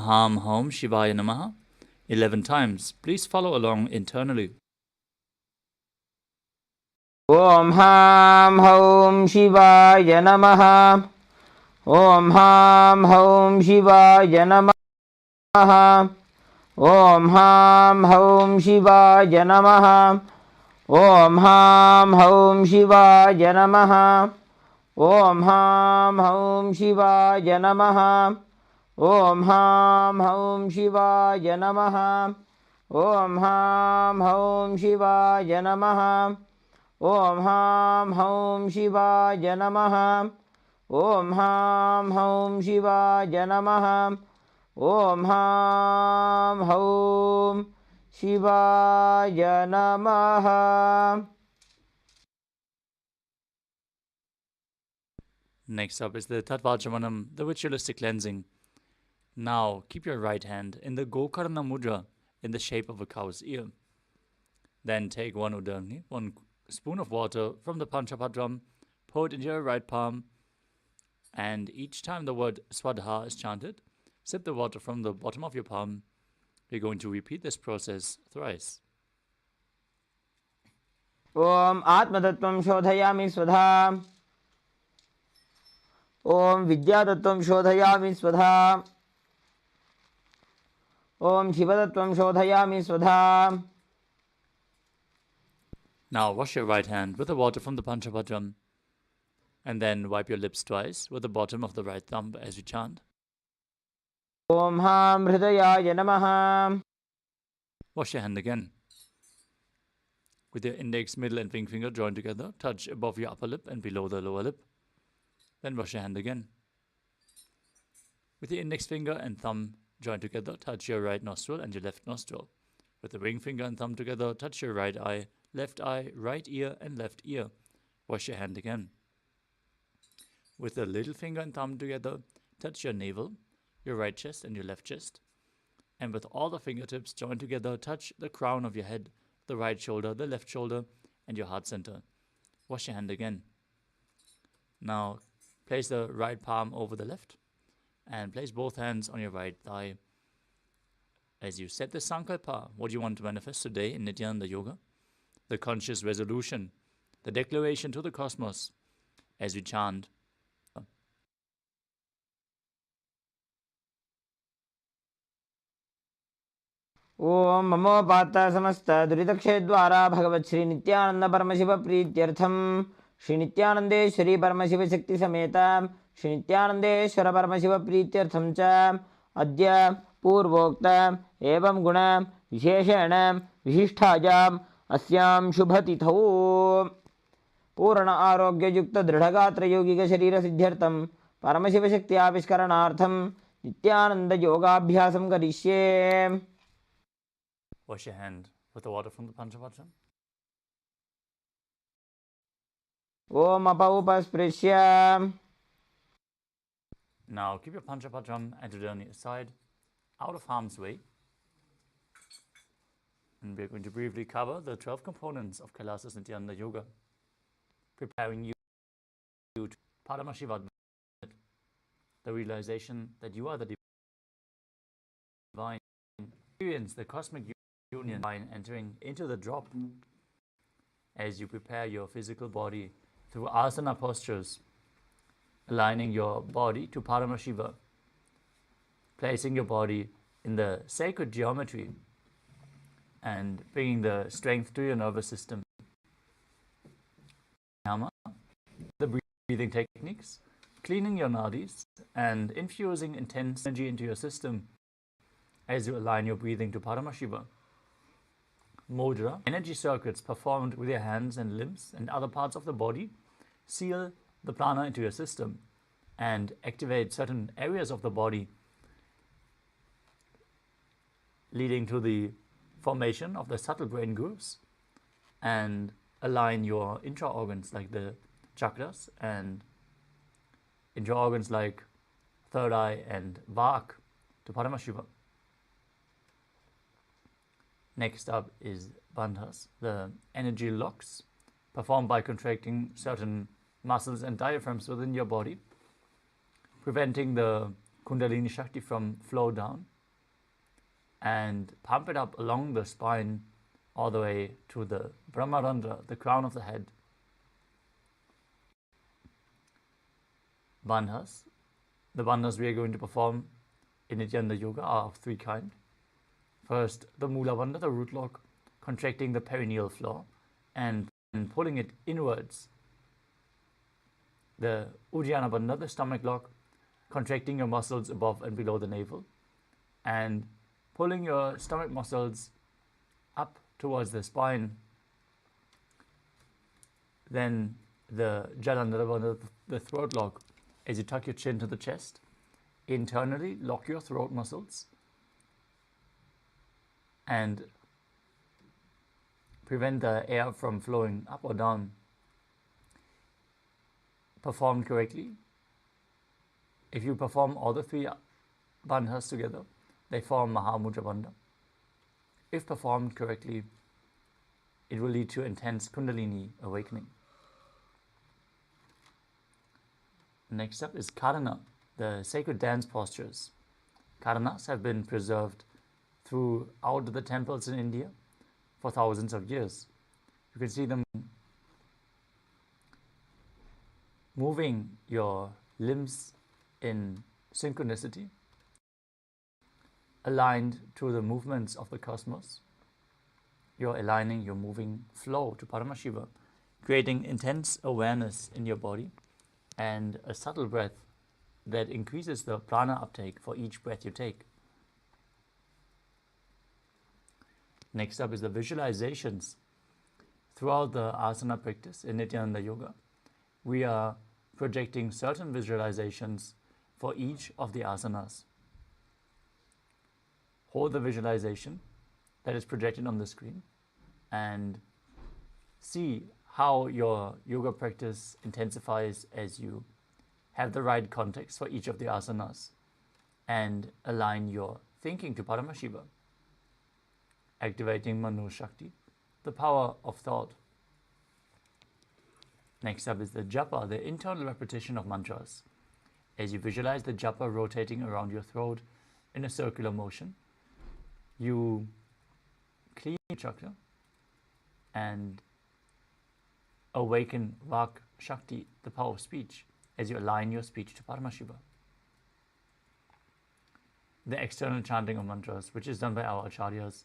Ham Hom Shivaya Namaha 11 times. Please follow along internally. Om Ham Hom Shivaya Namaha. Om Ham Hom Shivaya Namaha. Om Ham Hom Shivaya Namaha. Om Ham Hom Shivaya Namaha. Om Ham Hom Shivaya Namaha. Om Ham Hom Shivaya Namaha. Om Ham Hom Shivaya Namaha. Om Ham Hom Shivaya Namaha. Om Ham Hom Shivaya Namaha. Om Ham Hom Shivaya Namaha. Next up is the Tattvachamanam, the ritualistic cleansing. Now keep your right hand in the Gokarna Mudra in the shape of a cow's ear. Then take one udani, 1 spoon of water from the Panchapadram, pour it into your right palm, and each time the word Swadha is chanted, sip the water from the bottom of your palm. We're going to repeat this process thrice. Om Atmatattvam Shodhayami Swadha. Om Vidyatattvam Shodhayami Swadha. Om Shivatattvam Shodhayami Swadha. Now wash your right hand with the water from the Panchapadram, and then wipe your lips twice with the bottom of the right thumb as you chant. Om Ham Hridayaya Namaha. Wash your hand again. With your index, middle and ring finger joined together, touch above your upper lip and below the lower lip. Then wash your hand again. With your index finger and thumb joined together, touch your right nostril and your left nostril. With the ring finger and thumb together, touch your right eye, right ear and left ear. Wash your hand again. With the little finger and thumb together, touch your navel, your right chest and your left chest. And with all the fingertips joined together, touch the crown of your head, the right shoulder, the left shoulder, and your heart center. Wash your hand again. Now, place the right palm over the left, and place both hands on your right thigh. As you set the Sankalpa, what do you want to manifest today in Nithyananda Yoga? The conscious resolution, the declaration to the cosmos, as we chant. Om Mamo Pata Samasta Duritakshedwara Bhagavat Shri Nithyananda Paramashiva Prityartham Shri Nithyanandeshwari Paramashiva Shakti Sameta Shri Nithyanandeshwara Paramashiva Prityartham Cha Adya Purvokta Evam Guna Visheshana Vishisthajam Asyam Shubhatithau Purana Arogya Yukta Dridhagatra Yogika Sharira Siddhyartham Paramashiva Shakti Aviskaranaartham Nithyananda Yogabhyasam Karishye. Wash your hand with the water from the Panchapadram. Om Apaupasprisya. Now keep your Panchapadram and Udani aside, out of harm's way. And we're going to briefly cover the 12 components of Kailasa's Nithyananda Yoga, preparing you to Paramashivoham, the realization that you are the divine. Experience the cosmic union by entering into the drop as you prepare your physical body through asana postures, aligning your body to Paramashiva, placing your body in the sacred geometry and bringing the strength to your nervous system. The breathing techniques, cleaning your nadis and infusing intense energy into your system as you align your breathing to Paramashiva. Mudra, energy circuits performed with your hands and limbs and other parts of the body, seal the prana into your system and activate certain areas of the body, leading to the formation of the subtle brain grooves, and align your intra-organs like the chakras and intra-organs like third eye and vak to Paramashiva. Next up is bandhas, the energy locks performed by contracting certain muscles and diaphragms within your body, preventing the Kundalini Shakti from flow down and pump it up along the spine all the way to the Brahmarandra, the crown of the head. Bandhas. The bandhas we are going to perform in Nithyananda Yoga are of three kinds. First, the Mula Bandha, the root lock, contracting the perineal floor and pulling it inwards. The Uddiyana Bandha, the stomach lock, contracting your muscles above and below the navel and pulling your stomach muscles up towards the spine. Then the Jalandhara Bandha, the throat lock, as you tuck your chin to the chest. Internally, lock your throat muscles and prevent the air from flowing up or down. Performed correctly. If you perform all the three bandhas together, they form Mahamudra Bandha. If performed correctly, it will lead to intense Kundalini awakening. Next up is Karana, the sacred dance postures. Karanas have been preserved throughout the temples in India for thousands of years. You can see them moving your limbs in synchronicity, aligned to the movements of the cosmos. You're aligning your moving flow to Paramashiva, creating intense awareness in your body and a subtle breath that increases the prana uptake for each breath you take. Next up is the visualizations. Throughout the asana practice in Nithyananda Yoga, we are projecting certain visualizations for each of the asanas. Hold the visualization that is projected on the screen and see how your yoga practice intensifies as you have the right context for each of the asanas and align your thinking to Paramashiva, activating Mano Shakti, the power of thought. Next up is the japa, the internal repetition of mantras. As you visualize the japa rotating around your throat in a circular motion, you clean your chakra and awaken Vak Shakti, the power of speech, as you align your speech to Paramashiva. The external chanting of mantras, which is done by our acharyas,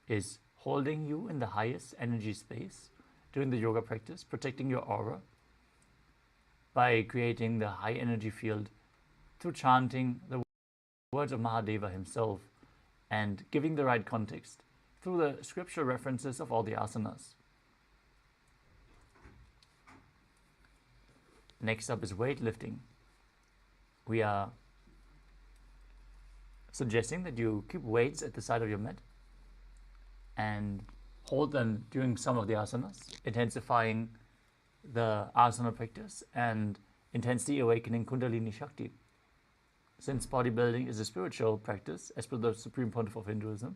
is holding you in the highest energy space during the yoga practice, protecting your aura by creating the high energy field through chanting the words of Mahadeva himself and giving the right context through the scripture references of all the asanas. Next up is weightlifting. We are suggesting that you keep weights at the side of your mat and hold them during some of the asanas, intensifying the asana practice and intensely awakening Kundalini Shakti. Since bodybuilding is a spiritual practice, as per the Supreme Pontiff of Hinduism,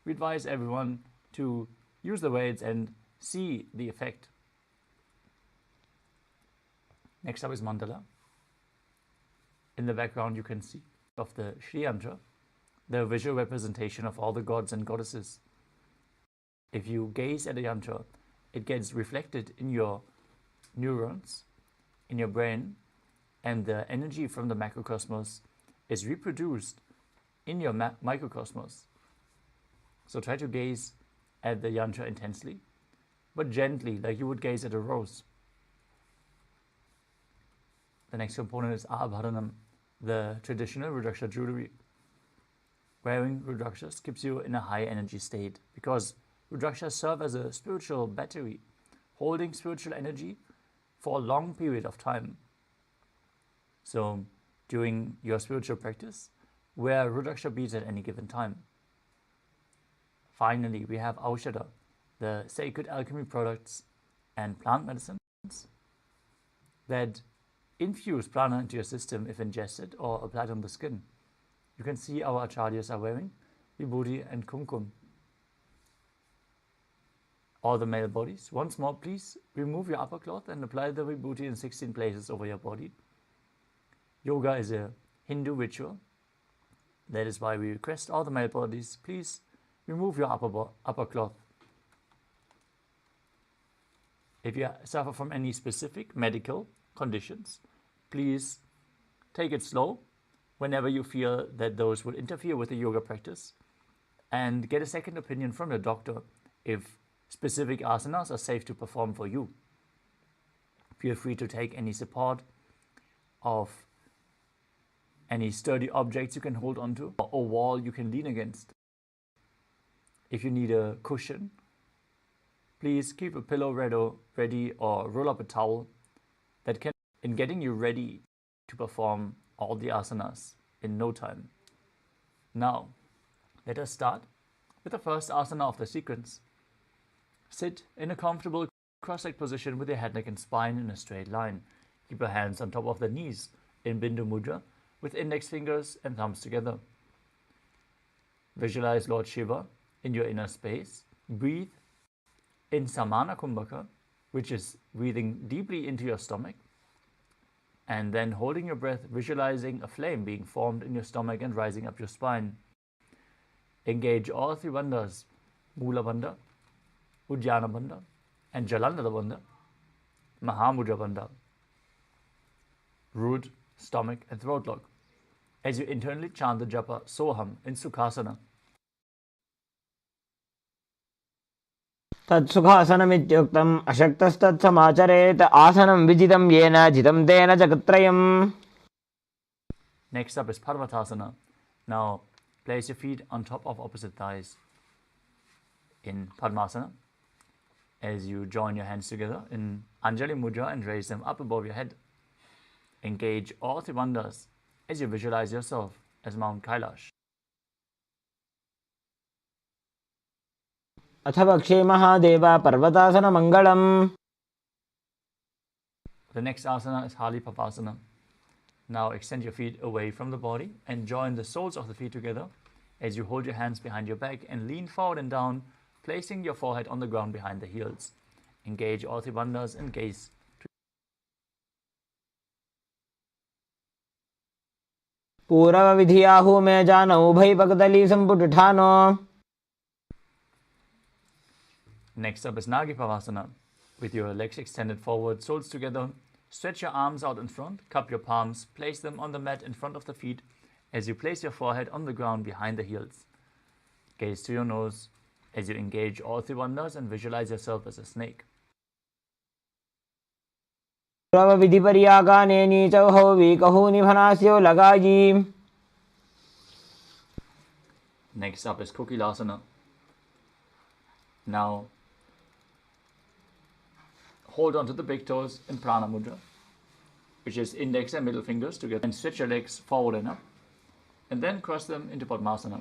we advise everyone to use the weights and see the effect. Next up is mandala. In the background you can see of the Shri Yantra, the visual representation of all the gods and goddesses. If you gaze at a yantra, it gets reflected in your neurons, in your brain, and the energy from the macrocosmos is reproduced in your microcosmos. So try to gaze at the yantra intensely, but gently, like you would gaze at a rose. The next component is Abharanam, the traditional Rudraksha jewelry. Wearing Rudrakshas keeps you in a high energy state because Rudrakshas serve as a spiritual battery, holding spiritual energy for a long period of time. So during your spiritual practice, wear Rudraksha beads at any given time. Finally, we have Aushadha, the sacred alchemy products and plant medicines that infuse prana into your system if ingested or applied on the skin. You can see our acharyas are wearing vibhuti and kumkum. All the male bodies. Once more, please remove your upper cloth and apply the vibhuti in 16 places over your body. Yoga is a Hindu ritual. That is why we request all the male bodies, please remove your upper cloth. If you suffer from any specific medical conditions, please take it slow whenever you feel that those will interfere with the yoga practice, and get a second opinion from your doctor if specific asanas are safe to perform for you. Feel free to take any support of any sturdy objects you can hold onto, or a wall you can lean against. If you need a cushion, please keep a pillow ready or roll up a towel that can in getting you ready to perform all the asanas in no time. Now, let us start with the first asana of the sequence. Sit in a comfortable cross-legged position with your head, neck and spine in a straight line. Keep your hands on top of the knees in Bindu Mudra with index fingers and thumbs together. Visualize Lord Shiva in your inner space. Breathe in Samana Kumbhaka, which is breathing deeply into your stomach, and then holding your breath, visualizing a flame being formed in your stomach and rising up your spine. Engage all three bandhas, Mula Bandha, Uddiyana Bandha, and Jalandhara Bandha, Mahamudra Bandha, root, stomach and throat lock, as you internally chant the japa Soham in Sukhasana. तत्सुखासनमित्युक्तम् अशक्तस्तत्समाचरेत् आसनं विजितं येन जितं तेन जगत्त्रयम्. Next up is Parvatasana. Now place your feet on top of opposite thighs in Padmasana as you join your hands together in Anjali Mudra and raise them up above your head. Engage all three bandhas as you visualize yourself as Mount Kailasa. अथ वक्षे Mahadev पर्वतासनमङ्गलम्. The next asana is Halipapasana. Now extend your feet away from the body and join the soles of the feet together as you hold your hands behind your back and lean forward and down, placing your forehead on the ground behind the heels. Engage all three bandhas and gaze. पूर्वविधियाहु may जानौ उभयपकदली सम्पुटठानो. Next up is Nagipavasana. With your legs extended forward, soles together, stretch your arms out in front, cup your palms, place them on the mat in front of the feet as you place your forehead on the ground behind the heels. Gaze to your nose as you engage all three bandhas and visualize yourself as a snake. पूर्वविधिपर्यागाने नीचौ वीकहूनि भनास्यो लगायि. Next up is Kokilasana. Now hold on to the big toes in Prana Mudra, which is index and middle fingers together, and stretch your legs forward and up, and then cross them into Padmasana.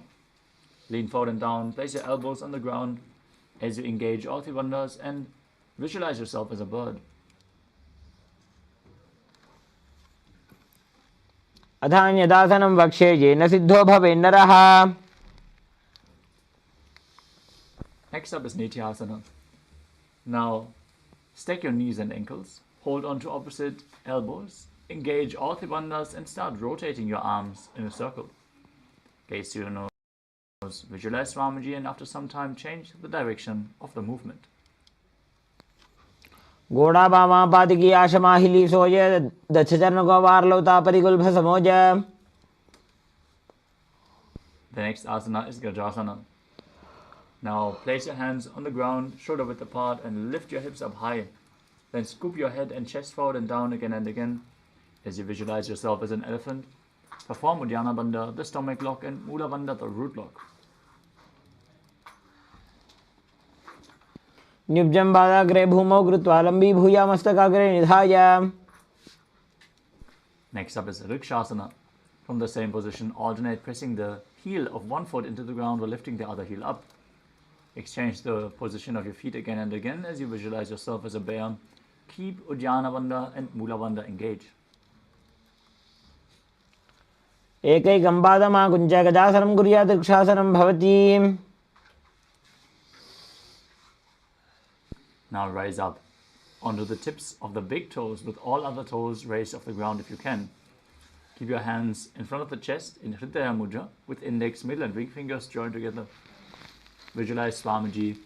Lean forward and down, place your elbows on the ground as you engage all three bandhas and visualize yourself as a bird. अथान्यदासनं वक्षे yen Sidho भवेन्नरः. Next up is Nithyananda. Now stack your knees and ankles, hold on to opposite elbows, engage all three bandhas and start rotating your arms in a circle. Gaze to your nose, visualize Swamiji, and after some time change the direction of the movement. घोड़ा बामा पातिकी आशमाहिली सोय दक्षचरण grower लौता परिगुल्भ समोज. The next asana is Gajasana. Now place your hands on the ground, shoulder width apart, and lift your hips up high. Then scoop your head and chest forward and down again and again as you visualize yourself as an elephant. Perform Uddiyana Bandha, the stomach lock, and Mula Bandha, the root lock. निब्जं पादाग्रे भूमौ कृत्वा लम्बी भूया मस्तकाग्रे निधाय. Next up is Rikshasana. From the same position, alternate pressing the heel of one foot into the ground while lifting the other heel up. Exchange the position of your feet again and again as you visualize yourself as a bear. Keep Uddiyana Bandha and Mula Bandha engaged. एकैकं पादमाकुञ्च गजासनं कुर्यात् वृक्षासनं भवति. Now rise up onto the tips of the big toes with all other toes raised off the ground if you can. Keep your hands in front of the chest in Hridaya Mudra with index, middle and ring fingers joined together. Visualize Swamiji.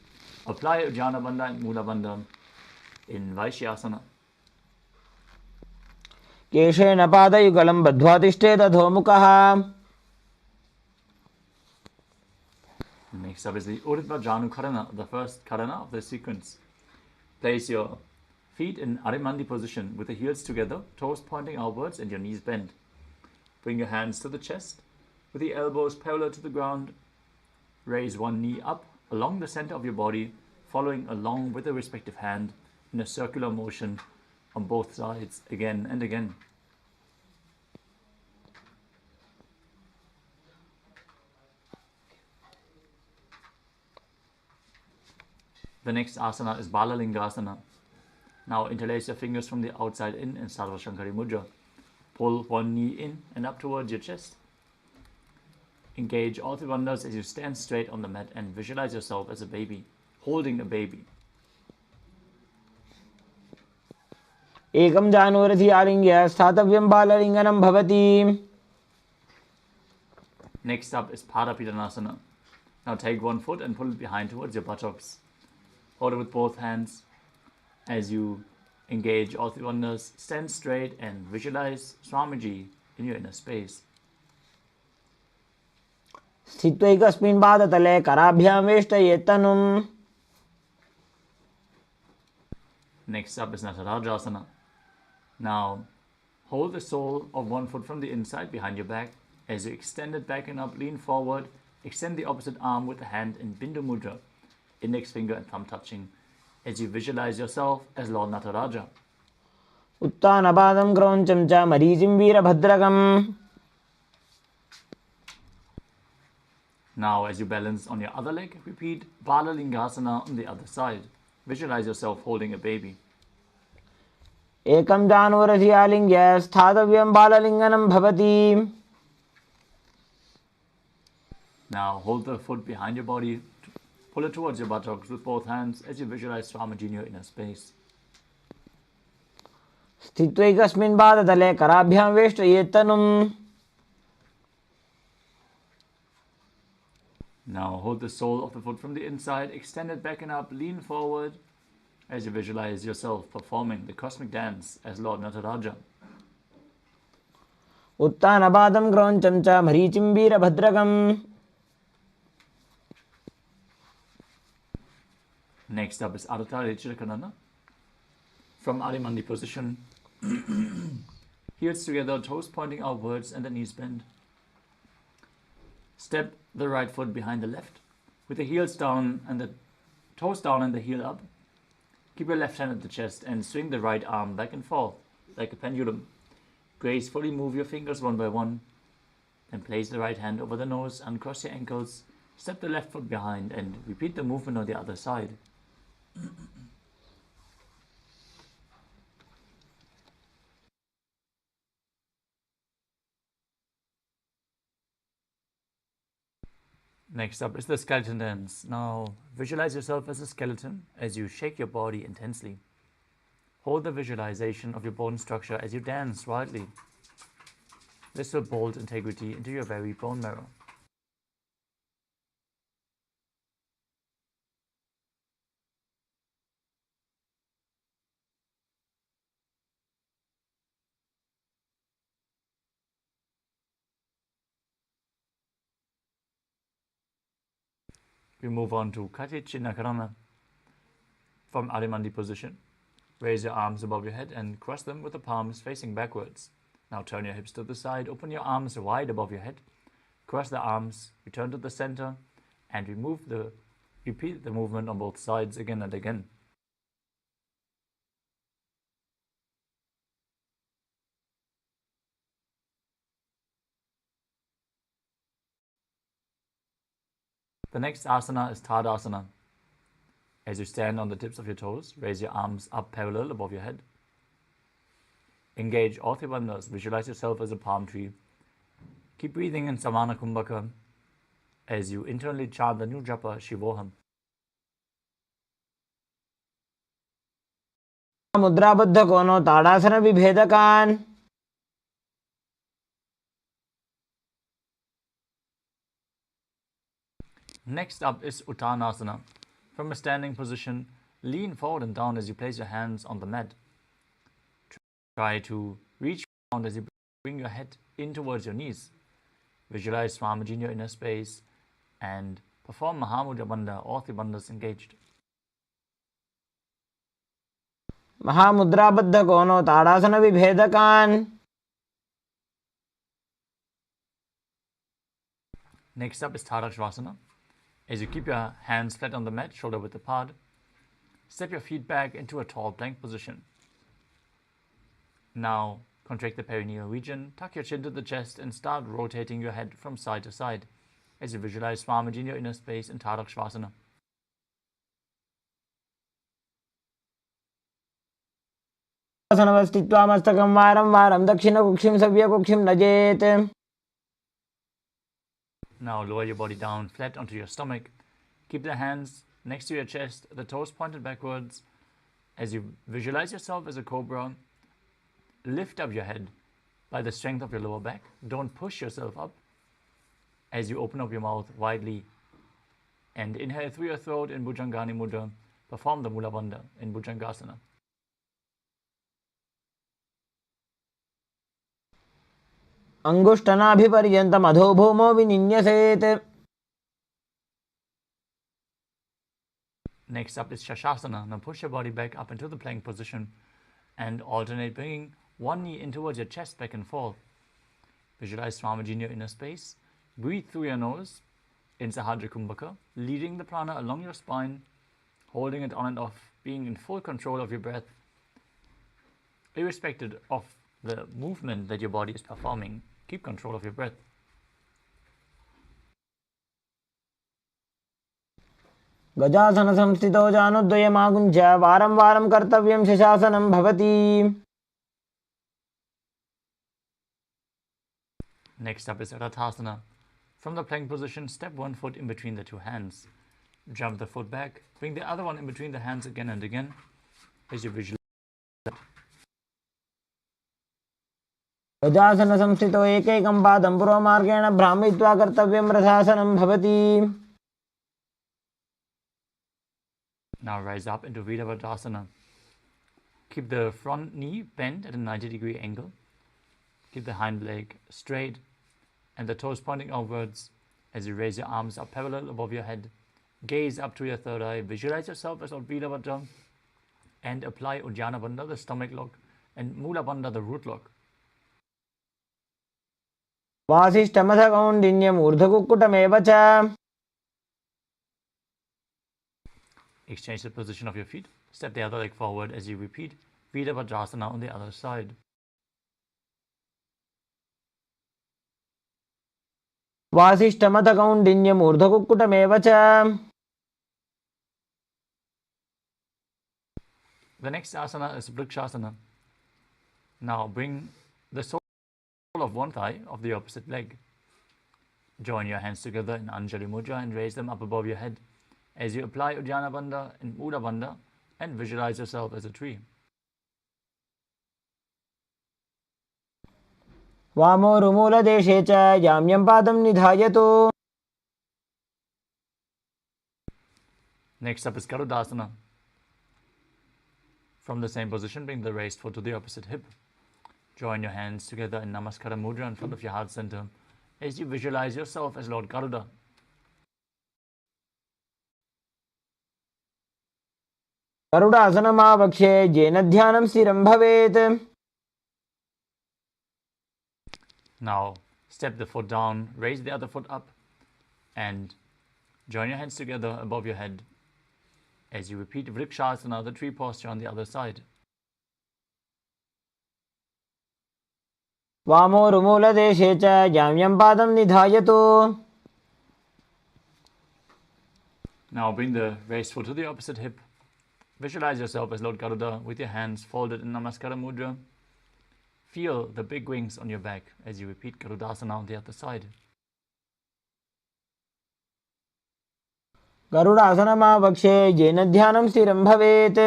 Apply Ujjana Bandha and Mula Bandha in Vaishyasana. केशेन पादयुगलं बद्ध्वा तिष्ठेत् अधोमुखः. Next up is the Urdhva Janu Karana, the first Karana of this sequence. Place your feet in Arimandi position with the heels together, toes pointing outwards and your knees bent. Bring your hands to the chest with the elbows parallel to the ground. Raise one knee up along the center of your body, following along with the respective hand in a circular motion on both sides again and again. The next asana is Balalingasana. Now interlace your fingers from the outside in Sarva Shankari Mudra. Pull one knee in and up towards your chest. Engage all three bandhas as you stand straight on the mat and visualize yourself as a baby, holding a baby. एकं जानुरथि आलिङ्ग्य स्थातव्यं बाललिङ्गनं भवति. Next up is Padapidanasana. Now take one foot and pull it behind towards your buttocks. Hold it with both hands. As you engage all three bandhas, stand straight and visualize Swamiji in your inner space. स्थित्वैकस्मिन् पादतले कराभ्यां वेष्टयेत् तनुम्. Next up is Natarajasana. Now hold the sole of one foot from the inside behind your back. As you extend it back and up, lean forward. Extend the opposite arm with the hand in Bindu Mudra, index finger and thumb touching, as you visualize yourself as Lord Nataraja. उत्तानपादं क्रौञ्चं च मरीचिं वीरभद्रकम्. Now as you balance on your other leg, repeat Balalingasana on the other side. Visualize yourself holding a baby. एकं जानुरथि आलिङ्ग्य स्थातव्यं बाललिङ्गनं भवति. Now hold the foot behind your body, pull it towards your buttocks with both hands as you visualize Swamiji in your inner space. स्थित्वैकस्मिन् पादतले कराभ्यां वेष्टयेत् तनुम्. Now hold the sole of the foot from the inside, extend it back and up, lean forward as you visualize yourself performing the cosmic dance as Lord Nataraja. उत्तानपादं क्रौञ्चं च मरीचिं वीरभद्रकम्. Next up is Adata Richikanana. From Arimandi position, heels together, toes pointing outwards and the knees bent. Step the right foot behind the left with the heels down and the toes down and the heel up. Keep your left hand at the chest and swing the right arm back and forth like a pendulum. Gracefully move your fingers one by one. Then place the right hand over the nose, uncross your ankles, step the left foot behind and repeat the movement on the other side. Next up is the skeleton dance. Now visualize yourself as a skeleton as you shake your body intensely. Hold the visualization of your bone structure as you dance wildly. This will bolt integrity into your very bone marrow. We move on to Katichinakarana. From Arimandi position, raise your arms above your head and cross them with the palms facing backwards. Now turn your hips to the side, open your arms wide above your head, cross the arms, return to the center, and repeat the movement on both sides again and again. The next asana is Tadasana. As you stand on the tips of your toes, raise your arms up parallel above your head. Engage all three bandhas. Visualize yourself as a palm tree. Keep breathing in Samana Kumbhaka as you internally chant the new japa Shivoham. मुद्राबद्ध कोनो ताड़ासन विभेदकान्. Next up is Uttanasana. From a standing position, lean forward and down as you place your hands on the mat. Try to reach around as you bring your head in towards your knees. Visualize Swamiji in your inner space and perform Mahamudra Bandha, all three bandhas engaged. महामुद्राबद्ध कोनो ताड़ासन विभेदकान्. Next up is Tadakshvasana. As you keep your hands flat on the mat, shoulder width apart, step your feet back into a tall plank position. Now, contract the perineal region, tuck your chin to the chest and start rotating your head from side to side as you visualize Swamiji in your inner space in Tadakshvasana. आसनवस्थित्वा मस्तकं वारं वारं दक्षिणकुक्षिं सव्यकुक्षिं नजेत्. Now lower your body down flat onto your stomach. Keep the hands next to your chest, the toes pointed backwards. As you visualize yourself as a cobra, lift up your head by the strength of your lower back. Don't push yourself up. As you open up your mouth widely and inhale through your throat in Bhujangani Mudra, perform the Mula Bandha in Bhujangasana. अंगुष्ठनाभिपर्यन्तम् अधो भूमो विनिन्यसेत्. Next up is Shashasana. Now push your body back up into the plank position and alternate bringing one knee in towards your chest back and forth. Visualize Swamiji in your inner space. Breathe through your nose in Sahadra Kumbhaka, leading the prana along your spine, holding it on and off, being in full control of your breath, irrespective of the movement that your body is performing. Keep control of your breath. गजासन संस्थितो जानुद्वयमागुञ्च वारं वारं कर्तव्यं शशासनं भवति. Next up is Rathasana. From the plank position, step one foot in between the two hands. Jump the foot back, bring the other one in between the hands again and again as you visualize. गजासन संस्थितो एकैकं पादं पूर्वमार्गेण भ्रामयित्वा कर्तव्यं रथासनं भवति. Now rise up into Virabhadrasana. Keep the front knee bent at a 90-degree angle. Keep the hind leg straight and the toes pointing outwards as you raise your arms up parallel above your head. Gaze up to your third eye. Visualize yourself as Lord Virabhadra and apply Uddiyana Bandha, the stomach lock, and Mula Bandha, the root lock. वासिष्ठमथ कौण्डिन्यम् ऊर्ध्वकुक्कुटमेव च. Exchange the position of your feet. Step the other leg forward as you repeat Virabhadrasana on the other side. वासिष्ठमथ कौण्डिन्यम् ऊर्ध्वकुक्कुटमेव च. The next asana is Vrikshasana. Now bring the sole of one thigh of the opposite leg. Join your hands together in Anjali Mudra and raise them up above your head as you apply Uddiyana Bandha and Mula Bandha and visualize yourself as a tree. वामोरुमूलदेशे च जाम्यं पादं निधायतु. Next up is Garudasana. From the same position, bring the raised foot to the opposite hip. Join your hands together in Namaskara Mudra in front of your heart center as you visualize yourself as Lord Garuda. गरुडासनमावक्ष्ये येन ध्यानं स्थिरं भवेत्. Now step the foot down, raise the other foot up and join your hands together above your head as you repeat Vrikshasana, the tree posture on the other side. वामोरुमूलदेशे च जाम्यं पादं निधायतु. Now bring the raised foot to the opposite hip. Visualize yourself as Lord Garuda with your hands folded in Namaskara Mudra. Feel the big wings on your back as you repeat Garudasana on the other side. गरुडासनमावक्ष्ये येन ध्यानं स्थिरं भवेत्.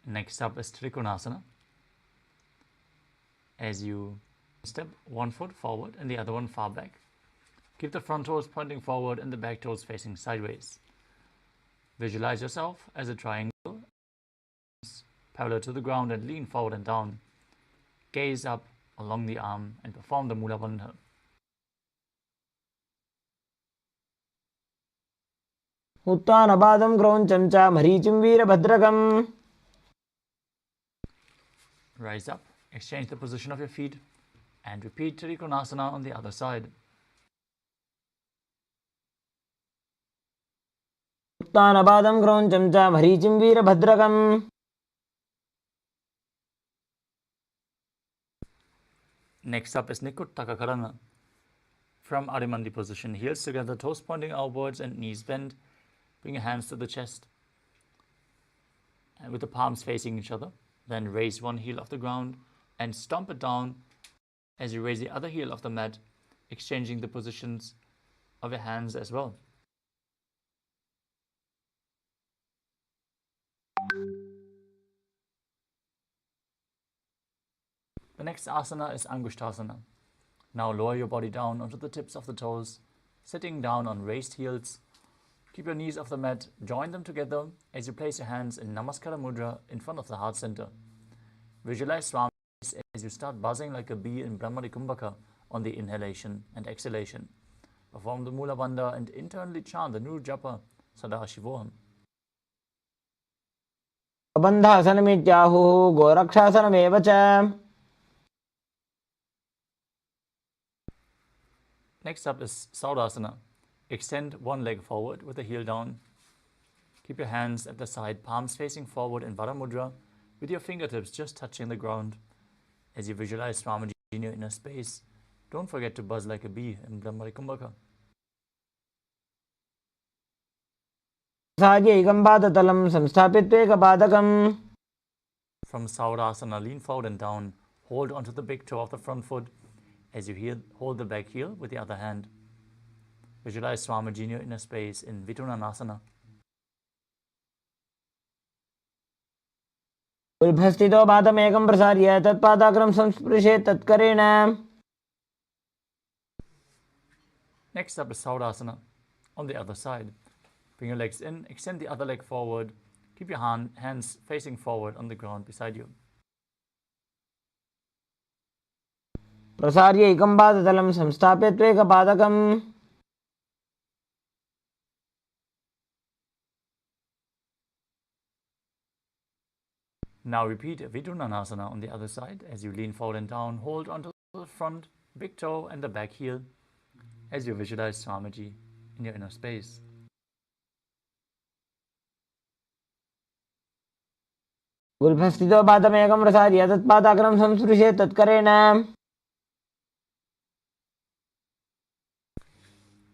Next up is Trikonasana. As you Step one foot forward and the other one far back. Keep the front toes pointing forward and the back toes facing sideways. Visualize yourself as a triangle, parallel to the ground, and lean forward and down. Gaze up along the arm and perform the Mula Bandha. उत्तानपादं क्रौञ्चं च मरीचिं वीरभद्रकम्. Rise up, exchange the position of your feet, and repeat Trikonasana on the other side. उत्तानपादं क्रौञ्चं च मरीचिं वीरभद्रकम्. Next up is Nikuttaka Karana. From Adimandi position, heels together, toes pointing outwards and knees bent. Bring your hands to the chest and with the palms facing each other. Then raise one heel off the ground and stomp it down as you raise the other heel off the mat, exchanging the positions of your hands as well. The next asana is Angushtasana. Now lower your body down onto the tips of the toes, sitting down on raised heels. Keep your knees off the mat, join them together as you place your hands in Namaskara Mudra in front of the heart center. Visualize Swami as you start buzzing like a bee in Brahmari Kumbhaka on the inhalation and exhalation. Perform the Mula Bandha and internally chant the Nur Japa Sadashivoham. बन्धासनमित्याहुः गोरक्षासनमेव च. Next up is Saudasana. Extend one leg forward with the heel down. Keep your hands at the side, palms facing forward in Vara Mudra, with your fingertips just touching the ground. As you visualize Swamiji in your inner space, don't forget to buzz like a bee in Brahmari Kumbhaka. साज्यैकं पादतलं संस्थापित्वैकपादकम्. From Saudasana, lean forward and down. Hold onto the big toe of the front foot. As you hold the back heel with the other hand. Visualize Swamiji in your inner space in Vitunanasana. उल्भस्थितो पादमेकं प्रसार्य तत्पादाग्रं संस्पृशेत् तत्करेण. Next up is Saudasana. On the other side, bring your legs in, extend the other leg forward. Keep your hands facing forward on the ground beside you. प्रसार्यैकं पादतलं संस्थाप्यत्वैकपादकम्. Now repeat Vidunanasana on the other side as you lean forward and down. Hold onto the front, big toe and the back heel as you visualize Swamiji in your inner space. उल्भस्थितो पादमेकं प्रसार्य तत्पादाग्रं संस्पृशेत् तत्करेण.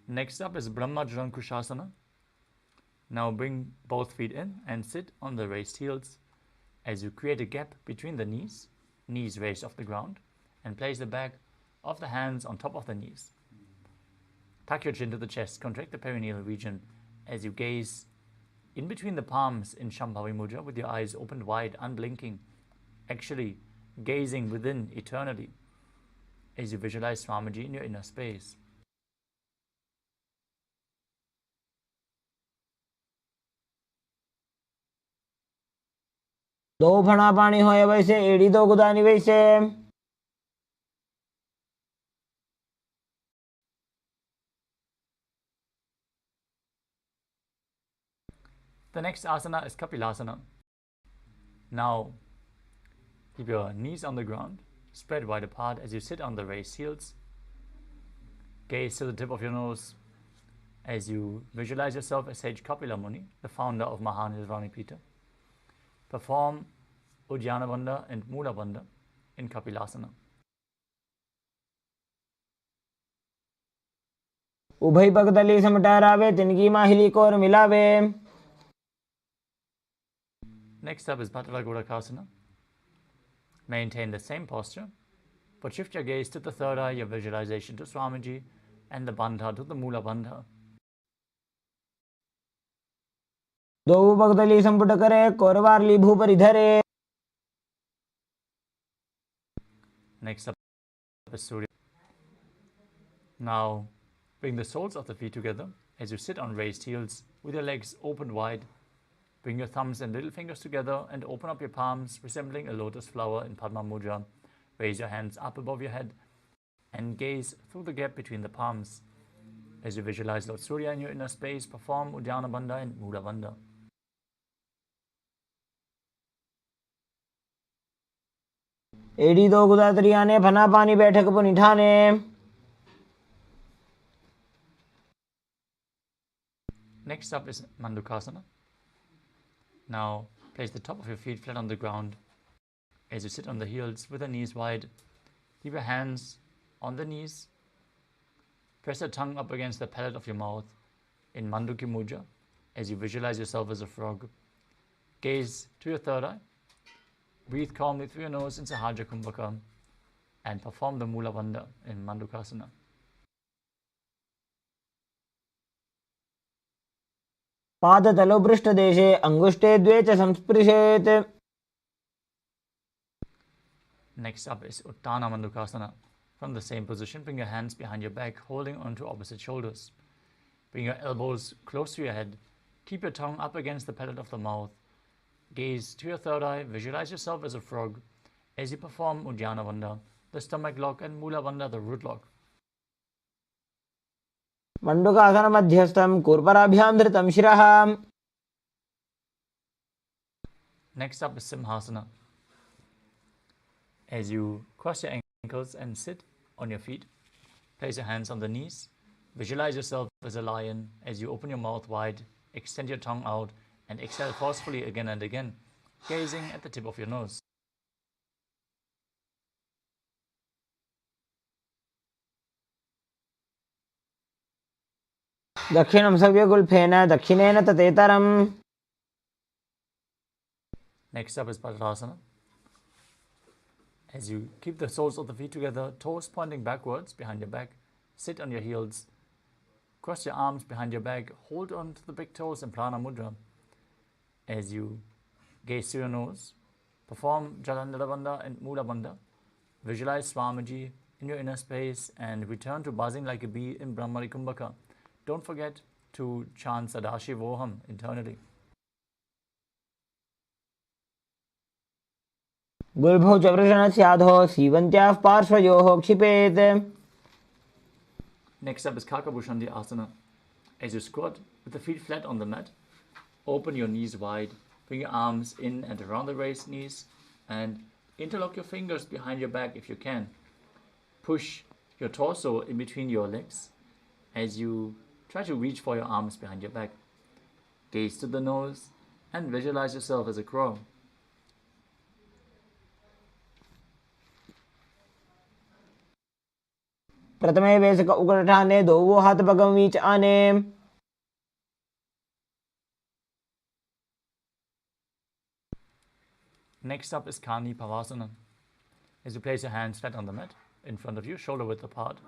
Next up is Brahmajalankushasana. Now bring both feet in and sit on the raised heels as you create a gap between the knees raised off the ground, and place the back of the hands on top of the knees. Tuck your chin to the chest, contract the perineal region as you gaze in between the palms in Shambhavi Mudra with your eyes opened wide, unblinking, actually gazing within eternally as you visualize Swamiji in your inner space. दो फणा पानी होए वैसे एड़ी दो गुदानी वैसे. The next asana is Kapilasana. Now, keep your knees on the ground, spread wide apart as you sit on the raised heels. Gaze to the tip of your nose as you visualize yourself as Sage Kapila Muni, the founder of Mahanirvani Pita. Perform Uddiyana Bandha and Mula Bandha in Kapilasana. उभय पगतली समटारावे तिनकी माहिली core मिलावे. Next up is Bhatala Godakasana. Maintain the same posture, but shift your gaze to the third eye, your visualization to Swamiji, and the Bandha to the Mula Bandha. दो पगतली संपुट करे कोरवारली भूपरि धरे. Next up is Surya. Now, bring the soles of the feet together as you sit on raised heels with your legs open wide. Bring your thumbs and little fingers together and open up your palms, resembling a lotus flower in Padma Mudra. Raise your hands up above your head and gaze through the gap between the palms. As you visualize Lord Surya in your inner space, perform Uddiyana Bandha and Mula Bandha. एड़ी दो गुदा त्रियाने फना पानी बैठक पुनिठाने. Next up is Mandukasana. Now, place the top of your feet flat on the ground as you sit on the heels with the knees wide. Keep your hands on the knees. Press your tongue up against the palate of your mouth in Manduki Mudra as you visualize yourself as a frog. Gaze to your third eye. Breathe calmly through your nose in Sahaja Kumbhaka and perform the Mula Bandha in Mandukasana. पादतलो पृष्ठदेशे अंगुष्ठे द्वे च संस्पृशेत्. Next up is Uttana Mandukasana. From the same position, bring your hands behind your back, holding onto opposite shoulders. Bring your elbows close to your head. Keep your tongue up against the palate of the mouth. Gaze to your third eye. Visualize yourself as a frog as you perform Uddiyana Bandha, the stomach lock, and Mula Bandha, the root lock. मंडूकासन मध्यस्थम कूर्पराभ्याम धृतम शिरः. Next up is Simhasana. As you cross your ankles and sit on your feet, place your hands on the knees. Visualize yourself as a lion as you open your mouth wide, extend your tongue out, and exhale forcefully again and again, gazing at the tip of your nose. दक्षिणं सव्यगुल्फेन दक्षिणेन ततेतरम्. Next up is Padmasana. As you keep the soles of the feet together, toes pointing backwards behind your back, sit on your heels, cross your arms behind your back, hold on to the big toes in Prana Mudra. As you gaze to your nose, perform Jalandhara Bandha and Mula Bandha. Visualize Swamiji in your inner space and return to buzzing like a bee in Brahmari Kumbhaka. Don't forget to chant Sadashivoham internally. गुल्भौ च वृषणस्याधो सीवन्त्याः पार्श्वयोः क्षिपेत्. Next up is Kakabushundi Asana. As you squat with the feet flat on the mat, open your knees wide, bring your arms in and around the raised knees, and interlock your fingers behind your back if you can. Push your torso in between your legs as you try to reach for your arms behind your back. Gaze to the nose and visualize yourself as a crow. प्रथमे वेसक उकठाने दो वो हाथ Burgman बीच आने. Next up is Kani Pavasana. As you place your hands flat on the mat, in front of you, shoulder width apart.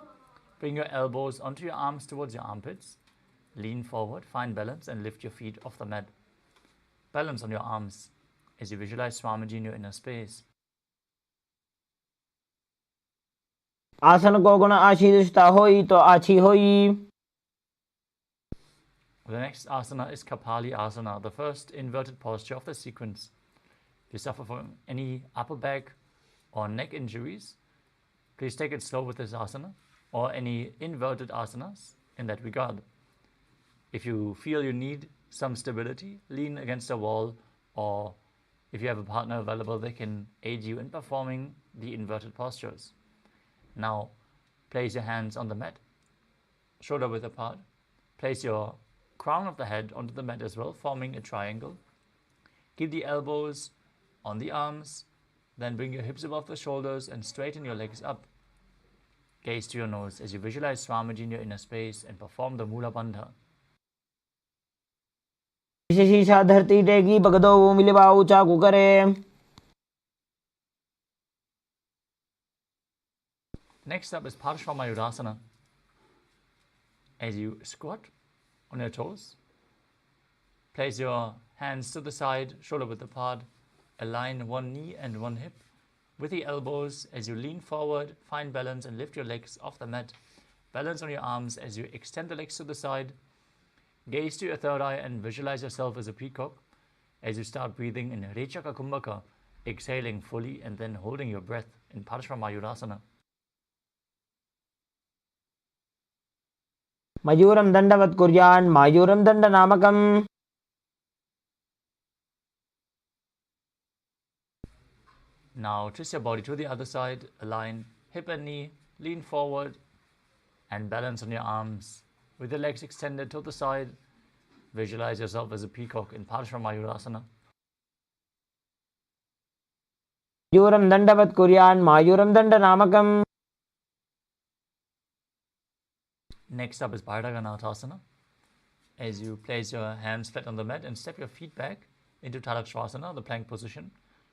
Bring your elbows onto your arms towards your armpits. Lean forward, find balance, and lift your feet off the mat. Balance on your arms as you visualize Swamiji in your inner space. आसन को गुण आशीर्षता होई तो आछी होई. The next asana is Kapali Asana, the first inverted posture of the sequence. If you suffer from any upper back or neck injuries, please take it slow with this asana or any inverted asanas in that regard. If you feel you need some stability, lean against a wall, or if you have a partner available, they can aid you in performing the inverted postures. Now, place your hands on the mat, shoulder width apart. Place your crown of the head onto the mat as well, forming a triangle. Keep the elbows on the arms, then bring your hips above the shoulders and straighten your legs up. Gaze to your nose as you visualize Swamiji in your inner space and perform the Mula Bandha. शीशा धरती टेगी बगदो मिलवा ऊंचा कुकरे. Next up is Parshvamayurasana. As you squat on your toes, place your hands to the side, shoulder width apart. Align one knee and one hip. With the elbows, as you lean forward, find balance and lift your legs off the mat. Balance on your arms as you extend the legs to the side. Gaze to your third eye and visualize yourself as a peacock as you start breathing in Rechaka Kumbhaka, exhaling fully and then holding your breath in Paramashivoham. मयूरं दण्डवत् कुर्यान् मायूरं दण्डनामकम्. Now twist your body to the other side, align hip and knee, lean forward and balance on your arms. With the legs extended to the side, visualize yourself as a peacock in Paramashivoham. मयूरं दण्डवत् कुर्यान् मायूरं दण्डनामकम्. Next up is Bharadaganathasana. As you place your hands flat on the mat and step your feet back into Tadakshvasana, the plank position.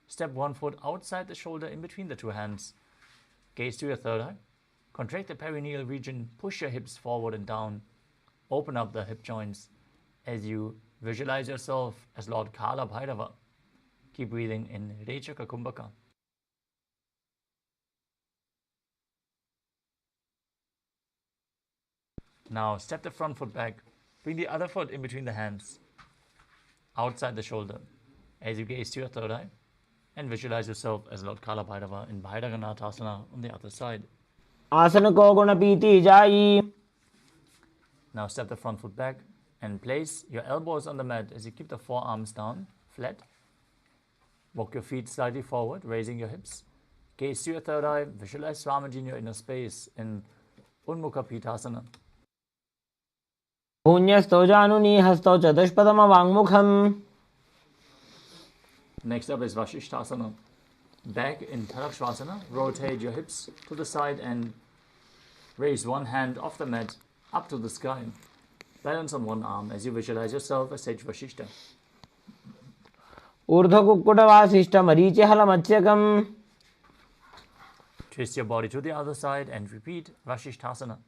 Step one foot outside the shoulder in between the two hands. Gaze to your third eye. Contract the perineal region, push your hips forward and down. Open up the hip joints as you visualize yourself as Lord Kala Bhairava. Keep breathing in Rechaka Kumbhaka. Now step the front foot back. Bring the other foot in between the hands, outside the shoulder, as you gaze to your third eye and visualize yourself as Lord Kala Bhairava in Bharadaganathasana on the other side. आसन को गुण पीति जाई. Now step the front foot back and place your elbows on the mat as you keep the forearms down, flat. Walk your feet slightly forward, raising your hips. Gaze to your third eye, visualize Swamiji in your inner space in Unmukha Pitasana. पुण्यस्थो जानुनी हस्तौ चतुष्पदम वाङ्मुखम्. Next up is Vasishthasana. Back in Tadakshvasana, rotate your hips to the side and raise one hand off the mat up to the sky. Balance on one arm as you visualize yourself as Sage Vasishta. ऊर्ध्वकुक्कुटवासिष्ठमरीचिहलमत्स्यकम्. Twist your body to the other side and repeat Vasishthasana.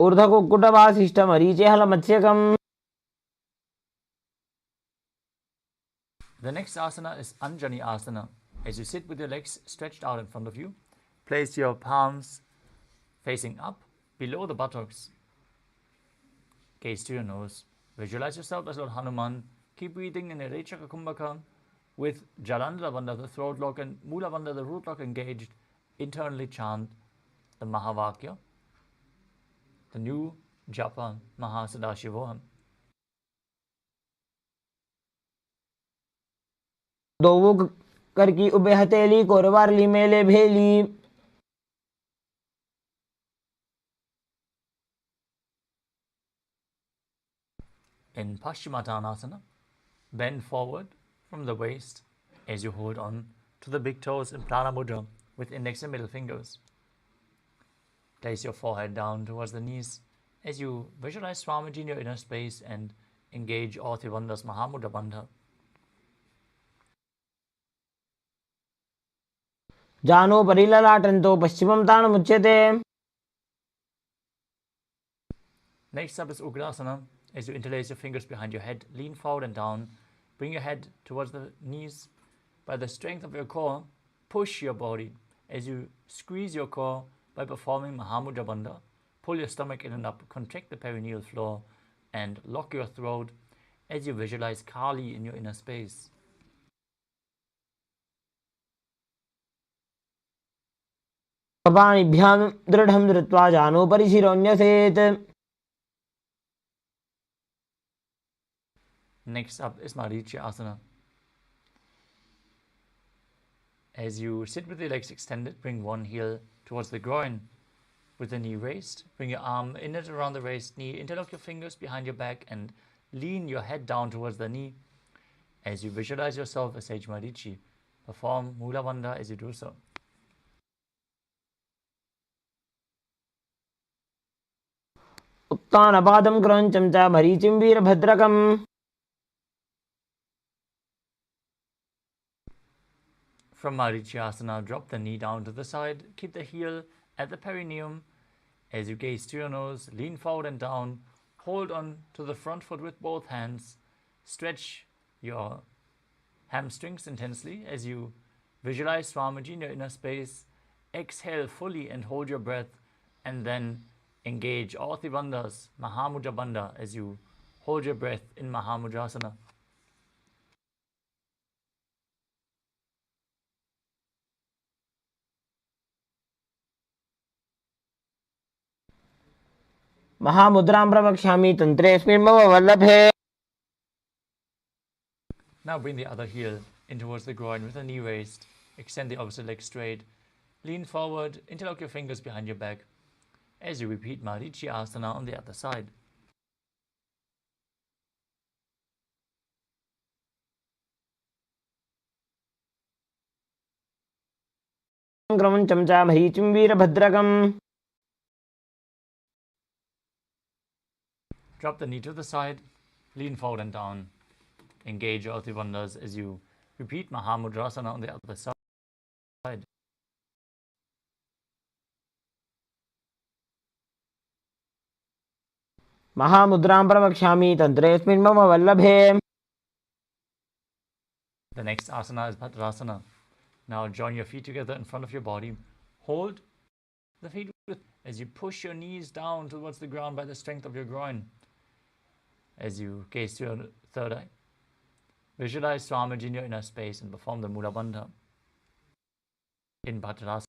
ऊर्ध्वकुक्कुटवासिष्ठमरीचिहलमत्स्यकम्. The next asana is Anjani Asana. As you sit with your legs stretched out in front of you, place your palms facing up below the buttocks. Gaze to your nose. Visualize yourself as Lord Hanuman. Keep breathing in a Rechaka Kumbhaka with Jalandhara Bandha, the throat lock, and Mula Bandha, the root lock, engaged. Internally chant the Mahavakya, the new japa Mahasadahiva Murthy. दोवुक करकी ube हथेली कोरवारली मेले भेली. In Paschimottanasana, bend forward from the waist as you hold on to the big toes in Prana Mudra with index and middle fingers. Place your forehead down towards the knees as you visualize Swamiji in your inner space and engage all Trivandha's Mahamudra Bandha. जानो परिललाटन्तो पश्चिमं ताणमुच्यते. Next up is Ugrasana. As you interlace your fingers behind your head, lean forward and down. Bring your head towards the knees. By the strength of your core, push your body. As you squeeze your core by performing Mahamudra Bandha, pull your stomach in and up, contract the perineal floor, and lock your throat as you visualize Kali in your inner space. कपानिभ्यां दृढं धृत्वा जानो परिशिरोऽन्यसेत्. Next up is Marichi Asana. As you sit with your legs extended, bring one heel towards the groin with the knee raised. Bring your arm in and around the raised knee. Interlock your fingers behind your back and lean your head down towards the knee. As you visualize yourself as Sage Marichi, perform Mula Bandha as you do so. उत्तानपादं क्रौञ्चं च मरीचिं वीरभद्रकम्. From Marichi Asana, drop the knee down to the side. Keep the heel at the perineum. As you gaze to your nose, lean forward and down. Hold on to the front foot with both hands. Stretch your hamstrings intensely as you visualize Swamiji in your inner space. Exhale fully and hold your breath, and then engage all the bandhas, Mahamudra Bandha, as you hold your breath in Mahamudrasana. महामुद्रां प्रवक्ष्यामि तन्त्रेऽस्मिन् मम वल्लभे. Now bring the other heel in towards the groin with the knee raised. Extend the opposite leg straight. Lean forward, interlock your fingers behind your back as you repeat Marichi Asana on the other side. क्रमञ्चं च मरीचिं वीरभद्रकम्. Drop the knee to the side, lean forward and down. Engage your Ati Bandhas as you repeat Mahamudrasana on the other side. महामुद्रां प्रवक्ष्यामि तन्त्रेऽस्मिन् मम वल्लभे. The next asana is Bhadrasana. Now join your feet together in front of your body. Hold the feet as you push your knees down towards the ground by the strength of your groin. As you gaze to your third eye. Visualize Swamiji in your inner space and perform the Mula Bandha in Bhadrasana.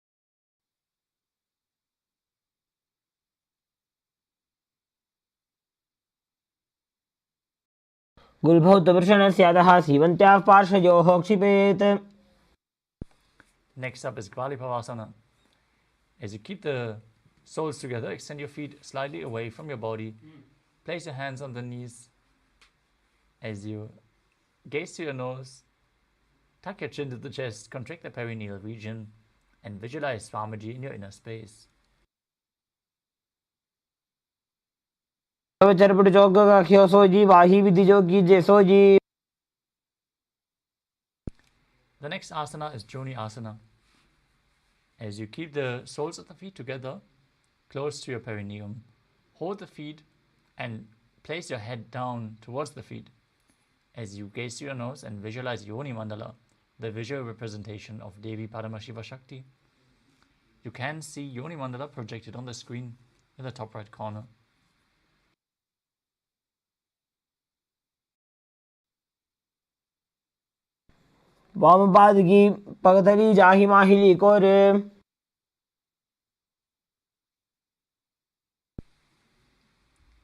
गुल्भौतवृषणस्यादः सीवन्त्याः पार्श्वयोः क्षिपेत्. Next up is Kvali-Pavasana. As you keep the soles together, extend your feet slightly away from your body. Place your hands on the knees. As you gaze to your nose, tuck your chin to the chest, contract the perineal region, and visualize Swamiji in your inner space. Charpat Chowk sooji Wahi Vidhi Jogi J sooji. The next asana is Joni Asana. As you keep the soles of the feet together, close to your perineum, hold the feet and place your head down towards the feet. As you gaze to your nose and visualize Yoni Mandala, the visual representation of Devi Paramashiva Shakti. You can see Yoni Mandala projected on the screen in the top right corner. वामपाद की पगतली जाहि माहिली core.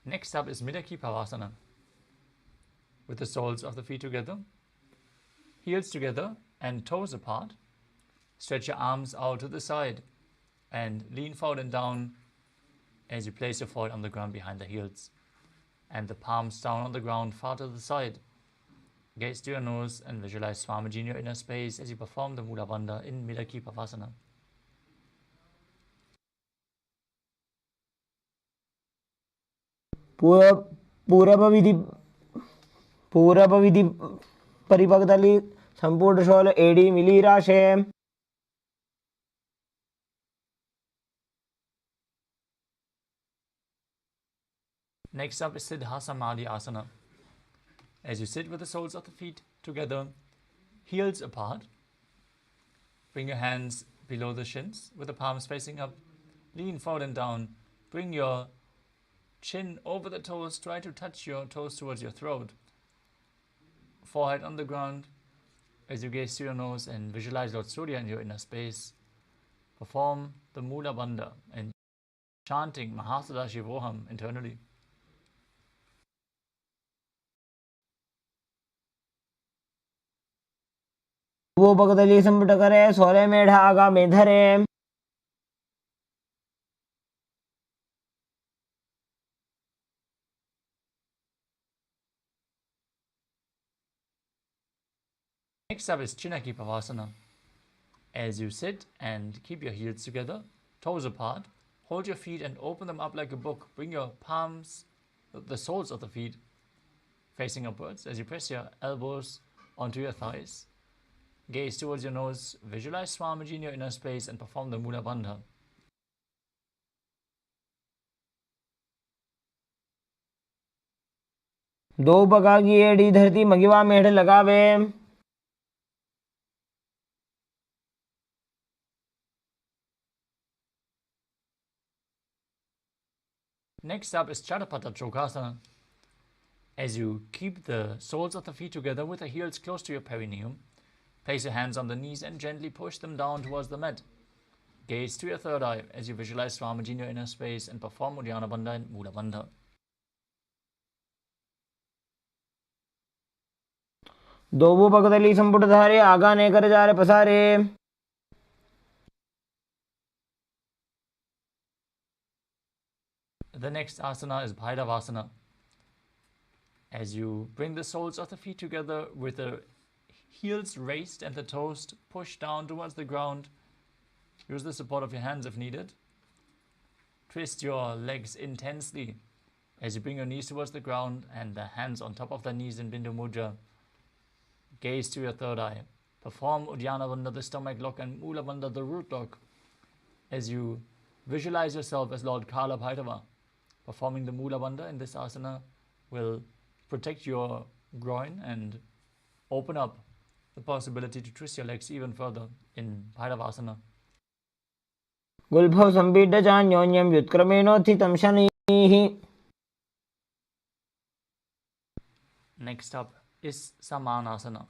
Next up is Midaki Pavasana. With the soles of the feet together, heels together and toes apart. Stretch your arms out to the side and lean forward and down as you place your foot on the ground behind the heels and the palms down on the ground far to the side. Gaze to your nose and visualize Swamiji in your inner space as you perform the Mula Bandha in Midaki Pavasana. पूरब विधि परिपक्तली संपूर्ण शोल एडी मिली राशे. Next up is Siddha Samadhi Asana. As you sit with the soles of the feet together, heels apart, bring your hands below the shins with the palms facing up, lean forward and down, bring your chin over the toes, try to touch your toes towards your throat, forehead on the ground, as you gaze to your nose and visualize Lord Surya in your inner space. Perform the Mula Bandha and chanting Mahasadahiva internally. वो पगतली संपुट करे सोले मेढा आगा में धरे. Next up is Chinaki Pavasana. As you sit and keep your heels together, toes apart, hold your feet and open them up like a book. Bring your palms, the soles of the feet, facing upwards as you press your elbows onto your thighs. Gaze towards your nose, visualize Swamiji in your inner space and perform the Mula Bandha. दो बगा की एड़ी धरती मगिवा मेढ़ लगावे। Next up is Chadapata Chokasana. As you keep the soles of the feet together with the heels close to your perineum, place your hands on the knees and gently push them down towards the mat. Gaze to your third eye as you visualize Swamiji in your inner space and perform Uddiyana Bandha and Mula Bandha. दोबो पगदली संपुट धारे आगा ने कर जा रे पसारे। The next asana is Bhaidavasana. As you bring the soles of the feet together with the heels raised and the toes pushed down towards the ground, use the support of your hands if needed. Twist your legs intensely as you bring your knees towards the ground and the hands on top of the knees in Bindu Mudra. Gaze to your third eye. Perform Uddiyana Bandha, the stomach lock, and Mula Bandha, the root lock, as you visualize yourself as Lord Kala Bhairava. Performing the Mula Bandha in this asana will protect your groin and open up the possibility to twist your legs even further in Bhairavasana. गुल्भौ संपीड्य चान्योन्यं व्युत्क्रमेणोत्थितं शनैः। Next up is Samanasana.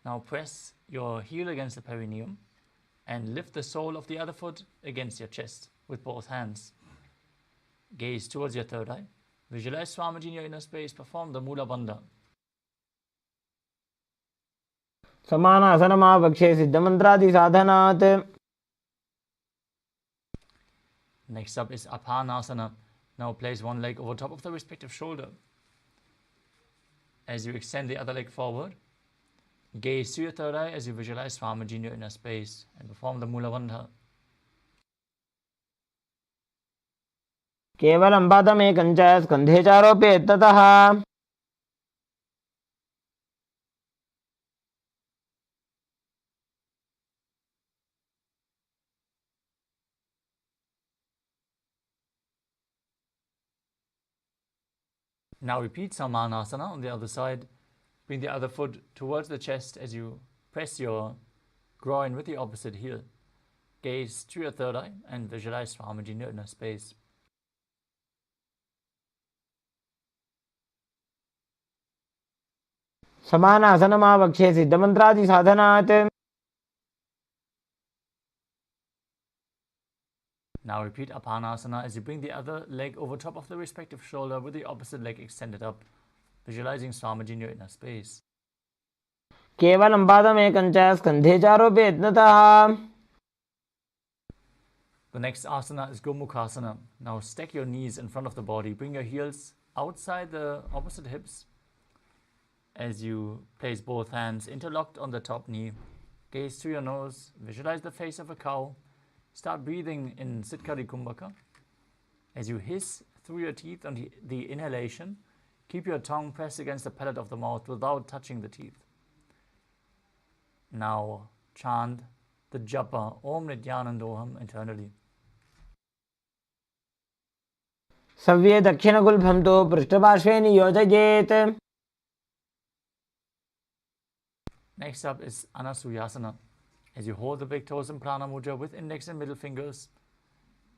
Now press your heel against the perineum and lift the sole of the other foot against your chest with both hands. Gaze towards your third eye. Visualize Swamiji in your inner space. Perform the Mula Bandha. समानासनमावक्षे सिद्धमन्त्रादि साधनात्। Next up is Apanasana. Now place one leg over top of the respective shoulder. As you extend the other leg forward, gaze to your third eye as you visualize Swamiji in your inner space and perform the Mula Bandha. केवलं पादमेकं च स्कन्धे चारोप्येत् ततः। Now repeat Samanasana on the other side. Bring the other foot towards the chest as you press your groin with the opposite heel. Gaze to your third eye and visualize Swamiji in your inner space. समानासनमावक्षे सिद्धमन्त्रादि साधनात्। Now repeat Apanasana as you bring the other leg over top of the respective shoulder with the opposite leg extended up, visualizing Swamiji in your inner space. केवलं पादमेकं च स्कन्धे चारोप्येत् ततः। The next asana is Gomukhasana. Now stack your knees in front of the body. Bring your heels outside the opposite hips as you place both hands interlocked on the top knee. Gaze to your nose. Visualize the face of a cow. Start breathing in Sitkari Kumbhaka. As you hiss through your teeth on the inhalation, keep your tongue pressed against the palate of the mouth without touching the teeth. Now chant the japa Om Nithyananda internally. सव्ये दक्षिणगुल्भं तु पृष्ठपार्श्वे नियोजयेत्। Next up is Anasuyasana. As you hold the big toes in Prana Mudra with index and middle fingers,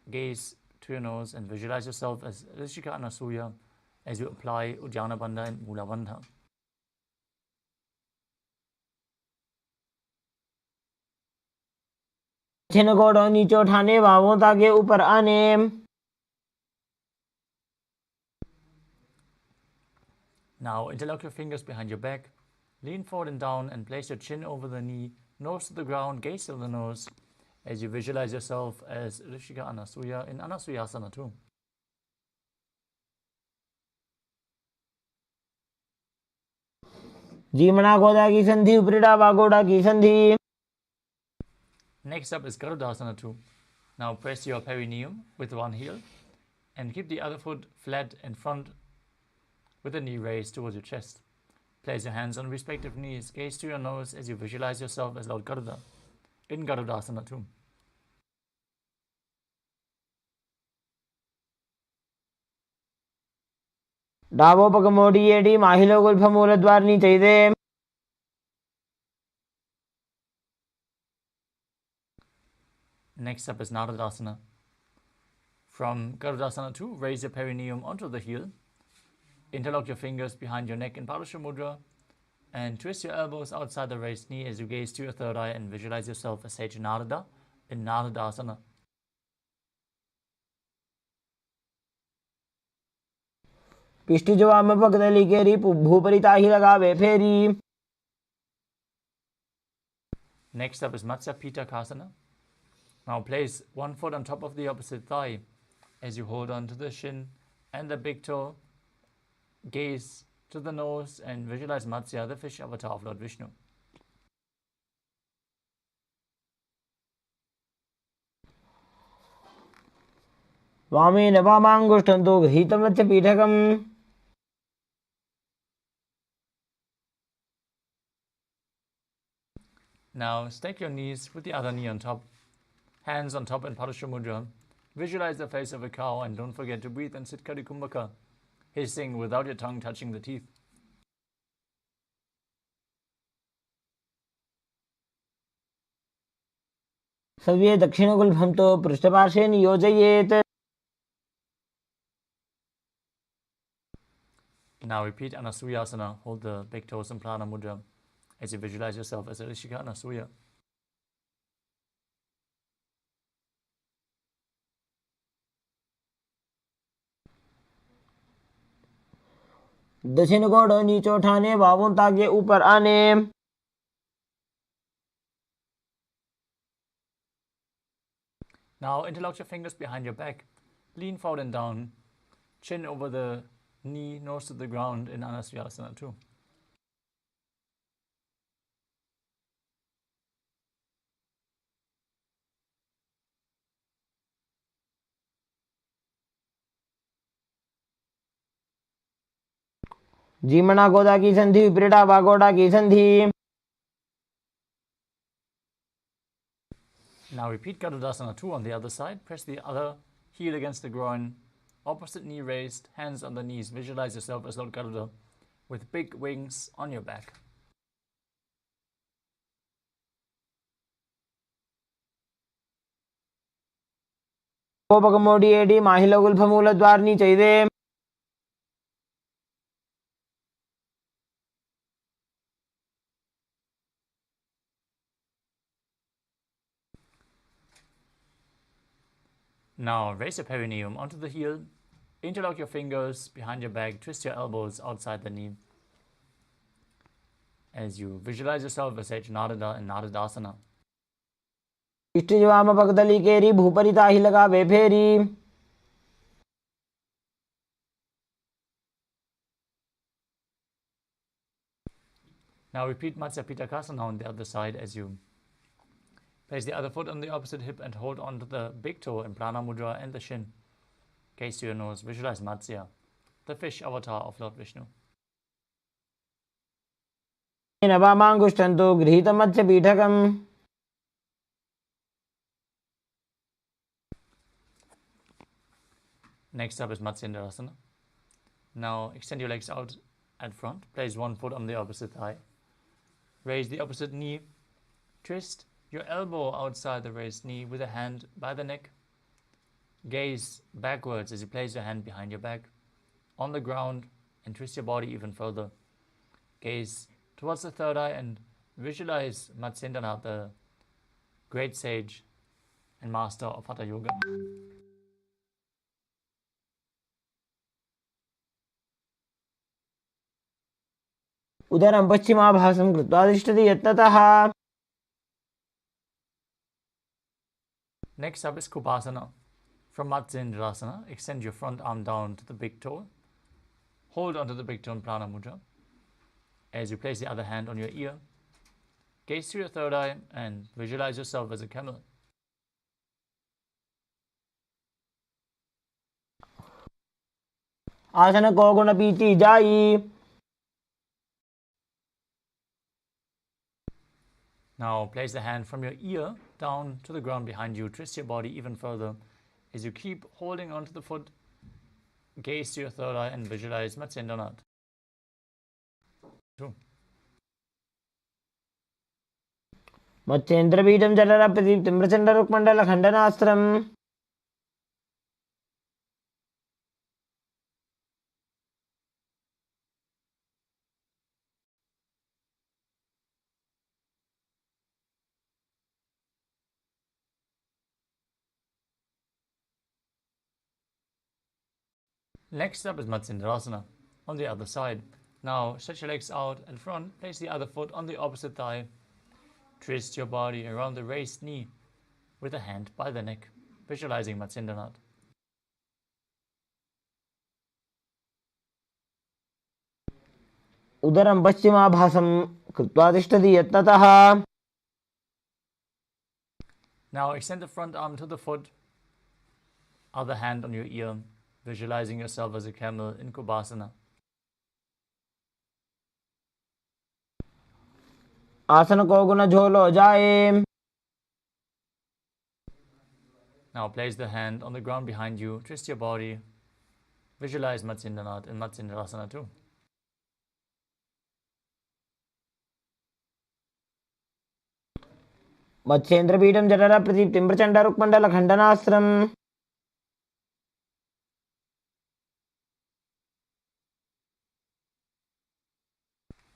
gaze to your nose and visualize yourself as Rishika Anasuya as you apply Uddiyana Bandha and Mula Bandha. दक्षिण गोड़ नीचे उठाने बाहों ताकि ऊपर आने। Now interlock your fingers behind your back, lean forward and down and place your chin over the knee, nose to the ground, gaze to the nose as you visualize yourself as Rishika Anasuya in Anasuyasana too. जीमना गोदा की संधि उपरिड़ा वागोड़ा की संधि। Next up is Garudasana too. Now press your perineum with one heel and keep the other foot flat in front with the knee raised towards your chest. Place your hands on respective knees, gaze to your nose as you visualize yourself as Lord Garuda in Garudasana too. డాబోపకమోడియేడి మాహిలో గుల్ఫమూలద్వారిని చైదే. Next up is Narudasana. From Garudasana 2, raise your perineum onto the heel. Interlock your fingers behind your neck in Parasha Mudra and twist your elbows outside the raised knee as you gaze to your third eye and visualize yourself as Sage Narada in Narudasana. पिष्टि जवाब में पकदली केरी भूपरी ताही लगावे फेरी. Next up is Matsya Pitakasana. Now place one foot on top of the opposite thigh as you hold on to the shin and the big toe. Gaze to the nose and visualize Matsya, the fish avatar of Lord Vishnu. वामेन वामाङ्गुष्ठं तु गृहीतमस्य पीठकम्. Now stack your knees with the other knee on top, hands on top in Parasha Mudra. Visualize the face of a cow and don't forget to breathe and sit Kari Kumbhaka, hissing without your tongue touching the teeth. सव्ये दक्षिणगुल्फं तु पृष्ठपार्श्वे नियोजयेत्. Now repeat Anasuyasana. Hold the big toes in Prana Mudra as you visualize yourself as a Rishika Anasuya. दक्षिण गोड़ नीचे उठाने, बावों तागे ऊपर आने. Now interlock your fingers behind your back. Lean forward and down. Chin over the knee, nose to the ground in Anasuyasana 2. जीमना गोदा की संधि, विपरीता वागोड़ा की संधि. Now repeat Garudasana 2 on the other side. Press the other heel against the groin. Opposite knee raised, hands on the knees. Visualize yourself as Lord Garuda with big wings on your back. డాబోపకమోడియేడి మాహిలో గుల్ఫమూలద్వారిని చైదే. Now raise your perineum onto the heel. Interlock your fingers behind your back. Twist your elbows outside the knee as you visualize yourself as Sage Narada in Narudasana. पिष्टि जवाब में पकदली केरी भूपरी ताही लगावे फेरी. Now repeat Matsya Pitakasana on the other side as you place the other foot on the opposite hip and hold on to the big toe in Prana Mudra and the shin. Gaze to your nose. Visualize Matsya, the fish avatar of Lord Vishnu. वामाङ्गुष्ठं तु गृहीतमस्य पीठकम्. Next up is Matsyendrasana. Now extend your legs out at front. Place one foot on the opposite thigh. Raise the opposite knee. Twist your elbow outside the raised knee with a hand by the neck. Gaze backwards as you place your hand behind your back on the ground and twist your body even further. Gaze towards the third eye and visualize Matsyendra, the great sage and master of Hatha Yoga. उदरं पश्चिमाभासं कृत्वा तिष्ठति यत्नतः. Next up is Kupasana. From Matsyendrasana, extend your front arm down to the big toe. Hold onto the big toe in Prana Mudra. As you place the other hand on your ear, gaze to your third eye and visualize yourself as a camel. आसन को गुण पीची जाई. Now place the hand from your ear down to the ground behind you. Twist your body even further as you keep holding onto the foot Gaze to your third eye and visualize Matsyendra. 2. మచ్చేంద్రబీజం జఠర ప్రదీప్తిం Prachanda రుక్మండల ఖండనాస్త్రం. Next up is Matsendrasana on the other side. Now stretch your legs out and front, place the other foot on the opposite thigh. Twist your body around the raised knee with a hand by the neck, visualizing Matsendranath. ఉదరం పశ్చిమాభాసం కృత్వా తిష్టతి యత్నతః. Now extend the front arm to the foot, other hand on your ear, visualizing yourself as a camel in Kubasana. Haasan కోగున ఝోలో జాయే. Now place the hand on the ground behind you, twist your body, visualize Matsendranath in Matsendrasana too. మత్స్యేంద్రపీఠం జఠర ప్రదీప్తిం Prachanda రుక్మండల ఖండనాస్త్రం.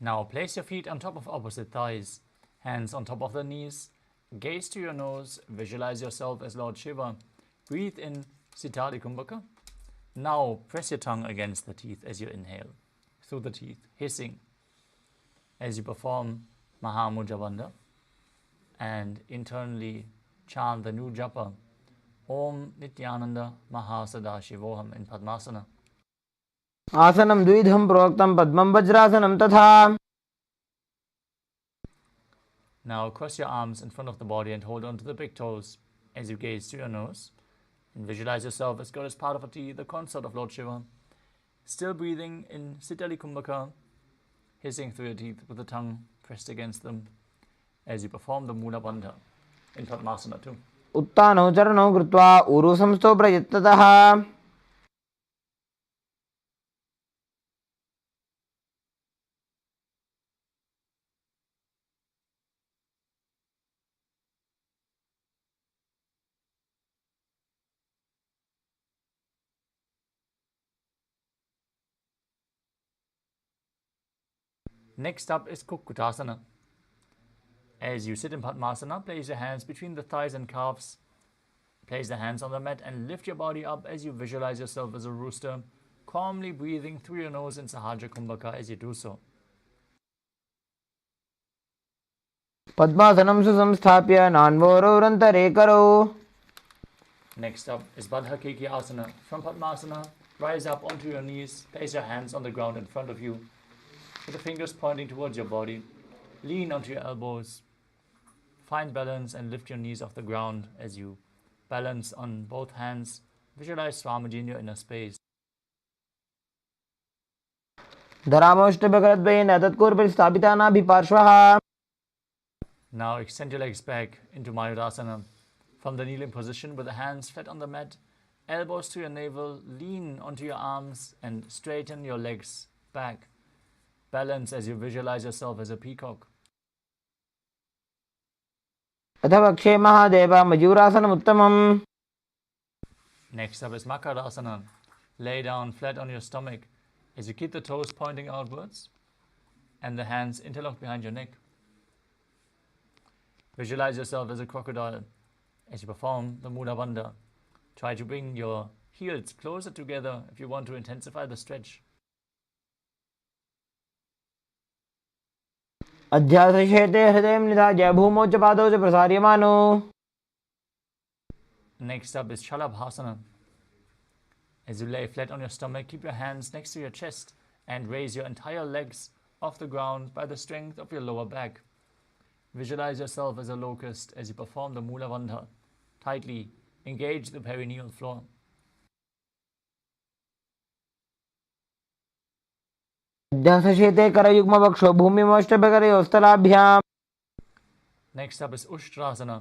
Now place your feet on top of opposite thighs, hands on top of the knees, gaze to your nose, visualize yourself as Lord Shiva. Breathe in Sitali Kumbhaka. Now press your tongue against the teeth as you inhale, through the teeth, hissing, as you perform Mahamudra and internally chant the new japa, Om Nithyananda Mahasadahiva in Padmasana. ఆసనం ద్విధం ప్రోక్తం పద్మం వజ్రాసనం తథా. Now cross your arms in front of the body and hold on to the big toes as you gaze to your nose and visualize yourself as Goddess Parvati, the consort of Lord Shiva. Still breathing in Sitali Kumbhaka, hissing through your teeth with the tongue pressed against them as you perform the Mula Bandha in Padmasana too. उत्तानौ चरणौ कृत्वा ऊरू संस्थो प्रयत्नतः. Next up is Kukutasana. As you sit in Padmasana, place your hands between the thighs and calves. Place the hands on the mat and lift your body up as you visualize yourself as a rooster, calmly breathing through your nose in Sahaja Kumbhaka as you do so. పద్మాసనం సుసంస్థాప్య నాన్వోరౌరంతరే కరౌ. Next up is Baddha Keki Asana. From Padmasana, rise up onto your knees, place your hands on the ground in front of you, with the fingers pointing towards your body. Lean onto your elbows. Find balance and lift your knees off the ground as you balance on both hands. Visualize Swamiji in your inner space. ధరామోష్టభగద్వయేన తత్కూర్పరి స్థాపితానాభిపార్శ్వః. Now extend your legs back into Mayurasana. From the kneeling position with the hands flat on the mat, elbows to your navel, lean onto your arms and straighten your legs back. Balance as you visualize yourself as a peacock. अथ वक्षे महादेव मयूरासनम् उत्तमम्. Next up is Makarasana. Lay down flat on your stomach as you keep the toes pointing outwards and the hands interlocked behind your neck. Visualize yourself as a crocodile as you perform the Mula Bandha. Try to bring your heels closer together if you want to intensify the stretch. अध्यासशेते हृदयं निधाय भूमौ च पादौ च प्रसार्यमानो. Next up is Shalabhasana. As you lay flat on your stomach, keep your hands next to your chest and raise your entire legs off the ground by the strength of your lower back. Visualize yourself as a locust as you perform the Mula Bandha. Tightly engage the perineal floor. अध्यासशेते करयुग्मवक्षो भूमिमोष्टभकरयोस्तलाभ्याम्. Next up is Ushtrasana.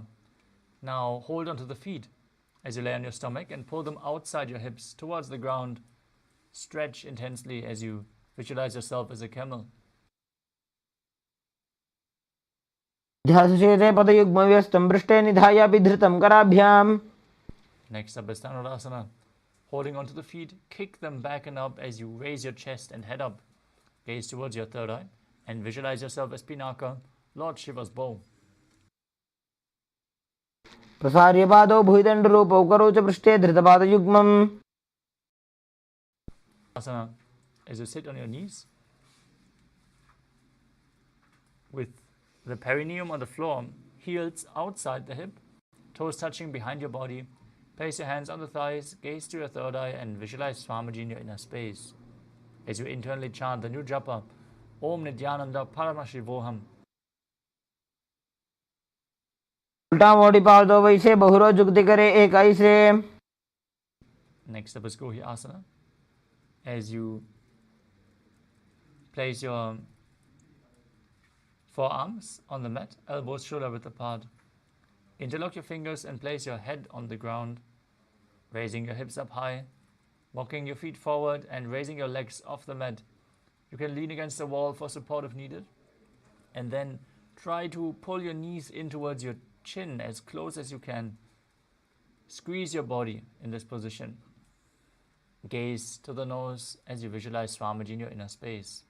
Now hold onto the feet as you lay on your stomach and pull them outside your hips towards the ground. Stretch intensely as you visualize yourself as a camel. ध्यासुषेते पदयुग्मव्यस्तं पृष्ठे निधायापि धृतं कराभ्याम्. Next up is Dhanurasana. Holding onto the feet, kick them back and up as you raise your chest and head up. Gaze towards your third eye and visualize yourself as Pinaka, Lord Shiva's bow. प्रसार्य पादौ भुविदण्डरूपौ करौ च पृष्ठे धृतपादयुग्मम्. Asana, as you sit on your knees, with the perineum on the floor, heels outside the hip, toes touching behind your body. Place your hands on the thighs, gaze to your third eye, and visualize Swamiji in your inner space. As you internally chant the new japa, Om Nithyananda Paramashivoham. उल्टा मोड़ी पादौ वैसे बहुरो जुगति करे एक ऐसे. Next up is Gohi Asana. As you place your forearms on the mat, elbows shoulder width apart. Interlock your fingers and place your head on the ground, raising your hips up high, walking your feet forward and raising your legs off the mat. You can lean against the wall for support if needed. And then try to pull your knees in towards your chin as close as you can. Squeeze your body in this position. Gaze to the nose as you visualize Swamiji in your inner space.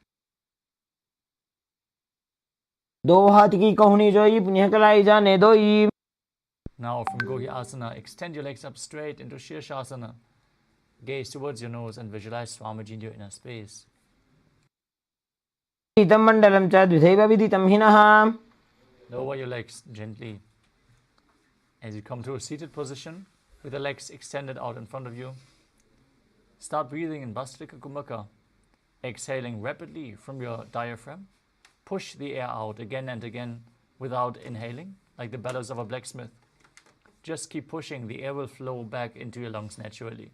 दो हाथ की कहुनी जोई पुण्य कलाई जाने दोई. Now from Gohi Asana, extend your legs up straight into Shirshasana. Gaze towards your nose and visualize Swamiji in your inner space. इदं मण्डलं च द्विधैव विदितं हिनः. Lower your legs gently. As you come to a seated position with the legs extended out in front of you, start breathing in Bhastrika Kumbhaka, exhaling rapidly from your diaphragm. Push the air out again and again without inhaling, like the bellows of a blacksmith. Just keep pushing, the air will flow back into your lungs naturally.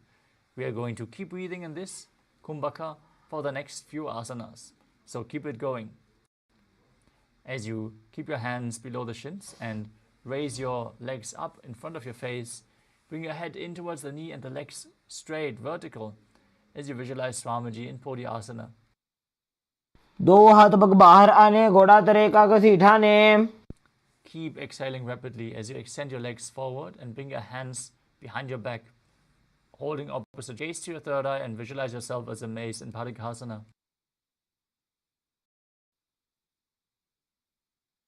We are going to keep breathing in this Kumbhaka for the next few asanas, so keep it going. As you keep your hands below the shins and raise your legs up in front of your face, bring your head in towards the knee and the legs straight, vertical, as you visualize Swamiji in Podhi Asana. दो हाथ पग बाहर आने घोड़ा तरे काकसी ठाने. Keep exhaling rapidly as you extend your legs forward and bring your hands behind your back, holding opposite. Gaze to your third eye and visualize yourself as a mace in Parikasana.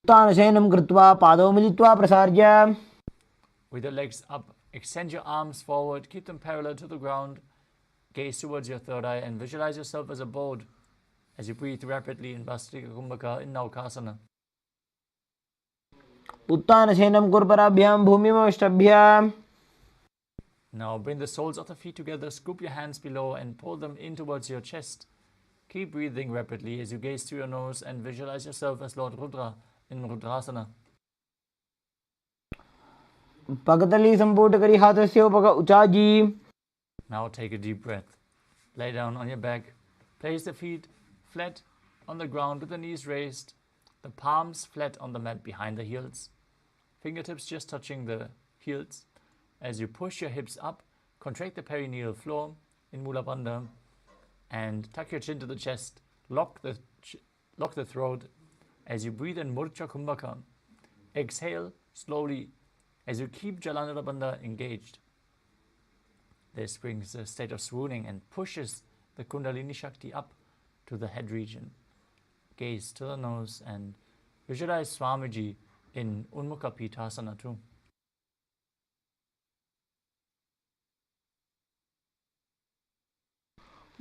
उत्तानशयनं कृत्वा पादौ मिलित्वा प्रसार्य. With your legs up, extend your arms forward, keep them parallel to the ground. Gaze towards your third eye and visualize yourself as a boat as you breathe rapidly in Bhastrika Kumbhaka in Naukasana. उत्तानशयनं कुर्पराभ्यां भूमिमवष्टभ्य. Now bring the soles of the feet together, scoop your hands below and pull them in towards your chest. Keep breathing rapidly as you gaze through your nose and visualize yourself as Lord Rudra in Rudrasana. पगतली संपुट करी हाथस्य उपग उचाजी. Now take a deep breath. Lay down on your back. Place the feet flat on the ground with the knees raised, the palms flat on the mat behind the heels. Fingertips just touching the heels. As you push your hips up, contract the perineal floor in Mula Bandha and tuck your chin to the chest. Lock the throat as you breathe in Murcha Kumbhaka. Exhale slowly as you keep Jalandhara Bandha engaged. This brings a state of swooning and pushes the Kundalini Shakti up to the head region. Gaze to the nose and visualize Swamiji in Unmukha Pitasana too.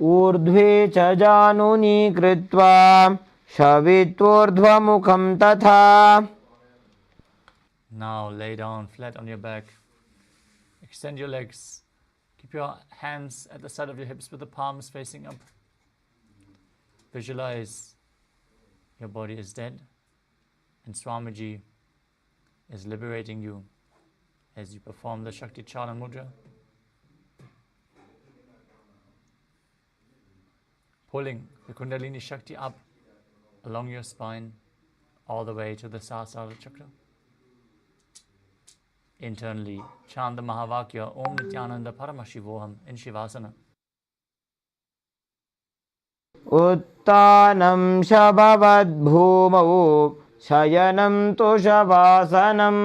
ऊर्ध्वे च जानुनी कृत्वा शवित्वोर्ध्वमुखं तथा. Now lay down flat on your back. Extend your legs. Keep your hands at the side of your hips with the palms facing up. Visualize your body is dead and Swamiji is liberating you as you perform the Shakti Chala Mudra. Pulling the Kundalini Shakti up along your spine all the way to the Sahasrara Chakra. Internally, chant the Mahavakya Om Nithyananda Paramashivoham in Shivasana. उत्तानं शववद्भूमौ शयनं तु शवासनम्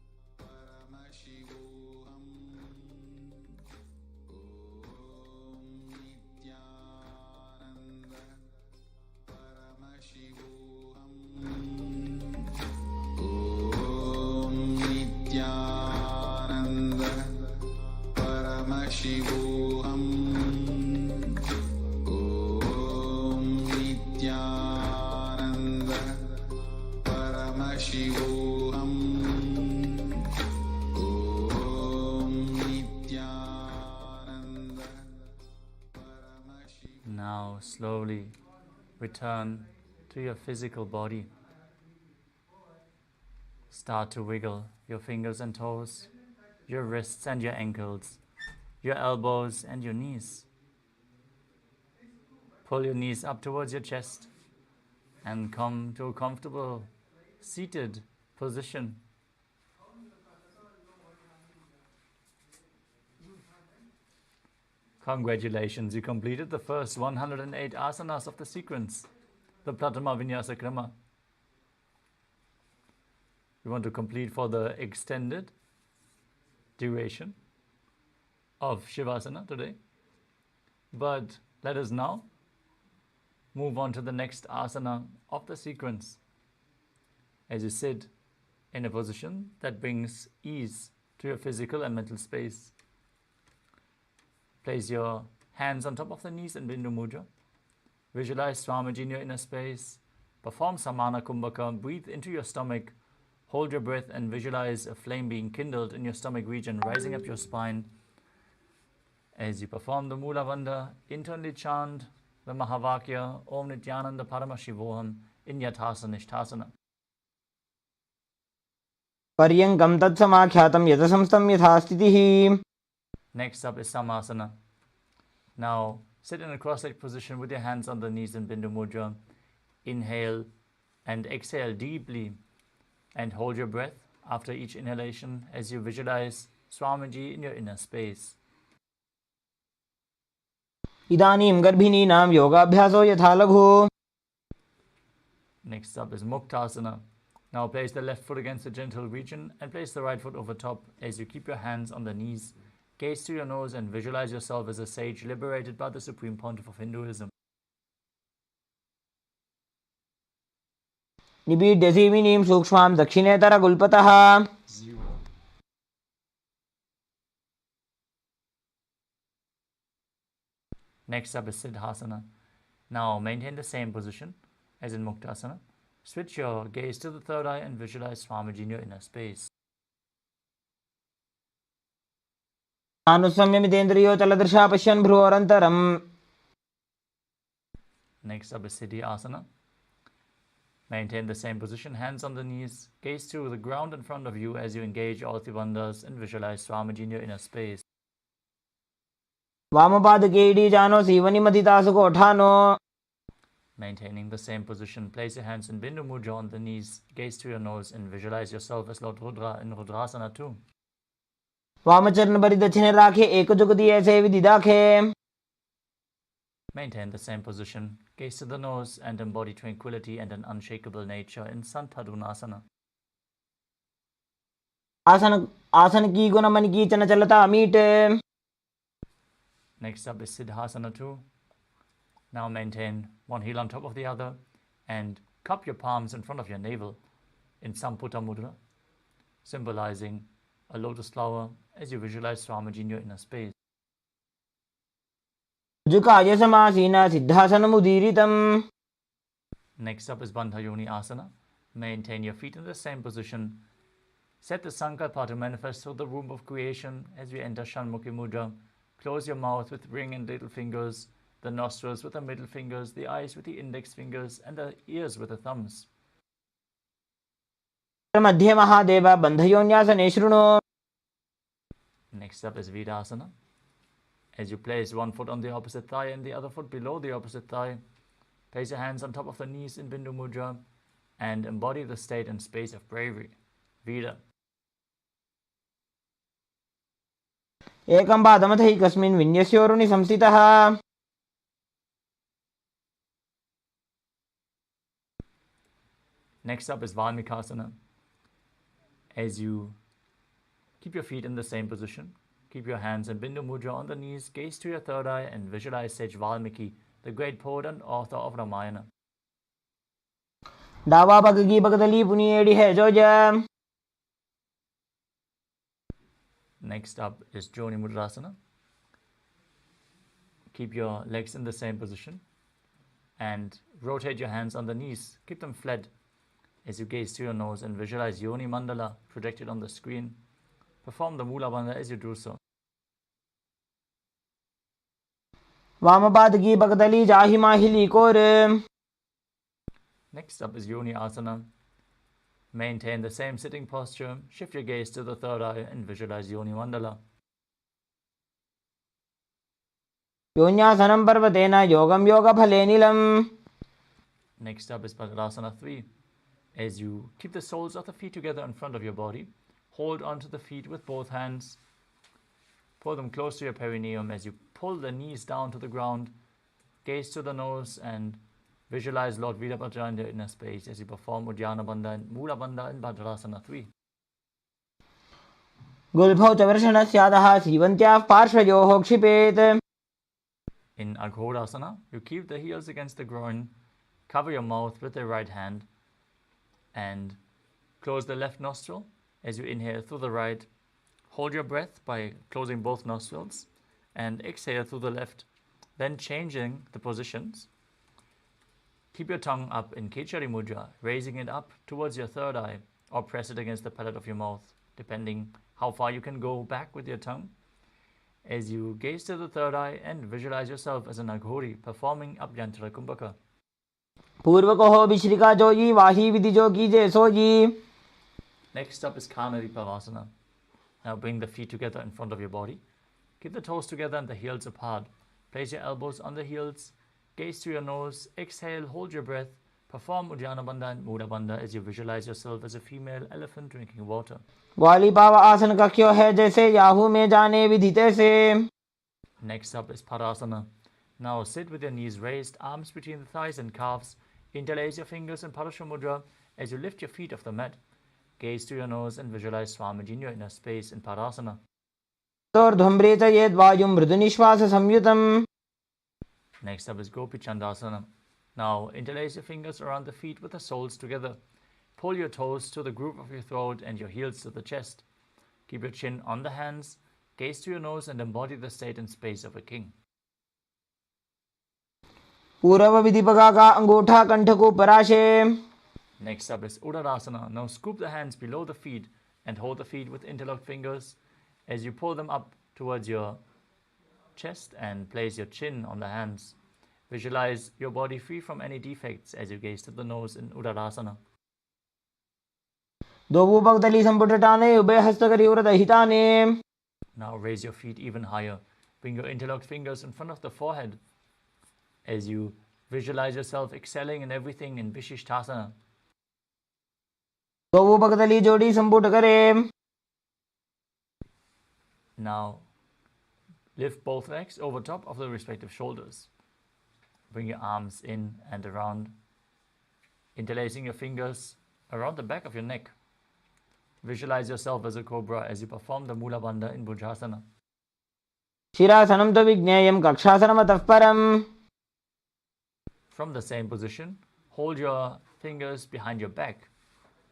Now slowly return to your physical body. Start to wiggle your fingers and toes, your wrists and your ankles, your elbows and your knees. Pull your knees up towards your chest and come to a comfortable seated position. Congratulations, you completed the first 108 asanas of the sequence, the Pratama Vinyasa Krama. We want to complete for the extended duration of Shivasana today. But let us now move on to the next asana of the sequence. As you sit in a position that brings ease to your physical and mental space. Place your hands on top of the knees in Bindu Mudra. Visualize Swamiji in your inner space. Perform Samana Kumbhaka. Breathe into your stomach. Hold your breath and visualize a flame being kindled in your stomach region, rising up your spine. As you perform the Mula Bandha, internally chant the Mahavakya, Om Nithyananda Paramashivoham in Yathasana Nishthasana. पर्यङ्कं तत्समाख्यातं यतसंस्थं यथा स्थितिः. Next up is Samasana. Now sit in a cross-legged position with your hands on the knees in Bindu Mudra. Inhale and exhale deeply and hold your breath after each inhalation as you visualize Swamiji in your inner space. इदानीं गर्भिणीनां योगाभ्यासो यथा लघु. Next up is Muktasana. Now place the left foot against the genital region and place the right foot over top as you keep your hands on the knees. Gaze to your nose and visualize yourself as a sage liberated by the Supreme Pontiff of Hinduism. निबीड्य सीमिनीं सूक्ष्मां दक्षिणेतरगुल्पतः. Next up is Siddhasana. Now maintain the same position as in Muktasana. Switch your gaze to the third eye and visualize Swamiji in your inner space. अनुसंयमितेन्द्रियो चलदृशा पश्यन् भ्रुवोरन्तरम्. Next up is Siddhi Asana. Maintain the same position, hands on the knees. Gaze to the ground in front of you as you engage all the bandhas and visualize Swamiji in your inner space. वामपादके इडीजानो सीवनिमथितासु कोठानो. Maintaining the same position, place your hands in Bindu Mudra on the knees. Gaze to your nose and visualize yourself as Lord Rudra in Rudrasana too. वामचरण बरि दक्षिणे राखे एक जुगति ऐसे विधि दाखे. Maintain the same position, gaze to the nose and embody tranquility and an unshakable nature in Santadunasana. आसन की गुण मन की चन चलता meet. Next up is Siddhasana 2. Now maintain one heel on top of the other and cup your palms in front of your navel in Samputta Mudra, symbolizing a lotus flower as you visualize Swamiji in your inner space. जुकाय समासीन सिद्धासनमुदीरितम्. Next up is Bandhayoni Asana. Maintain your feet in the same position. Set the Sankalpa to manifest through the womb of creation as we enter Shanmukhi Mudra. Close your mouth with ring and little fingers, the nostrils with the middle fingers, the eyes with the index fingers, and the ears with the thumbs. मध्ये महादेव बन्धयोन्यासने शृणु. Next up is Vidasana. As you place one foot on the opposite thigh and the other foot below the opposite thigh, place your hands on top of the knees in Bindu Mudra and embody the state and space of bravery, Vida. एकं पादमथैकस्मिन् विन्यस्योरुणि संस्थितः. Next up is Valmikasana. As you keep your feet in the same position, keep your hands in Bindu Mudra on the knees, gaze to your third eye and visualize Sage Valmiki, the great poet and author of Ramayana. डावा पग की बगदली पुनिएड़ी है जोज. Next up is Joni Mudrasana. Keep your legs in the same position and rotate your hands on the knees. Keep them flat as you gaze to your nose and visualize Yoni Mandala projected on the screen. Perform the Mula Bandha as you do so. वामपाद की बगदली जाहि माहिली core. Next up is Yoni Asana. Maintain the same sitting posture. Shift your gaze to the third eye and visualize Yoni Mandala. योन्यासनं पर्वतेन योगं योगफलेनिलम्. Next up is Padmasana 3. As you keep the soles of the feet together in front of your body, hold onto the feet with both hands. Pull them close to your perineum as you pull the knees down to the ground. Gaze to the nose and visualize Lord Virabhadra in the inner space as you perform Uddiyana Bandha and Mula Bandha in Bhadrasana 3. गुल्फौ च वृषणस्यादः सीवन्त्याः पार्श्वयोः क्षिपेत्. In Aghodasana, you keep the heels against the groin, cover your mouth with the right hand, and close the left nostril as you inhale through the right. Hold your breath by closing both nostrils and exhale through the left, then changing the positions. Keep your tongue up in Kechari Mudra, raising it up towards your third eye or press it against the palate of your mouth, depending how far you can go back with your tongue. As you gaze to the third eye and visualize yourself as an Aghori performing Abhyantara Kumbhaka. पूर्व को हो विश्रिका जोजी वाही विधि जो कीजे sooji. Next up is Kanari Pavasana. Now bring the feet together in front of your body. Keep the toes together and the heels apart. Place your elbows on the heels. Gaze to your nose. Exhale, hold your breath. Perform Uddiyana Bandha and Mula Bandha as you visualize yourself as a female elephant drinking water. ग्वाली पाव आसन कक्यो है जैसे Yahoo में जाने विधिते से. Next up is Padasana. Now sit with your knees raised, arms between the thighs and calves. Interlace your fingers in Parasha Mudra as you lift your feet off the mat. Gaze to your nose and visualize Swamiji in your inner space in Padasana. तोर्ध्वम्रे च येद् वायुं मृदुनिश्वास संयुतम्. Next up is Gopi Chandasana. Now interlace your fingers around the feet with the soles together. Pull your toes to the groove of your throat and your heels to the chest. Keep your chin on the hands. Gaze to your nose and embody the state and space of a king. पूर्व विधिपगा का अंगूठा कंठ को पराशे. Next up is Uddarasana. Now scoop the hands below the feet and hold the feet with interlocked fingers as you pull them up towards your chest and place your chin on the hands. Visualize your body free from any defects as you gaze to the nose in Uddarasana. दोबू भगदली संपुटटाने उभय हस्तकरी उरदहिताने. Now raise your feet even higher. Bring your interlocked fingers in front of the forehead as you visualize yourself excelling in everything in Vishishtasana. दोबू भगदली जोड़ी संपुट करे. Now lift both legs over top of the respective shoulders. Bring your arms in and around, interlacing your fingers around the back of your neck. Visualize yourself as a cobra as you perform the Mula Bandha in Bhujasana. शिरासनं तो विज्ञेयं कक्षासनमतः परम्. From the same position, hold your fingers behind your back.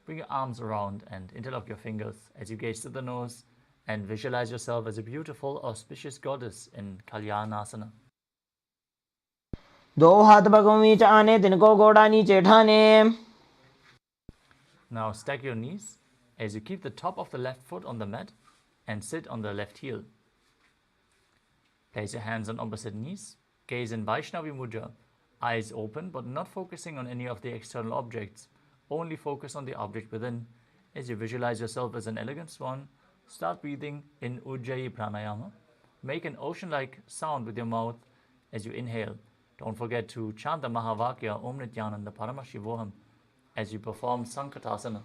Bring your arms around and interlock your fingers as you gaze to the nose and visualize yourself as a beautiful, auspicious goddess in Kalyanasana. दो हाथ भगवी च आने तिनको गोड़ा नीचे ठाने. Now stack your knees as you keep the top of the left foot on the mat and sit on the left heel. Place your hands on opposite knees. Gaze in Vaishnavi Mudra. Eyes open but not focusing on any of the external objects. Only focus on the object within. As you visualize yourself as an elegant swan, start breathing in Ujjayi Pranayama. Make an ocean-like sound with your mouth as you inhale. Don't forget to chant the Mahavakya Om Nithyananda Paramashivoham as you perform Sankatasana.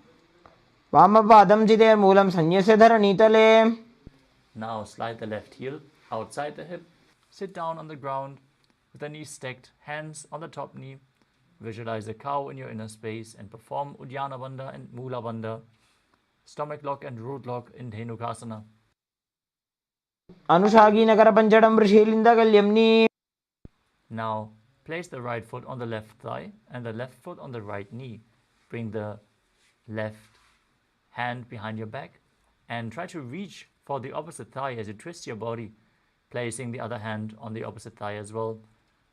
वामपादं जिते मूलं संन्यस्य धरणीतले. Now slide the left heel outside the hip. Sit down on the ground with the knees stacked, hands on the top knee. Visualize a cow in your inner space and perform Uddiyana Bandha and Mula Bandha, stomach lock and root lock in Dhenukasana. अनुषागी Nagar पंचडं वृषीलिन्दगल्यम्नि. Now place the right foot on the left thigh and the left foot on the right knee. Bring the left hand behind your back and try to reach for the opposite thigh as you twist your body, placing the other hand on the opposite thigh as well.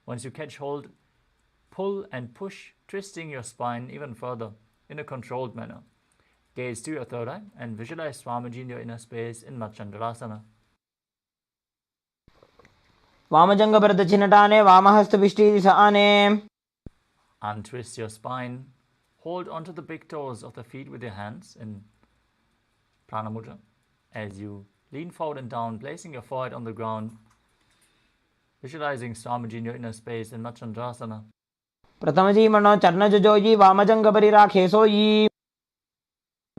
Once you catch hold, pull and push, twisting your spine even further in a controlled manner. Gaze to your third eye and visualize Swamiji in your inner space in Machandrasana. वामजंग प्रदक्षिणटाने वामहस्तपिष्टि दिशाने. Untwist your spine. Hold onto the big toes of the feet with your hands in Prana Mudra. As you lean forward and down, placing your forehead on the ground, visualizing Swamiji in your inner space in Machandrasana. प्रथमजी मनो चरण जोजी वामजंग परिराखे सोई.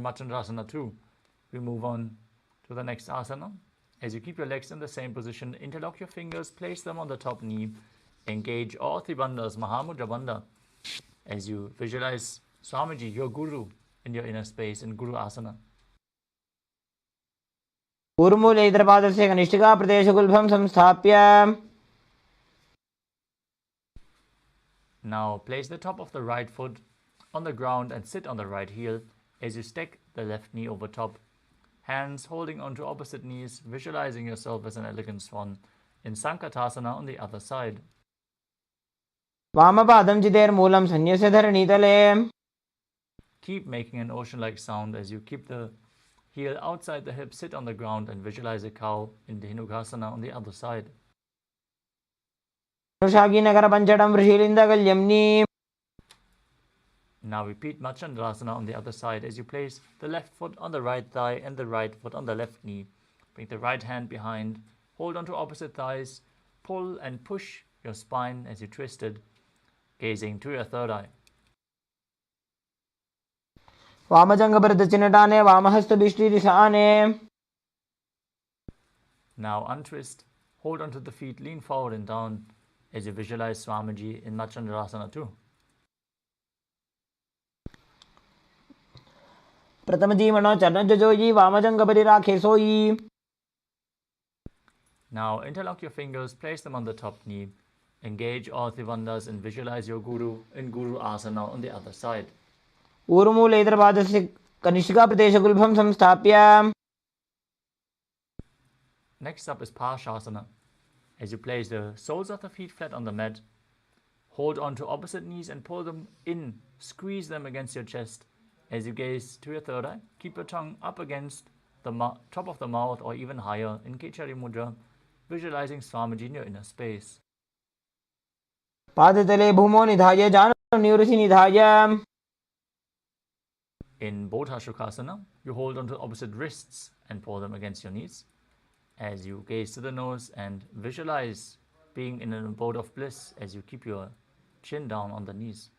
Machandrasana 2. We move on to the next asana. As you keep your legs in the same position, interlock your fingers, place them on the top knee, engage all three bandhas, Mahamudra Bandha. As you visualize Swamiji, your guru, in your inner space in Guru Asana. ऊर्मूले इतरपादस्य कनिष्ठिका प्रदेशगुल्भं संस्थाप्य. Now place the top of the right foot on the ground and sit on the right heel as you stack the left knee over top. Hands holding onto opposite knees, visualizing yourself as an elegant swan in Sankatasana on the other side. वामपादं चिदेर्मूलं संन्यस्य धरणीतले. Keep making an ocean-like sound as you keep the heel outside the hip, sit on the ground and visualize a cow in Dhenukasana on the other side. अनुषाकीनगर पंचडं वृषीलिन्दकल्यम्नि. Now repeat Machandrasana on the other side as you place the left foot on the right thigh and the right foot on the left knee. Bring the right hand behind, hold onto opposite thighs, pull and push your spine as you twist it, gazing to your third eye. वामजंग प्रदक्षिणटाने वामहस्तपिष्टि दिशाने. Now untwist, hold onto the feet, lean forward and down as you visualize Swamiji in Machandrasana 2. प्रथमजी मनो चरण जोजी वामजंग परिराखे सोई. Now interlock your fingers, place them on the top knee, engage all three bandhas and visualize your guru in Guru Asana on the other side. ऊर्मूले इतरपादस्य कनिष्ठिका प्रदेशगुल्भं संस्थाप्य. Next up is Parshasana. As you place the soles of the feet flat on the mat, hold on to opposite knees and pull them in, squeeze them against your chest. As you gaze to your third eye, keep your tongue up against the top of the mouth or even higher in Kechari Mudra, visualizing Swamiji in your inner space. पादतले भूमो निधाय जानु निवृषि निधाय. In Bodha Shukasana, you hold onto opposite wrists and pull them against your knees. As you gaze to the nose and visualize being in an abode of bliss as you keep your chin down on the knees.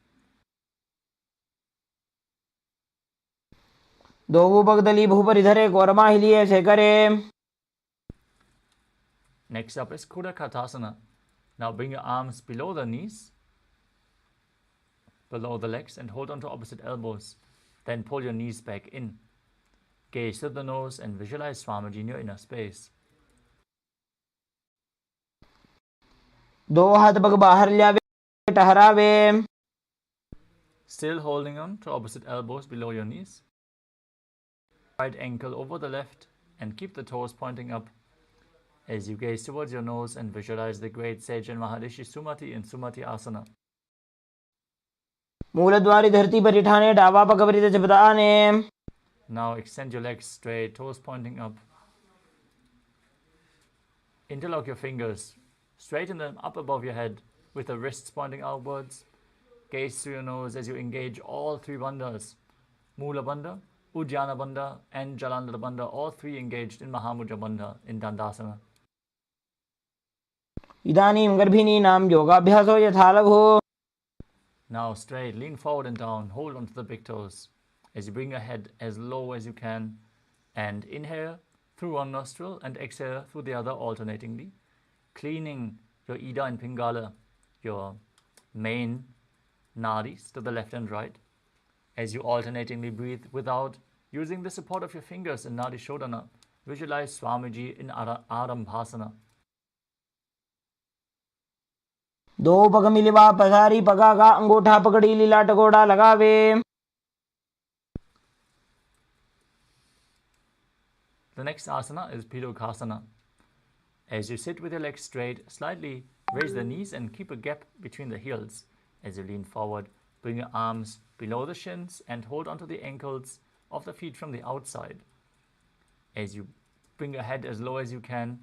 दो भगदली भूपरिधरे गौरमाहिलिये शेखरे. Next up is Kudakatasana. Now bring your arms below the knees, below the legs, and hold onto opposite elbows. Then pull your knees back in. Gaze to the nose and visualize Swamiji in your inner space. दो हाथ पग बाहर ल्यावे टहरावे. Still holding on to opposite elbows below your knees. Right ankle over the left and keep the toes pointing up as you gaze towards your nose and visualize the great sage and Maharishi Sumati in Sumati Asana. मूलद्वारी धरती पर इठाने डावा पग परिध जपदाने. Now extend your legs straight, toes pointing up. Interlock your fingers, straighten them up above your head with the wrists pointing outwards. Gaze through your nose as you engage all three bandhas, Mula Bandha, Ujjana Bandha and Jalandhara Bandha, all three engaged in Mahamudra Bandha in Dandasana. इदानीं गर्भिणीनां योगाभ्यासो यथा लघु. Now straight, lean forward and down, hold onto the big toes as you bring your head as low as you can and inhale through one nostril and exhale through the other alternatingly, cleaning your Ida and Pingala, your main nadis to the left and right, as you alternatingly breathe without using the support of your fingers in Nadi Shodhana. Visualize Swamiji in Arambhasana. दो पग मिलवा पसारी पगा का अंगूठा पकड़ी लीला टकोड़ा लगावे. The next asana is Pidokasana. As you sit with your legs straight, slightly raise the knees and keep a gap between the heels. As you lean forward, bring your arms below the shins and hold onto the ankles of the feet from the outside. As you bring your head as low as you can,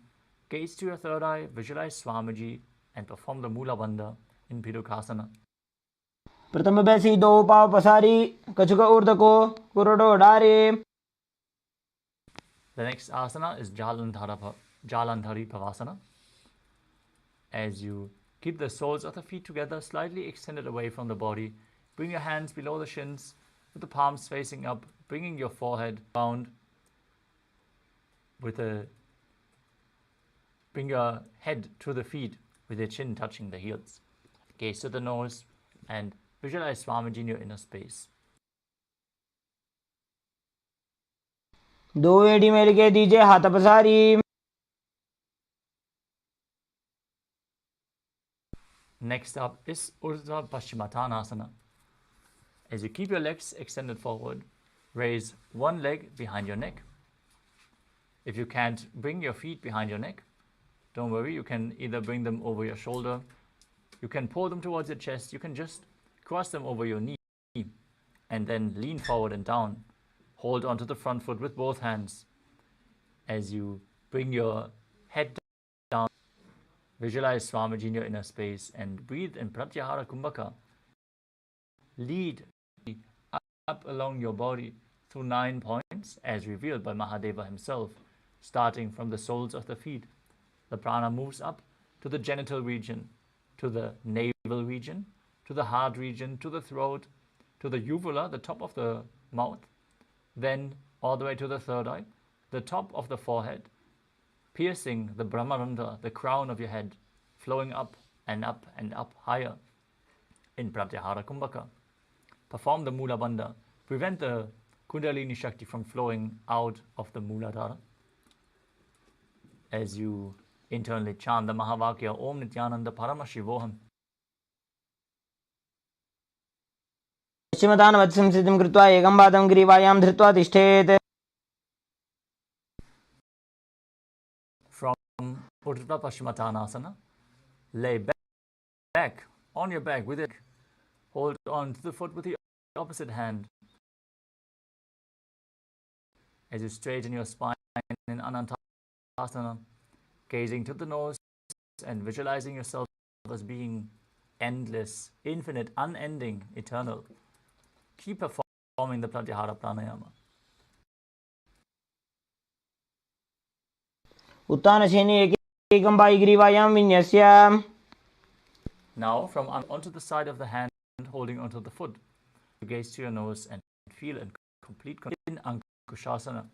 Gaze to your third eye, visualize Swamiji, and perform the Mula Bandha in Pidukasana. प्रथम बैसी दो पाव पसारी कछुक ऊर्ध को कुरडो डारे. The next asana is Jalandhari Pavasana. As you keep the soles of the feet together, slightly extended away from the body, bring your hands below the shins with the palms facing up, bringing your forehead down bring your head to the feet with your chin touching the heels. Gaze to the nose and visualize Swamiji in your inner space. दो AD mail के दीजिए हाथ पसारी. Next up is Urdhva Paschimottanasana. As you keep your legs extended forward, raise one leg behind your neck. If you can't bring your feet behind your neck, don't worry, you can either bring them over your shoulder, you can pull them towards your chest, you can just cross them over your knee and then lean forward and down. Hold onto the front foot with both hands. As you bring your head down, visualize Swamiji in your inner space and breathe in Pratyahara Kumbhaka. Lead up along your body through 9 points as revealed by Mahadeva himself, starting from the soles of the feet. The prana moves up to the genital region, to the navel region, to the heart region, to the throat, to the uvula, the top of the mouth, then all the way to the third eye, the top of the forehead, piercing the Brahmarandha, the crown of your head, flowing up and up and up higher in Pratyahara Kumbhaka. Perform the Mula Bandha. Prevent the Kundalini Shakti from flowing out of the Muladhara. As you internally chant the Mahavakya Om Nithyananda Paramashivoham. पश्चिमदानवत्सं सिद्धिं कृत्वा एकं पादं ग्रीवायां धृत्वा तिष्ठेत्. From Urdhva Paschimottanasana, lay back on your back with it. Hold on to the foot with the opposite hand. As you straighten your spine in Anantasana, gazing to the nose and visualizing yourself as being endless, infinite, unending, eternal. Keep performing the Pratyahara Pranayama. उत्तानशयने एकं पायिग्रीवायां विन्यस्य. Now, from onto the side of the hand, holding onto the foot, you gaze to your nose and feel in complete in Ankushasana.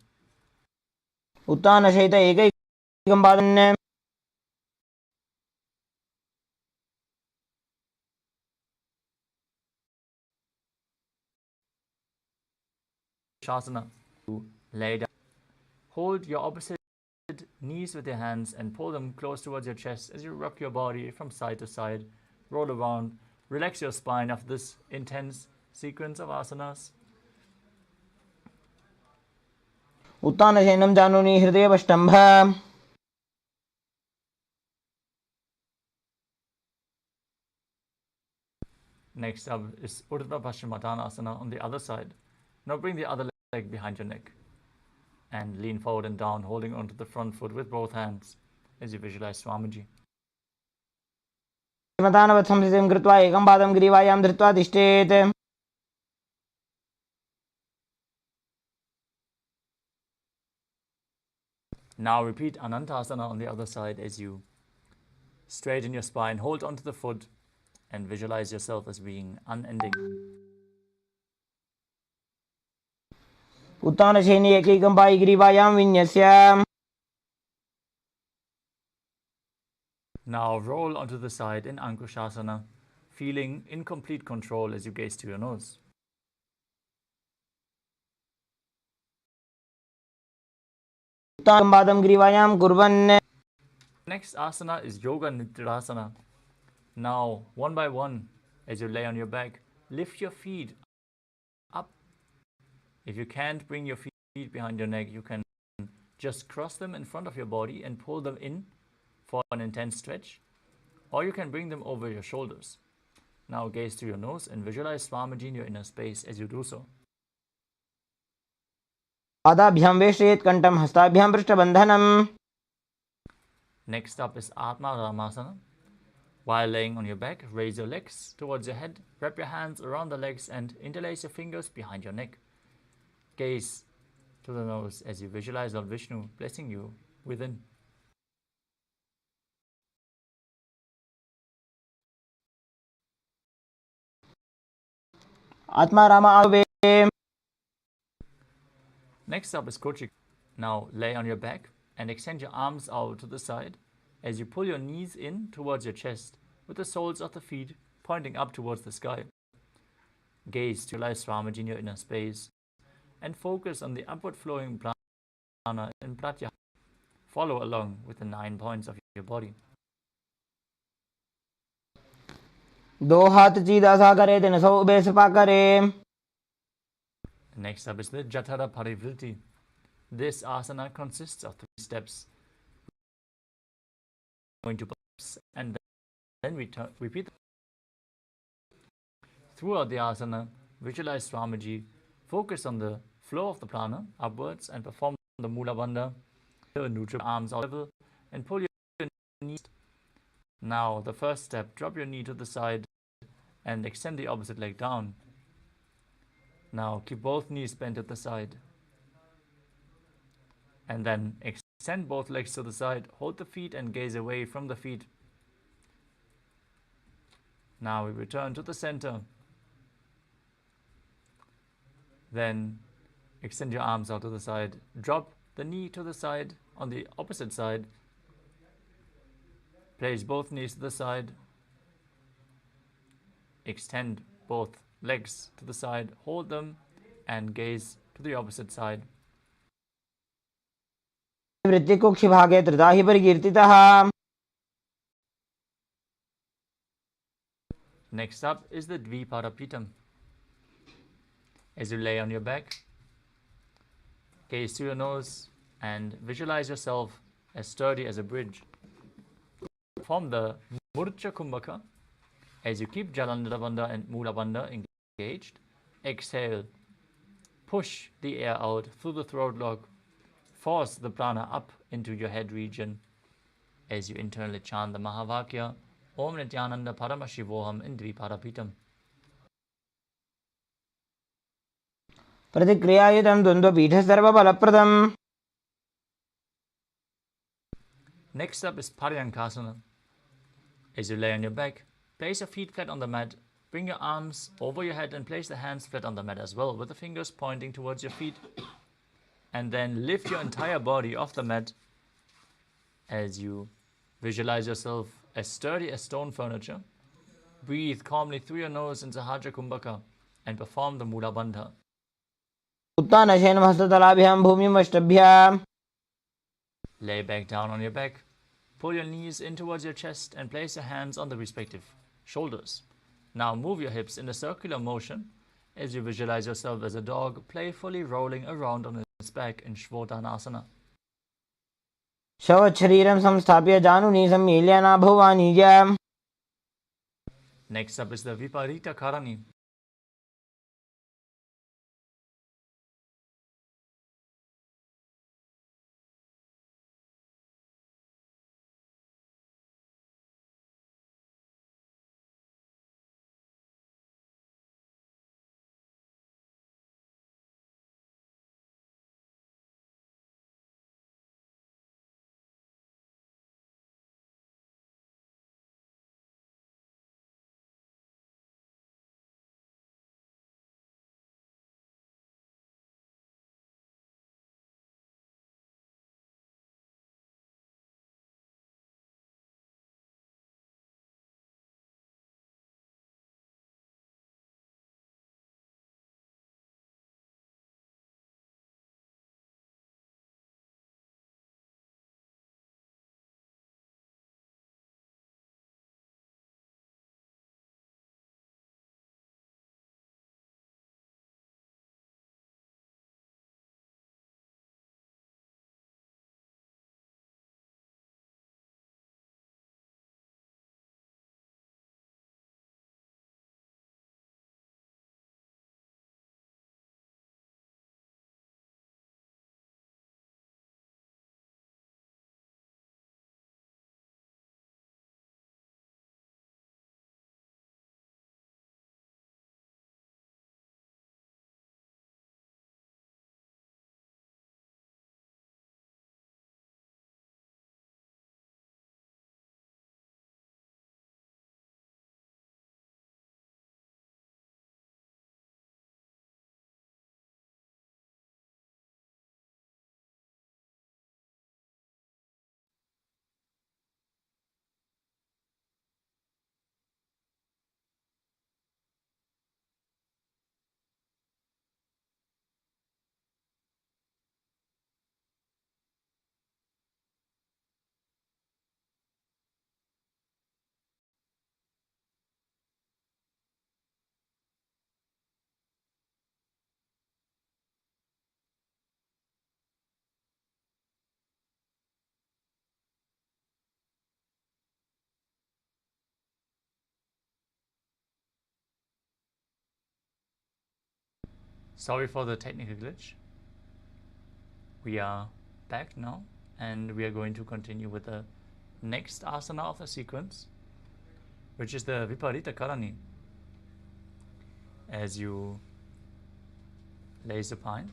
उत्तानशयित एकैकं पादं. Shasana. You lay down. Hold your opposite knees with your hands and pull them close towards your chest as you rock your body from side to side. Roll around. Relax your spine after this intense sequence of asanas. उत्तानशयनं जानुनि हृदयवष्टम्भ. Next up is Urdhva Paschimottanasana on the other side. Now bring the other leg behind your neck and lean forward and down, holding onto the front foot with both hands as you visualize Swamiji. पश्चिमदानवत्सं सिद्धिं कृत्वा एकं पादं ग्रीवायां धृत्वा तिष्ठेत्. Now repeat Anantasana on the other side as you straighten your spine, hold onto the foot and visualize yourself as being unending. उत्तानशयने एकैकं पायिग्रीवायां विन्यस्य. Now roll onto the side in Ankushasana, feeling in complete control as you gaze to your nose. उत्तानं पादं ग्रीवायां कुर्वन्. Next asana is Yoga Nidrasana. Now, one by one, as you lay on your back, lift your feet up. If you can't bring your feet behind your neck, you can just cross them in front of your body and pull them in for an intense stretch, or you can bring them over your shoulders. Now gaze to your nose and visualize Swamiji in your inner space as you do so. पादाभ्यां वेष्टयेत् कण्ठं हस्ताभ्यां पृष्ठबन्धनम्. Next up is Atma Ramasana. While laying on your back, raise your legs towards your head, wrap your hands around the legs and interlace your fingers behind your neck. Gaze to the nose as you visualize Lord Vishnu blessing you within. Atma Rama Ave. Next up is Kochik. Now lay on your back and extend your arms out to the side as you pull your knees in towards your chest with the soles of the feet pointing up towards the sky. Gaze to visualize Swamiji in your inner space and focus on the upward flowing prana in Pratyahara. Follow along with the 9 points of your body. दो हाथ सीधा सा करे 300 बेसपा करे. Next up is the Jatara Parivritti. This asana consists of 3 steps. Going to and then repeat. Throughout the asana, visualize Swamiji, focus on the flow of the prana upwards and perform the Mula Bandha, neutral arms out level and pull your knees. Now the first step, drop your knee to the side and extend the opposite leg down. Now keep both knees bent at the side. And then extend both legs to the side, hold the feet and gaze away from the feet. Now we return to the center. Then extend your arms out to the side. Drop the knee to the side on the opposite side. Place both knees to the side. Extend both legs to the side. Hold them and gaze to the opposite side. वृत्तिकुक्षि भागे त्रिदाहि परिकीर्तितः. Next up is the Dvipadapitam. As you lay on your back, gaze to your nose and visualize yourself as sturdy as a bridge. Form the Murcha Kumbhaka as you keep Jalandhara Bandha and Mula Bandha engaged. Exhale. Push the air out through the throat log. Force the prana up into your head region as you internally chant the Mahavakya Om Nithyananda Paramashivoham in Dvipadapitam. प्रतिक्रियायुतं द्वन्द्वपीठ सर्वफलप्रदम्. Next up is Paryankasana. As you lay on your back, place your feet flat on the mat, bring your arms over your head and place the hands flat on the mat as well, with the fingers pointing towards your feet. And then lift your entire body off the mat as you visualize yourself as sturdy as stone furniture. Breathe calmly through your nose in Sahajra Kumbhaka and perform the Mula Bandha. उत्तानशयन हस्ततलाभ्यां भूमिमष्टभ्याम्. Lay back down on your back. Pull your knees in towards your chest and place your hands on the respective shoulders. Now move your hips in a circular motion as you visualize yourself as a dog playfully rolling around on its back in Shvotanasana. शवच्छरीरं संस्थाप्य जानुनी सम्मील्य नाभुवानिज्य. Next up is the Viparita Karani. Sorry for the technical glitch. We are back now, and we are going to continue with the next asana of the sequence, which is the Viparita Karani. As you lay supine,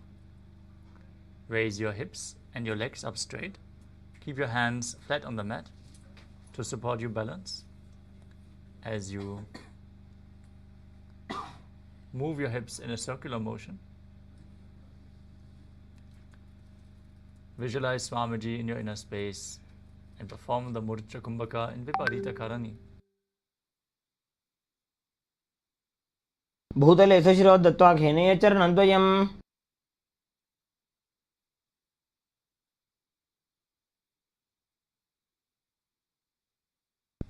raise your hips and your legs up straight. Keep your hands flat on the mat to support your balance. As you move your hips in a circular motion, visualize Swamiji in your inner space and perform the Murcha Kumbhaka in Viparita Karani. भूतले सशिरो दत्त्वा खेने चरणद्वयम्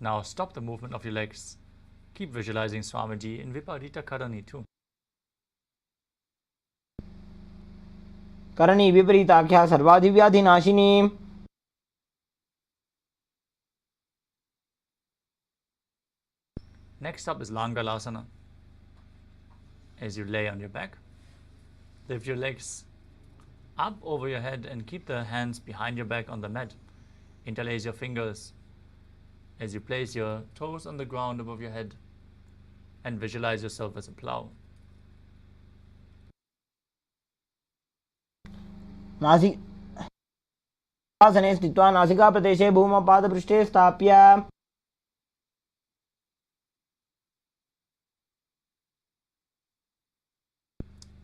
Now stop the movement of your legs. Keep visualizing Swamiji in Viparita Karani too. Karni विपरीताख्या सर्वाधिव्याधिनाशिनी Next up is Langalasana. As you lay on your back, lift your legs up over your head and keep the hands behind your back on the mat. Interlace your fingers as you place your toes on the ground above your head and visualize yourself as a plow. आसने स्थित्वा नासिकाप्रदेशे भूमौ पादपृष्ठे स्थाप्य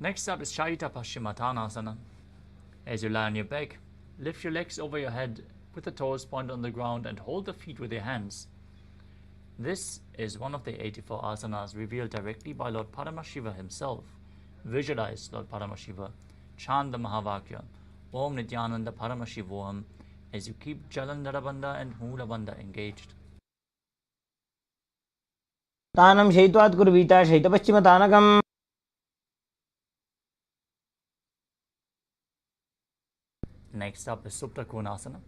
Next up is Shaita Paschimottanasana. As you lie on your back, lift your legs over your head with the toes pointed on the ground and hold the feet with your hands. This is one of the 84 asanas revealed directly by Lord Paramashiva himself. Visualize Lord Paramashiva, chant the Mahavakya, Om Nithyananda Paramashivoham, as you keep Jalandhara Bandha and Mula Bandha engaged. तानं शयित्वात् कुर्वीता शयितपश्चिमतानकम् Next up is Supta Konasana.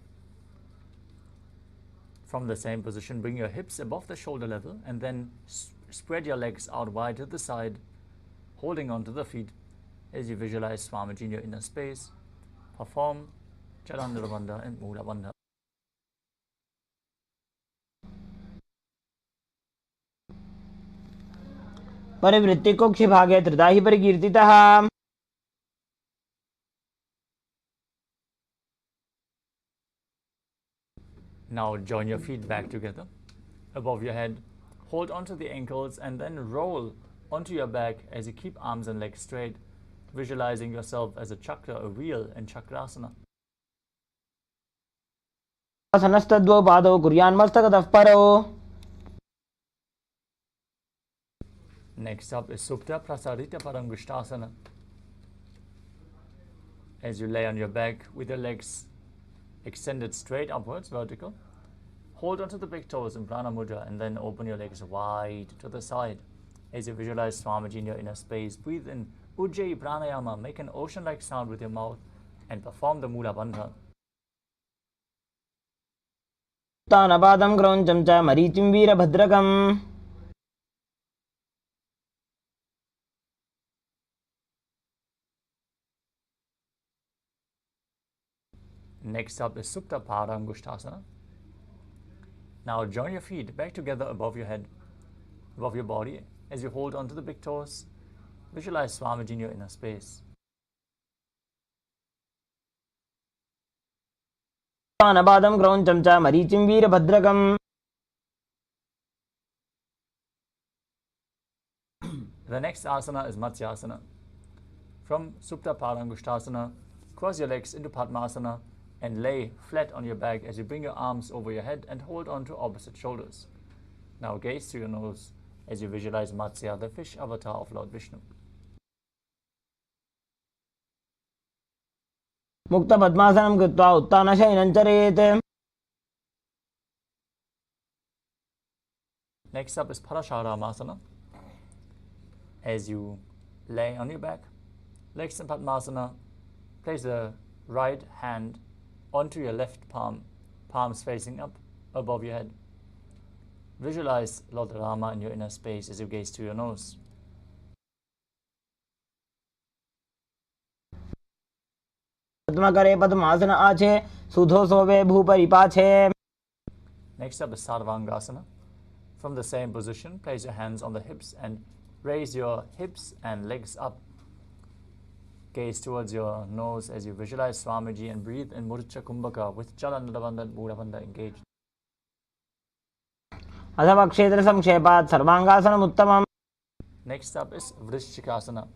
From the same position, bring your hips above the shoulder level and then spread your legs out wide to the side, holding onto the feet as you visualize Swamiji in your inner space. Perform Jalandhara Bandha and Mula Bandha. परिवृत्तिकोक्षिभागे त्रिधा हि परिकीर्तितः Now join your feet back together above your head. Hold onto the ankles and then roll onto your back as you keep arms and legs straight, visualizing yourself as a chakra, a wheel in Chakrasana. आसनस्तद्वौ पादौ कुर्यान्मस्तकतः परौ Next up is Supta Prasarita Paramgushtasana. As you lay on your back with your legs extended straight upwards, vertical, hold onto the big toes in Prana Mudra and then open your legs wide to the side. As you visualize Swamiji in your inner space, breathe in Ujjayi Pranayama, make an ocean-like sound with your mouth and perform the Mula Bandha. तानपादं क्रौञ्चं च मरीचिं वीरभद्रकम् Next up is Supta Paramgushtasana. Now join your feet back together above your head, above your body, as you hold onto the big toes. Visualize Swamiji in your inner space. तानपादं क्रौञ्चं च मरीचिं वीरभद्रकम् The next asana is Matsyasana. From Supta Paramgushtasana, cross your legs into Padmasana and lay flat on your back as you bring your arms over your head and hold on to opposite shoulders. Now gaze through your nose as you visualize Matsya, the fish avatar of Lord Vishnu. मुक्तपद्मासनं कृत्वा उत्थानशयनं चरेत् Next up is Parasharamasana. As you lay on your back, legs in Padmasana, place the right hand onto your left palm, palms facing up above your head. Visualize Lord Rama in your inner space as you gaze through your nose. करे पद्मासन आछे सुधो सोवे भूपरि पाछे. Next up is Sarvangasana. From the same position, place your hands on the hips and raise your hips and legs up. Gaze towards your nose as you visualize Swamiji and breathe in Murcha Kumbhaka with Chalanadabandha and Budhabandha engaged. अथवा क्षेत्र संक्षेपात् सर्वांगासनम् उत्तमम्. Next up is Vrishchikasana.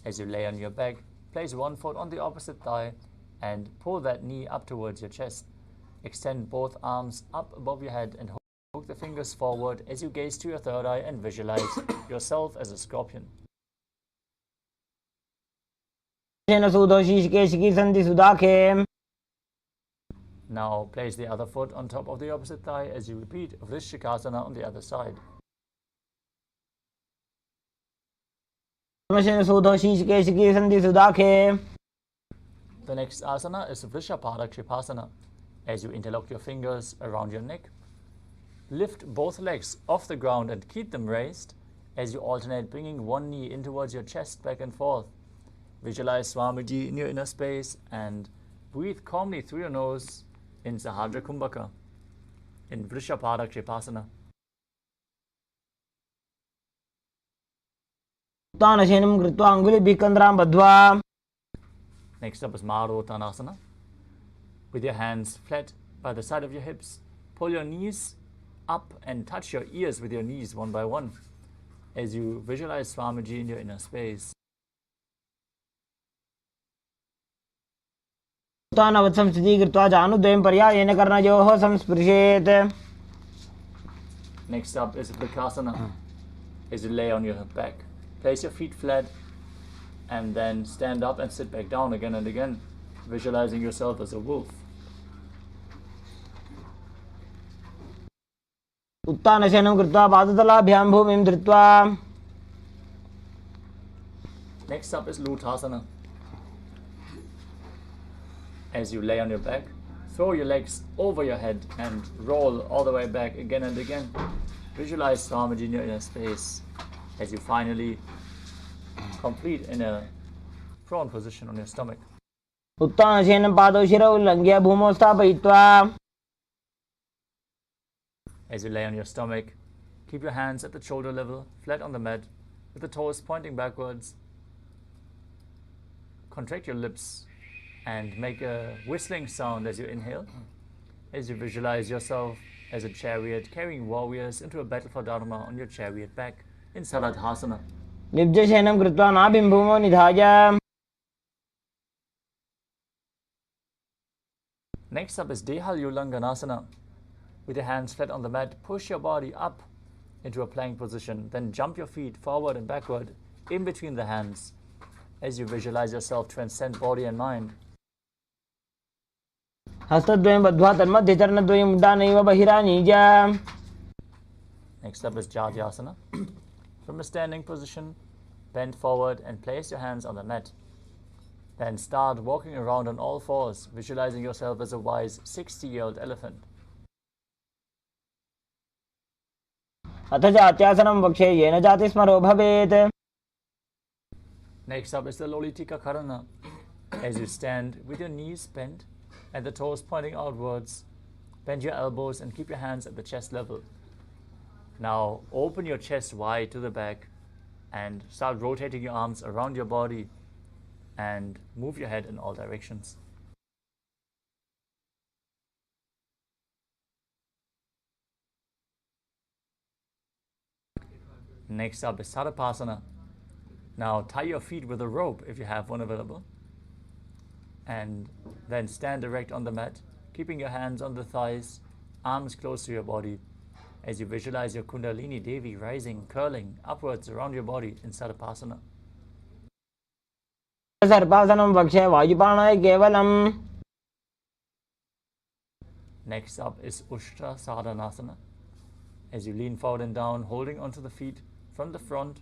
As you lay on your back, place one foot on the opposite thigh and pull that knee up towards your chest. Extend both arms up above your head and hook the fingers forward as you gaze to your third eye and visualize yourself as a scorpion. Now place the other foot on top of the opposite thigh as you repeat Vrishchikasana on the other side. The next asana is Vrishabhadakshipasana. As you interlock your fingers around your neck, lift both legs off the ground and keep them raised as you alternate bringing one knee in towards your chest back and forth. Visualize Swamiji in your inner space and breathe calmly through your nose in Sahadra Kumbhaka, in Vrishabhadakshipasana. Next up is Marottanasana. With your hands flat by the side of your hips, pull your knees up and touch your ears with your knees one by one as you visualize Swamiji in your inner space. Next up is Vrikasana. As you lay on your back, place your feet flat and then stand up and sit back down again and again, visualizing yourself as a wolf. Next up is Luthasana. As you lay on your back, throw your legs over your head and roll all the way back again and again. Visualize Swamiji in your inner space as you finally complete in a prone position on your stomach. As you lay on your stomach, keep your hands at the shoulder level, flat on the mat, with the toes pointing backwards. Contract your lips and make a whistling sound as you inhale, as you visualize yourself as a chariot carrying warriors into a battle for Dharma on your chariot back in Saradhasana. Next up is Dehalyulanganasana. With your hands flat on the mat, push your body up into a plank position, then jump your feet forward and backward in between the hands as you visualize yourself transcend body and mind. Next up is Jadyasana. From a standing position, bend forward and place your hands on the mat. Then start walking around on all fours, visualizing yourself as a wise 60-year-old elephant. Next up is the Lolitika Karana. As you stand with your knees bent and the toes pointing outwards, bend your elbows and keep your hands at the chest level. Now open your chest wide to the back and start rotating your arms around your body and move your head in all directions. Next up is Sarapasana. Now tie your feet with a rope if you have one available, and then stand erect on the mat, keeping your hands on the thighs, arms close to your body, as you visualize your Kundalini Devi rising, curling upwards around your body in Sarapasana. Next up is Ushtra Sadhanasana. As you lean forward and down, holding onto the feet from the front,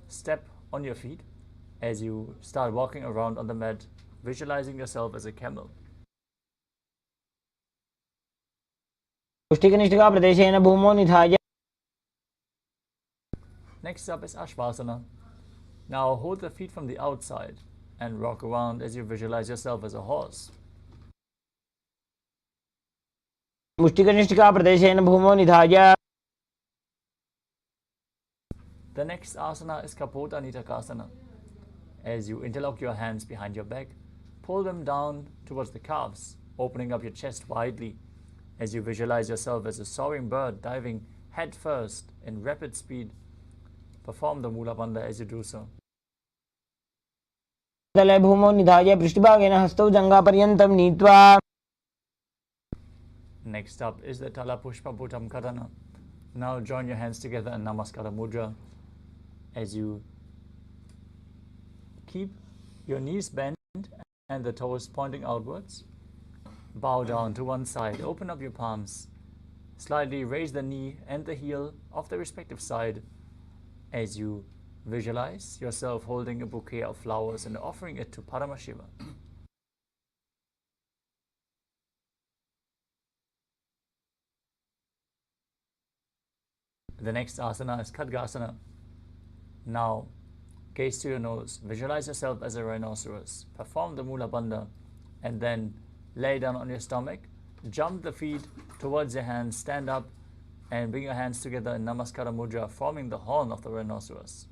step on your feet as you start walking around on the mat, visualizing yourself as a camel. Next up is Ashvasana. Now hold the feet from the outside and rock around as you visualize yourself as a horse. मुष्टिकनिष्ठिका प्रदेशेन भूमौ निधाय. The next asana is Kapota Nitakasana. As you interlock your hands behind your back, pull them down towards the calves, opening up your chest widely as you visualize yourself as a soaring bird diving head first in rapid speed. Perform the Mula Bandha as you do so. तले भूमौ निधाय पृष्ठभागेन हस्तौ जङ्घापर्यन्तं नीत्वा. Next up is the Tala Pushpa Bhutam Karana. Now join your hands together in Namaskara Mudra as you keep your knees bent and the toes pointing outwards. Bow down to one side, open up your palms. Slightly raise the knee and the heel of the respective side as you visualize yourself holding a bouquet of flowers and offering it to Paramashiva. The next asana is Khadgasana. Now, gaze to your nose, visualize yourself as a rhinoceros, perform the Mula Bandha, and then lay down on your stomach, jump the feet towards your hands, stand up, and bring your hands together in Namaskara Mudra, forming the horn of the rhinoceros.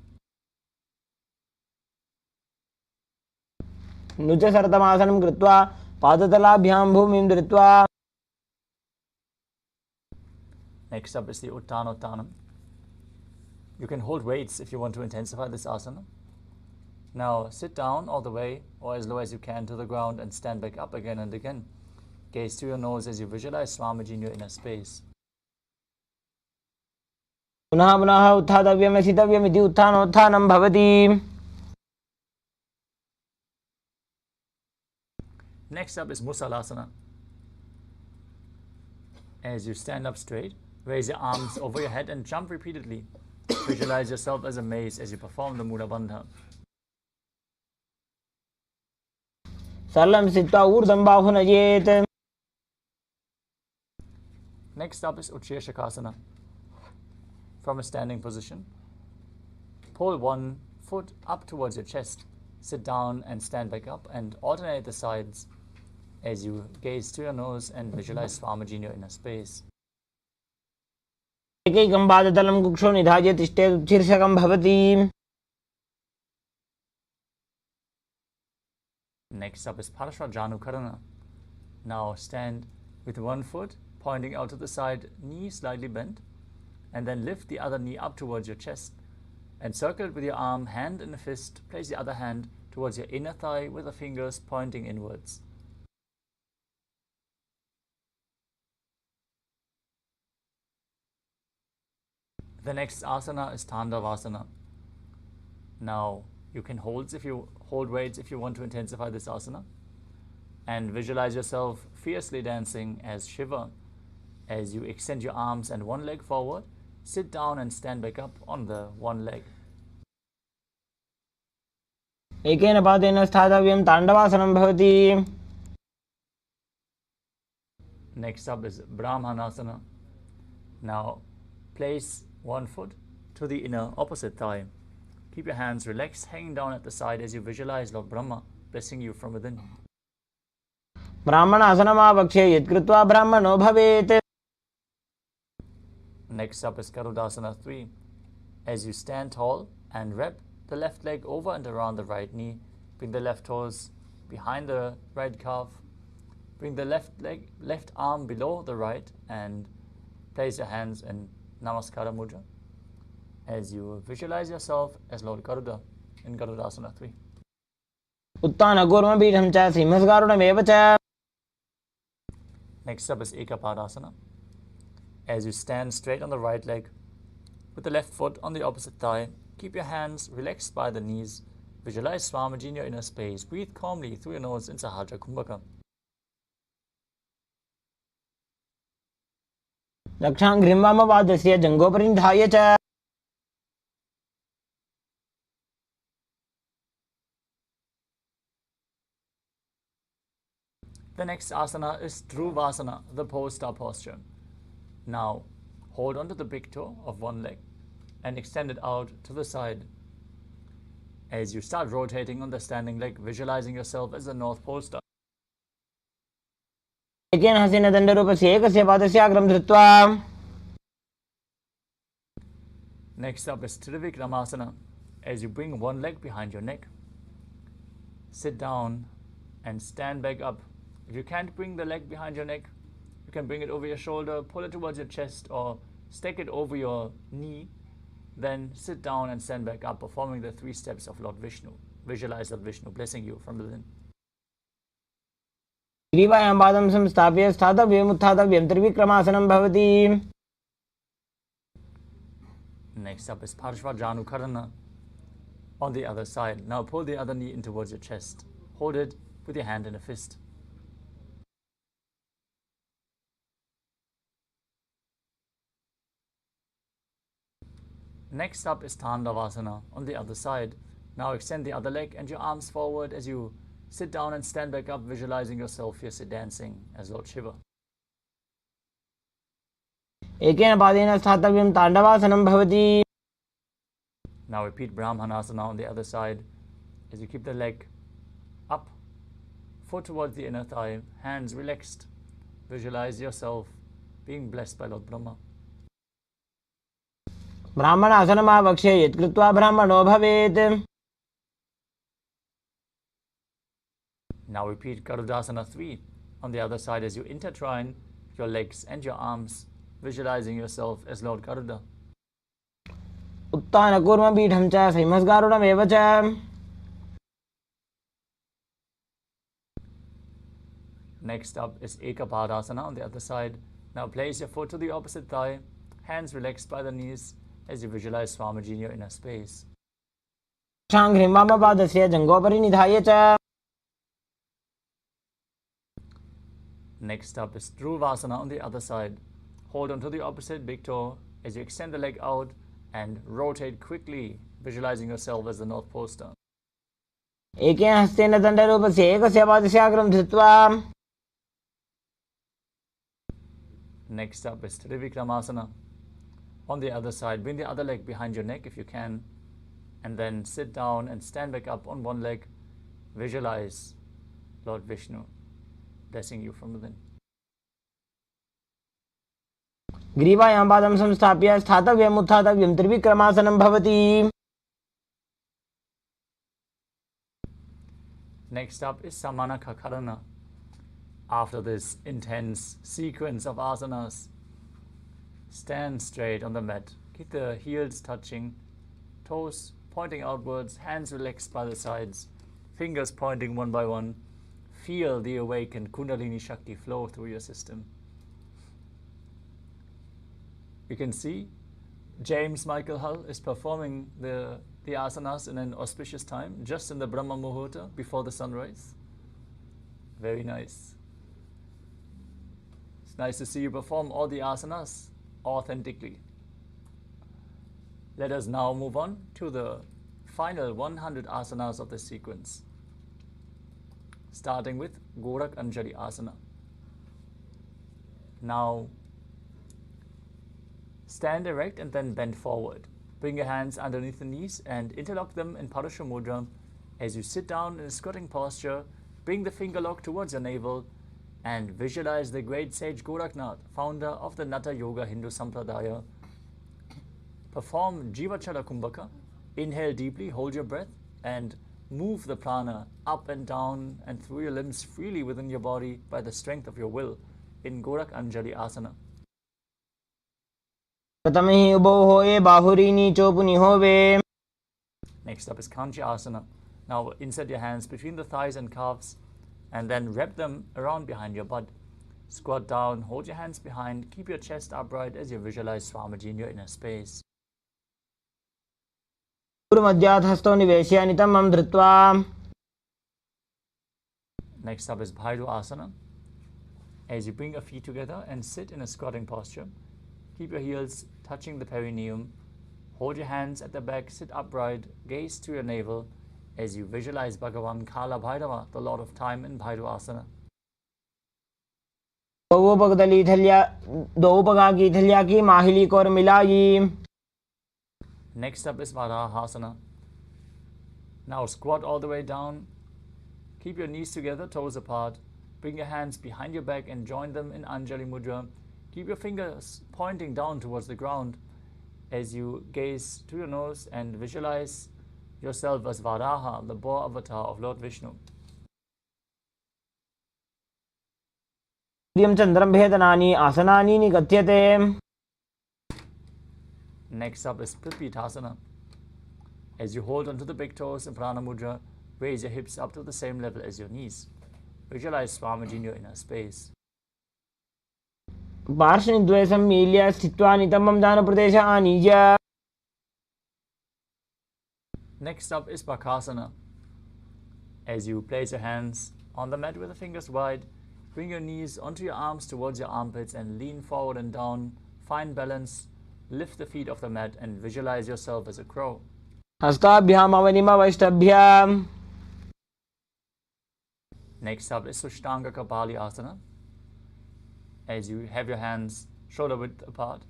नुजसरतमासनं कृत्वा पादतलाभ्यां भूमिं धृत्वा. Next up is the Uttanottanam. You can hold weights if you want to intensify this asana. Now sit down all the way or as low as you can to the ground and stand back up again and again. Gaze to your nose as you visualize Swamiji in your inner space. पुनः पुनः उत्थातव्यमसितव्यमिति उत्थानोत्थानं भवति. Next up is Musalasana. As you stand up straight, raise your arms over your head and jump repeatedly. Visualize yourself as a mace as you perform the Mula Bandha. सरलं स्थित्वा ऊर्ध्वं बाहु नयेत्. Next up is Utshirshakasana. From a standing position, pull one foot up towards your chest, sit down and stand back up and alternate the sides as you gaze to your nose and visualize Swamiji in your inner space. एकैकं पादतलं कुक्षौ निधाय तिष्ठेत् उत्शीर्षकं भवति. Next up is Parashvajanu Karana. Now stand with one foot pointing out to the side, knee slightly bent, and then lift the other knee up towards your chest. Encircle it with your arm, hand in a fist. Place the other hand towards your inner thigh with the fingers pointing inwards. The next asana is Tandavasana. Now you can hold weights if you want to intensify this asana, and visualize yourself fiercely dancing as Shiva as you extend your arms and one leg forward, sit down and stand back up on the one leg. एकेन पादेन स्थातव्यं ताण्डवासनं भवति. Next up is Brahmanasana. Now place one foot to the inner opposite thigh. Keep your hands relaxed, hanging down at the side as you visualize Lord Brahma blessing you from within. ब्राह्मणासनमावक्षे यत्कृत्वा ब्राह्मणो भवेत्. Next up is Garudasana 3. As you stand tall and wrap the left leg over and around the right knee, bring the left toes behind the right calf, bring the left arm below the right, and place your hands in Namaskara Mudra as you visualize yourself as Lord Garuda in Garudasana 3. उत्थानकूर्मपीठं च सिंहस्कारुणमेव च. Next up is Ekapadasana. As you stand straight on the right leg, with the left foot on the opposite thigh, keep your hands relaxed by the knees. Visualize Swamiji in your inner space. Breathe calmly through your nose in Sahasrara Kumbhaka. रक्षाङ्घ्रिं वामपादस्य जङ्घोपरि निधाय च. The next asana is Dhruvasana, the pole star posture. Now, hold onto the big toe of one leg and extend it out to the side. As you start rotating on the standing leg, visualizing yourself as the North Pole star. एकेन हस्तेन दण्डरूपस्य एकस्य पादस्य अग्रं धृत्वा. Next up is Trivikramasana. As you bring one leg behind your neck, sit down and stand back up. If you can't bring the leg behind your neck, you can bring it over your shoulder, pull it towards your chest, or stack it over your knee. Then sit down and stand back up, performing the 3 steps of Lord Vishnu. Visualize Lord Vishnu blessing you from within. ग्रीवायां पादं संस्थाप्य स्थातव्यम् उत्थातव्यं त्रिविक्रमासनं भवति. Next up is Parshvajanukarana on the other side. Now pull the other knee in towards your chest. Hold it with your hand in a fist. Next up is Tandavasana on the other side. Now extend the other leg and your arms forward as you sit down and stand back up, visualizing yourself fiercely dancing as Lord Shiva. एकेन पादेन स्थातव्यं ताण्डवासनं भवति. Now repeat Brahmanasana on the other side as you keep the leg up, foot towards the inner thigh, hands relaxed. Visualize yourself being blessed by Lord Brahma. ब्राह्मणासनमावक्ष्य यत् कृत्वा ब्राह्मणो भवेत्. Now repeat Garudasana 3 on the other side as you intertwine your legs and your arms, visualizing yourself as Lord Garuda. उत्थानकूर्मपीठं च संहिमस्गारुडमेव च. Next up is Ekapadasana on the other side. Now place your foot to the opposite thigh, hands relaxed by the knees as you visualize Swamiji in your inner space. शाङ्घ्रिं वामपादस्य जङ्घोपरि निधाय च. Next up is Dhruvasana on the other side. Hold on to the opposite big toe as you extend the leg out and rotate quickly, visualizing yourself as the North Pole star. एकेन हस्तेन दण्डरूपस्य एकस्य पादस्य अग्रं धृत्वा. Next up is Trivikramasana. On the other side, bring the other leg behind your neck if you can, and then sit down and stand back up on one leg. Visualize Lord Vishnu blessing you from within. ग्रीवायां पादं संस्थाप्य स्थातव्यम् उत्थातव्यं त्रिविक्रमासनं भवति. Next up is Samanakakarana. After this intense sequence of asanas, stand straight on the mat. Keep the heels touching, toes pointing outwards, hands relaxed by the sides, fingers pointing one by one. Feel the awakened Kundalini Shakti flow through your system. You can see James Michael Hull is performing the asanas in an auspicious time, just in the Brahma Muhurta before the sunrise. Very nice. It's nice to see you perform all the asanas authentically. Let us now move on to the final 100 asanas of this sequence, starting with Gorak Anjali Asana. Now, stand erect and then bend forward. Bring your hands underneath the knees and interlock them in Parasha Mudra. As you sit down in a squatting posture, bring the finger lock towards your navel and visualize the great sage Goraknath, founder of the Natha Yoga Hindu Sampradaya. Perform Jivachala Kumbhaka. Inhale deeply, hold your breath, and move the prana up and down and through your limbs freely within your body by the strength of your will in Gorak Anjali Asana. प्रथमे उभौ होये बाहुरी नीचो पुनि होवे. Next up is Kanchi Asana. Now insert your hands between the thighs and calves and then wrap them around behind your butt. Squat down, hold your hands behind, keep your chest upright as you visualize Swamiji in your inner space. गुरुमध्यात् हस्तौ निवेश्य नितम्बं धृत्वा. Next up is Bhairu Asana. As you bring your feet together and sit in a squatting posture, keep your heels touching the perineum. Hold your hands at the back, sit upright, gaze to your navel as you visualize Bhagavan Kala Bhairava, the Lord of Time in Bhairu Asana. Next up is Varahasana. Now squat all the way down. Keep your knees together, toes apart. Bring your hands behind your back and join them in Anjali Mudra. Keep your fingers pointing down towards the ground as you gaze to your nose and visualize yourself as Varaha, the boar avatar of Lord Vishnu. चंद्रं भेदनानि आसनानि निगत्यते. Next up is Prithvitasana. As you hold onto the big toes in Prana Mudra, raise your hips up to the same level as your knees. Visualize Swamiji in your inner space. पार्श्वनिद्वये सम्मील्य स्थित्वा नितम्बं दानप्रदेश आनीय. Next up is Bakasana. As you place your hands on the mat with the fingers wide, bring your knees onto your arms towards your armpits and lean forward and down. Find balance. Lift the feet off the mat and visualize yourself as a crow. हस्ताभ्याम् अवनिमवष्टभ्याम्. Next up is Sushtanga Kapali Asana. As you have your hands shoulder width apart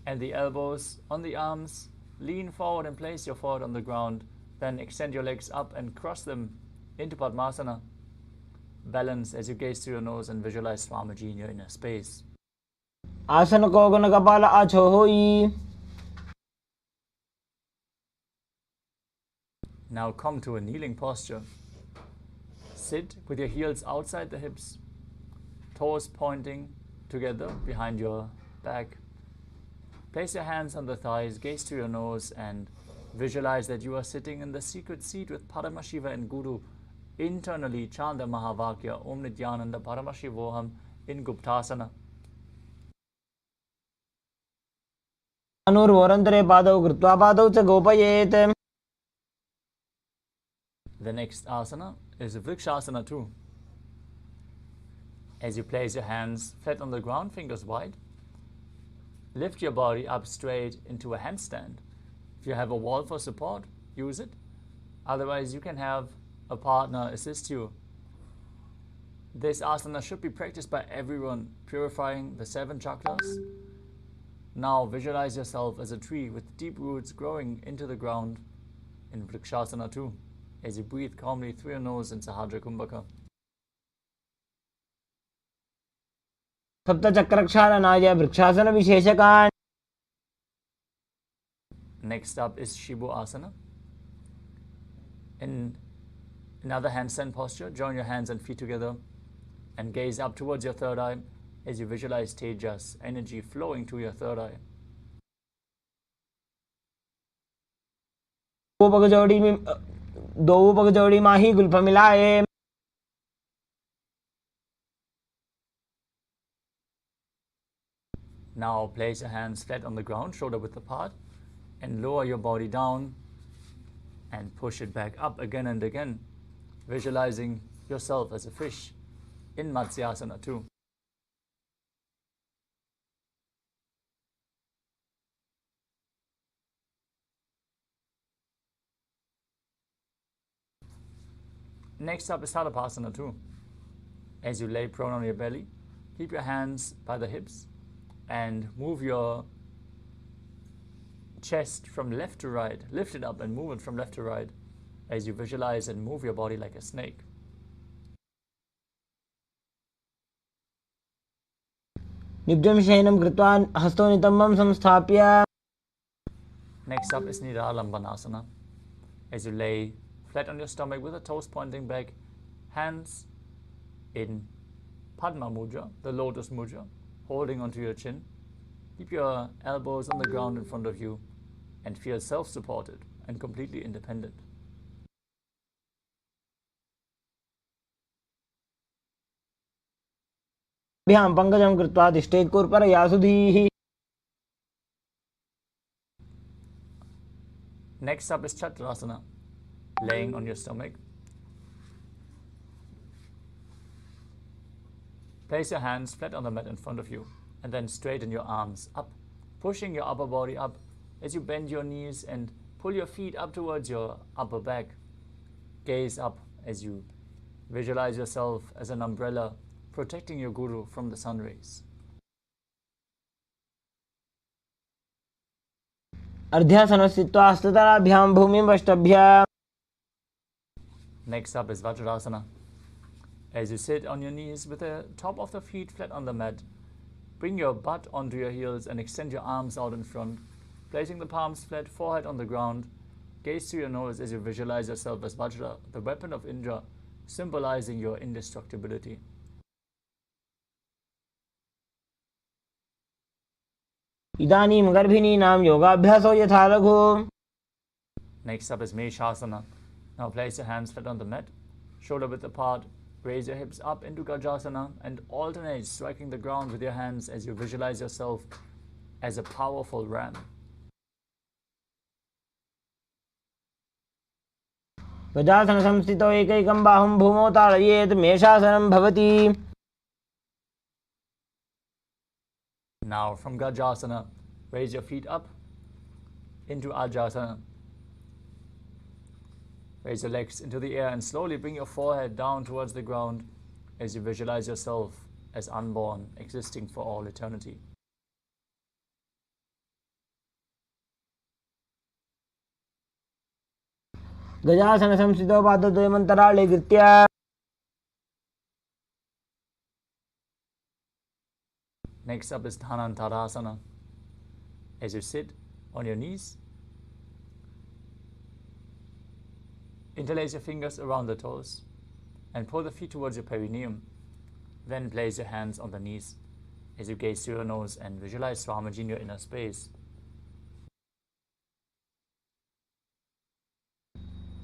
and the elbows on the arms, lean forward and place your foot on the ground. Then extend your legs up and cross them into Padmasana. Balance as you gaze through your nose and visualize Swamiji in your inner space. आसन को गुण कपाल आछो होई. Now come to a kneeling posture. Sit with your heels outside the hips, toes pointing together behind your back. Place your hands on the thighs, gaze to your nose and visualize that you are sitting in the secret seat with Paramashiva and Guru. Internally chant the Mahavakya Om Nithyananda Paramashivoham in Guptasana. अनुर्वरन्तरे पादौ कृत्वा पादौ च गोपयेत्. The next asana is Vrikshasana too. As you place your hands flat on the ground, fingers wide, lift your body up straight into a handstand. If you have a wall for support, use it. Otherwise, you can have a partner assist you. This asana should be practiced by everyone, purifying the 7 chakras. Now visualize yourself as a tree with deep roots growing into the ground in Vrikshasana too, as you breathe calmly through your nose in Sahadra Kumbhaka. सप्तचक्रक्षालनाय vrikshasana विशेषकान्. Next up is Shibu Asana. In another handstand posture, join your hands and feet together and gaze up towards your third eye as you visualize Tejas, energy flowing to your third eye. दो पगजोड़ी माही Gulf मिलाए. Now place your hands flat on the ground, shoulder width apart, and lower your body down and push it back up again and again, visualizing yourself as a fish in Matsyasana too. Next up is Tadapasana too. As you lay prone on your belly, keep your hands by the hips and move your chest from left to right. Lift it up and move it from left to right as you visualize and move your body like a snake. निब्जं शयनं कृत्वा हस्तौ नितम्बं संस्थाप्य. Next up is Nidhalambanasana. As you lay flat on your stomach with the toes pointing back, hands in Padma Mudra, the lotus mudra, holding onto your chin. Keep your elbows on the ground in front of you and feel self-supported and completely independent. भ्यां पंकजं कृत्वा तिष्ठेत् कुर्परया सुधीः. Next up is Chakrasana, laying on your stomach. Place your hands flat on the mat in front of you and then straighten your arms up, pushing your upper body up as you bend your knees and pull your feet up towards your upper back. Gaze up as you visualize yourself as an umbrella protecting your guru from the sun rays. अर्ध्यासनं स्थित्वा हस्ततलाभ्यां भूमिं वष्टभ्य. Next up is Vajrasana. As you sit on your knees with the top of the feet flat on the mat, bring your butt onto your heels and extend your arms out in front, placing the palms flat, forehead on the ground. Gaze to your nose as you visualize yourself as Vajra, the weapon of Indra, symbolizing your indestructibility. इदानीं गर्भिणीनां योगाभ्यासो यथा लघु. Next up is Meshasana. Now place your hands flat on the mat, shoulder width apart, raise your hips up into Gajasana and alternate striking the ground with your hands as you visualize yourself as a powerful ram. गजासन संस्थितो एकैकं बाहुं भूमौ ताडयेत् मेषासनं भवति. Now from Gajasana, raise your feet up into Ajasana. Raise your legs into the air and slowly bring your forehead down towards the ground as you visualize yourself as unborn, existing for all eternity. गजासन संस्थितो पादद्वयमन्तराळे कृत्य. Next up is Dhanantarasana. As you sit on your knees, interlace your fingers around the toes and pull the feet towards your perineum. Then place your hands on the knees as you gaze to your nose and visualize Swamiji in your inner space.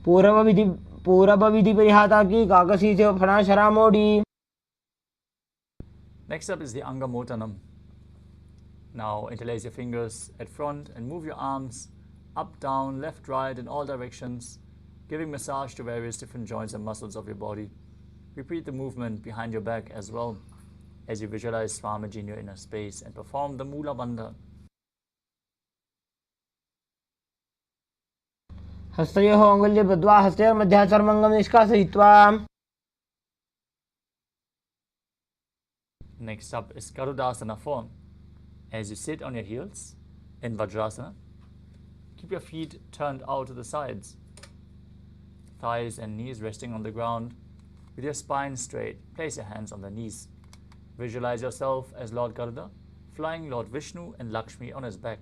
पूर्वविधि परिहाता की काकसी से फणा शरा मोड़ी. Next up is the Angamotanam. Now interlace your fingers at front and move your arms up, down, left, right in all directions, giving massage to various different joints and muscles of your body. Repeat the movement behind your back as well as you visualize Swamiji in your inner space and perform the Mula Bandha. हस्तयोः अङ्गुल्यबद्ध्वा हस्तयोर्मध्याचर्मङ्गं निष्कासयित्वा. Next up is Garudasana form. As you sit on your heels in Vajrasana, keep your feet turned out to the sides, thighs and knees resting on the ground. With your spine straight, place your hands on the knees. Visualize yourself as Lord Garuda, flying Lord Vishnu and Lakshmi on his back.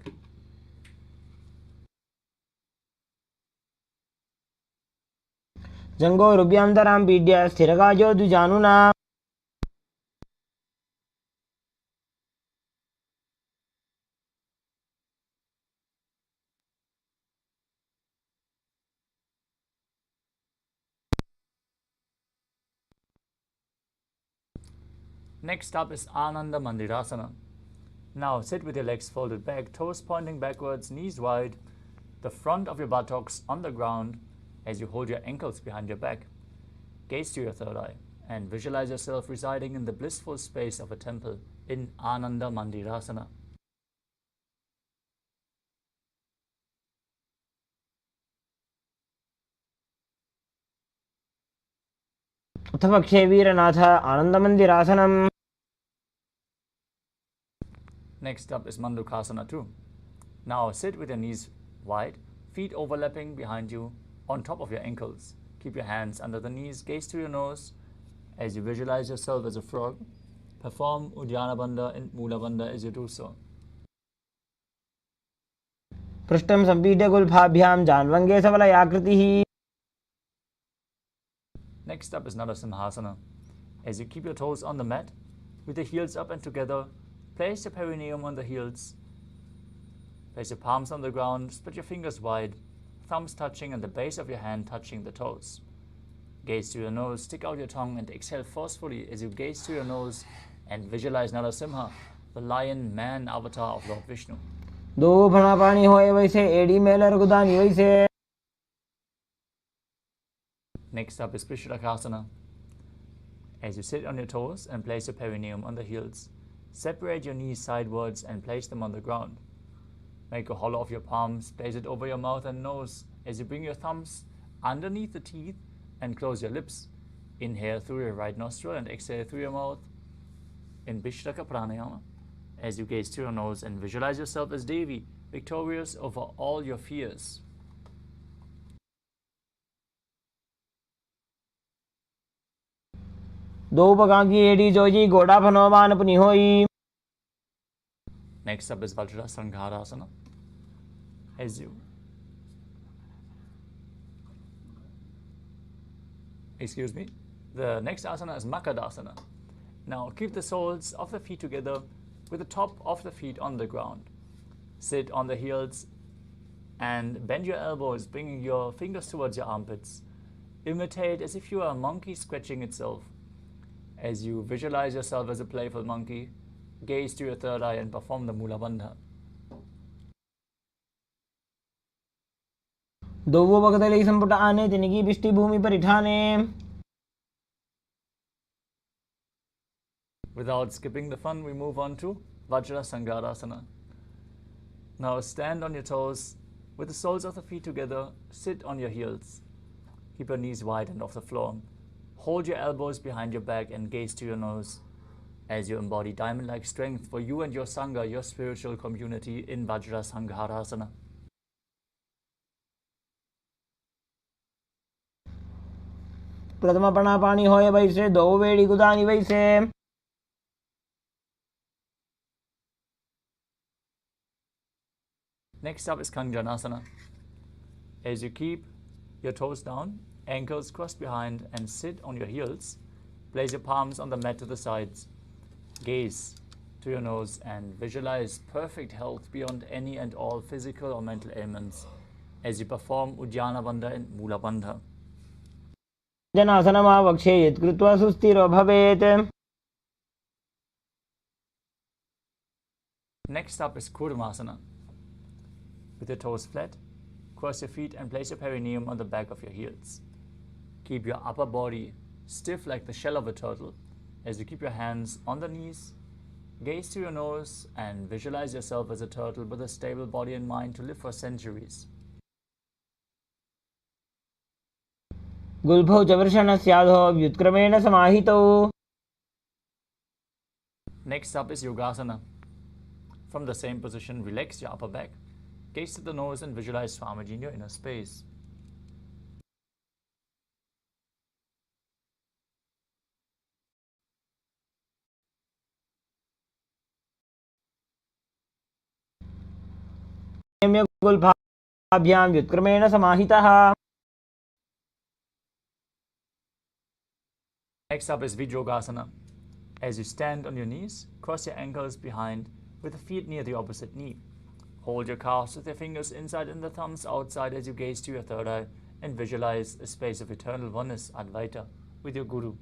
जङ्घोरुभ्यान्तरां पीड्य स्थिरकायो द्विजानुना. Next up is Ananda Mandirasana. Now sit with your legs folded back, toes pointing backwards, knees wide, the front of your buttocks on the ground as you hold your ankles behind your back. Gaze to your third eye and visualize yourself residing in the blissful space of a temple in Ananda Mandirasana. अथ पक्षे वीरनाथ आनन्दमन्दिरासनम्. Next up is Mandukasana too. Now sit with your knees wide, feet overlapping behind you on top of your ankles. Keep your hands under the knees, gaze to your nose as you visualize yourself as a frog. Perform Uddiyana Bandha and Mula Bandha as you do so. पृष्ठं सम्पीड्य गुल्फाभ्यां जान्वङ्गे सबलयाकृतिः. Next up is Narasimhasana. As you keep your toes on the mat, with the heels up and together, place your perineum on the heels. Place your palms on the ground, spread your fingers wide, thumbs touching and the base of your hand touching the toes. Gaze to your nose, stick out your tongue and exhale forcefully as you gaze to your nose and visualize Narasimha, the lion man avatar of Lord Vishnu. दो फणा पानी होए वैसे एड़ी Mailer गुदानी वैसे. Next up is Pishlakasana. As you sit on your toes and place your perineum on the heels, separate your knees sidewards and place them on the ground. Make a hollow of your palms, place it over your mouth and nose as you bring your thumbs underneath the teeth and close your lips. Inhale through your right nostril and exhale through your mouth in Vishlaka Pranayama as you gaze to your nose and visualize yourself as Devi, victorious over all your fears. दो पगा की AD Joji घोड़ा फनोमान अपनी होई. Next up is Vajrasangarasana. As you excuse me. The next asana is Makadasana. Now keep the soles of the feet together with the top of the feet on the ground. Sit on the heels and bend your elbows, bringing your fingers towards your armpits. Imitate as if you are a monkey scratching itself. As you visualize yourself as a playful monkey, gaze to your third eye and perform the Mula Bandha. दोवो भगतले संपुट आने तिनकी पिष्टि भूमि पर इठाने. Without skipping the fun, we move on to Vajrasangarasana. Now stand on your toes with the soles of the feet together, sit on your heels. Keep your knees wide and off the floor. Hold your elbows behind your back and gaze to your nose as you embody diamond-like strength for you and your Sangha, your spiritual community in Vajrasangarasana. प्रथम पणा पानी होए वैसे दो वेड़ी गुदानी वैसे. Next up is Kanjanasana. As you keep your toes down, ankles crossed behind, and sit on your heels, place your palms on the mat to the sides. Gaze to your nose and visualize perfect health beyond any and all physical or mental ailments as you perform Uddiyana Bandha and Mula Bandha. जनासनमावक्षेयेत् कृत्वा सुस्थिरो भवेत्. Next up is Kurmasana. With your toes flat, cross your feet and place your perineum on the back of your heels. Keep your upper body stiff like the shell of a turtle as you keep your hands on the knees. Gaze to your nose and visualize yourself as a turtle with a stable body and mind to live for centuries. गुल्भौ च वृषणस्याधो व्युत्क्रमेण समाहितौ. Next up is Yogasana. From the same position, relax your upper back. Gaze to the nose and visualize Swamiji in your inner space. गुल्फाभ्यां व्युत्क्रमेण समाहितः. Next up is Vijrogasana. As you stand on your knees, cross your ankles behind with the feet near the opposite knee. Hold your calves with your fingers inside and the thumbs outside as you gaze to your third eye and visualize a space of eternal oneness, Advaita, with your Guru.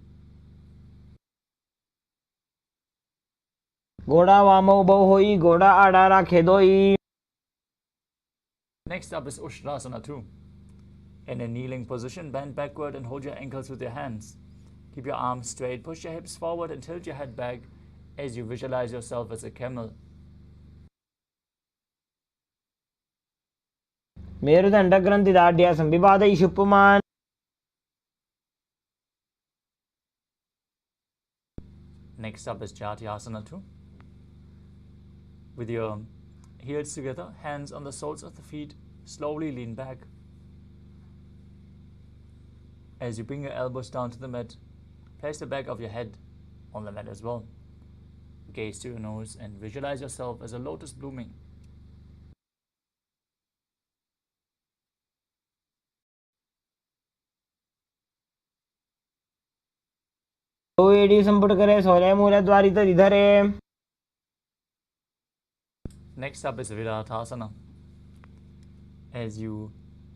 घोड़ा वामौ बहु होई घोड़ा आड़ा राखे दोई. Next up is Ushtrasana 2. In a kneeling position, bend backward and hold your ankles with your hands. Keep your arms straight, push your hips forward and tilt your head back as you visualize yourself as a camel. मेरुदंड ग्रंथि दाढ्या संविवादयिषु पुमान्. Next up is Jatyasana 2. With your heels together, hands on the soles of the feet, slowly lean back. As you bring your elbows down to the mat, place the back of your head on the mat as well. Gaze to your nose and visualize yourself as a lotus blooming. दो AD संपुट करे सोले मूल द्वारी तरि धरे. Next up is Viratasana. As you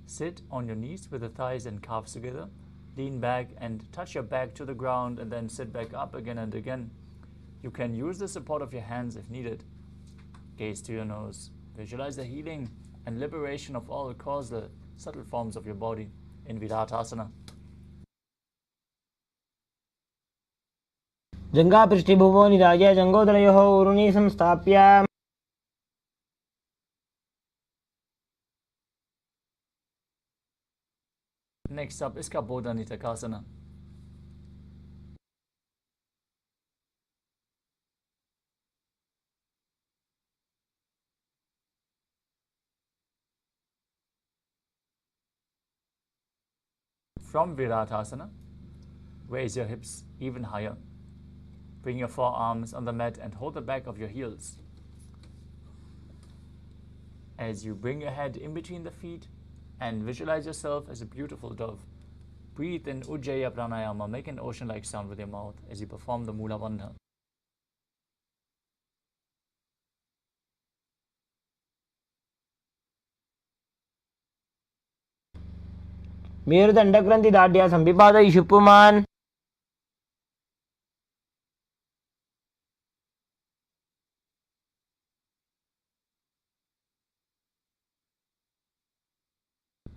sit on your knees with the thighs and calves together, lean back and touch your back to the ground and then sit back up again and again. You can use the support of your hands if needed. Gaze to your nose. Visualize the healing and liberation of all causal, subtle forms of your body in Viratasana. जंगा पृष्ठभुवो निराज्य जंगोदरयोः ऊरुणी संस्थाप्य. Next up is Kapodanitakasana. From Viratasana, Raise your hips even higher. Bring your forearms on the mat and hold the back of your heels. As you bring your head in between the feet and visualize yourself as a beautiful dove, breathe in Ujjayi Pranayama, make an ocean-like sound with your mouth as you perform the Mula Bandha. मेरुदण्डग्रन्थिदाढ्यासं विपादयिषु पुमान्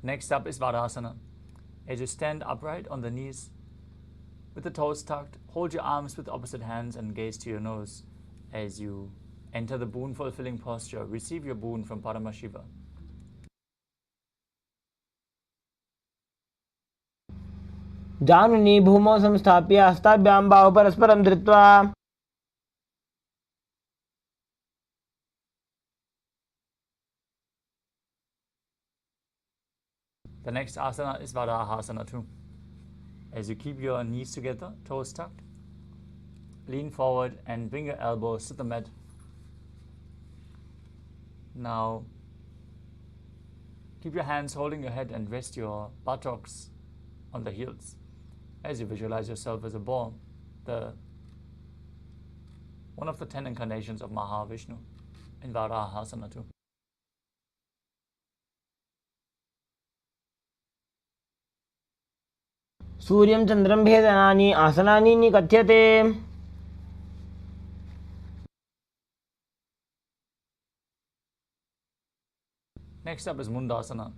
Next up is Vadasana. As you stand upright on the knees, with the toes tucked, hold your arms with opposite hands and gaze to your nose. As you enter the boon-fulfilling posture, receive your boon from Paramashiva. जानुनी भूमौ संस्थाप्य हस्ताभ्यां बाहु परस्परं धृत्वा The next asana is Vadahasana too. As you keep your knees together, toes tucked, lean forward and bring your elbows to the mat. Now, keep your hands holding your head and rest your buttocks on the heels. As you visualize yourself as a boar, one of the 10 incarnations of Mahavishnu in Varahasana too. सूर्यं चन्द्रं भेदनानि आसनानि निकथ्यते Next up is Mundasana,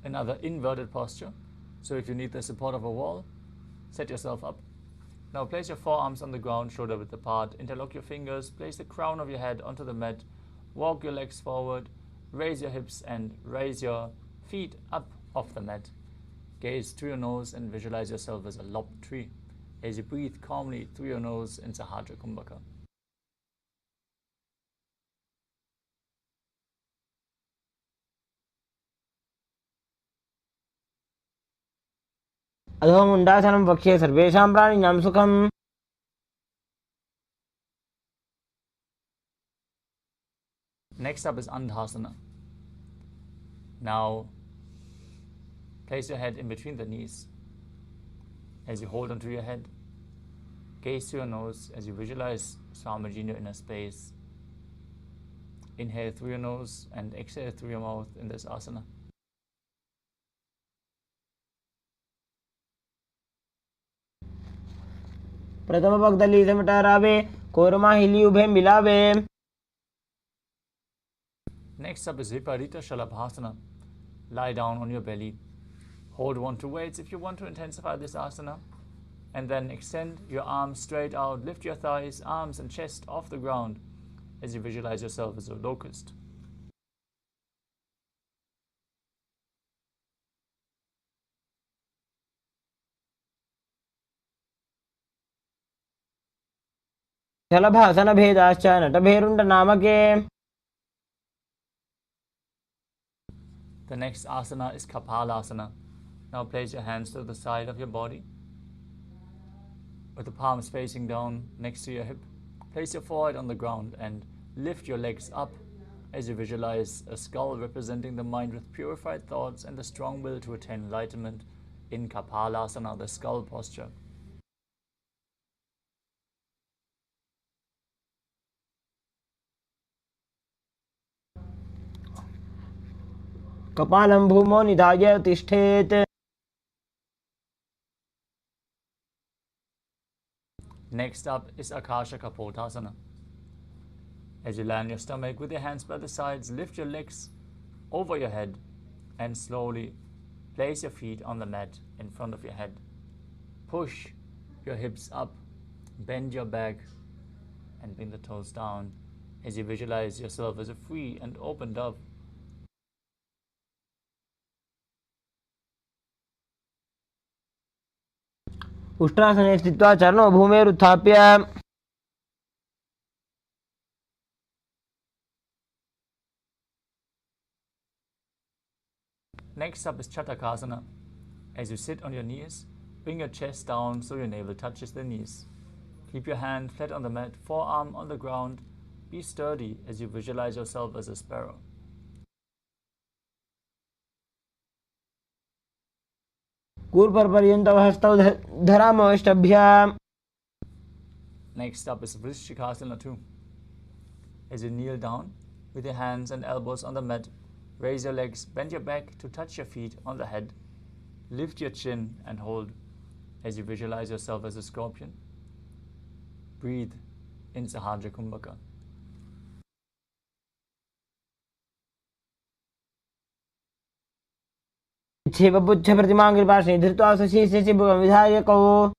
another inverted posture. So if you need the support of a wall, set yourself up. Now place your forearms on the ground, shoulder width apart, interlock your fingers, place the crown of your head onto the mat, walk your legs forward, raise your hips and raise your feet up off the mat. Gaze through your nose and visualize yourself as a lopped tree as you breathe calmly through your nose in Sahajra Kumbhaka. अधो मुण्डासनं वक्ष्ये सर्वेषां प्राणिनां सुखम् Next up is Andhasana. Now place your head in between the knees. As you hold onto your head, gaze through your nose as you visualize Swamiji in your inner space. Inhale through your nose and exhale through your mouth in this asana. प्रथम पगदली से मटारावे कोरमा हिली उभे मिलावे Next up is Viparita Shalabhasana. Lie down on your belly. Hold on to weights if you want to intensify this asana. And then extend your arms straight out. Lift your thighs, arms and chest off the ground as you visualize yourself as a locust. शलभासन भेदाश्च नटभेरुण्ड नामके The next asana is Kapalasana. Now place your hands to the side of your body with the palms facing down next to your hip. Place your forehead on the ground and lift your legs up as you visualize a skull representing the mind with purified thoughts and the strong will to attain enlightenment in Kapalasana, the skull posture. कपालं भूमौ निधाय तिष्ठेत् Next up is Akasha Kapotasana. As you land your stomach with your hands by the sides, lift your legs over your head and slowly place your feet on the mat in front of your head. Push your hips up, bend your back and bring the toes down as you visualize yourself as a free and open dove. उष्ट्रासने स्थित्वा चरणौ भूमेरुत्थाप्य Next up is Chatakasana. As you sit on your knees Bring your chest down so your navel touches the knees. Keep your hand flat on the mat, forearm on the ground. Be sturdy as you visualize yourself as a sparrow. कूर्पपर्यन्तौ हस्तौ धरामोष्टभ्याम्. Next up is Vrishchikasana 2. As you kneel down with your hands and elbows on the mat, raise your legs, bend your back to touch your feet on the head. Lift your chin and hold as you visualize yourself as a scorpion. Breathe in Sahajra Kumbhaka. क्षेपपुच्छ प्रतिमां कृपाश्री धृत्वा सुशीर्षे शिवं विधायकौ.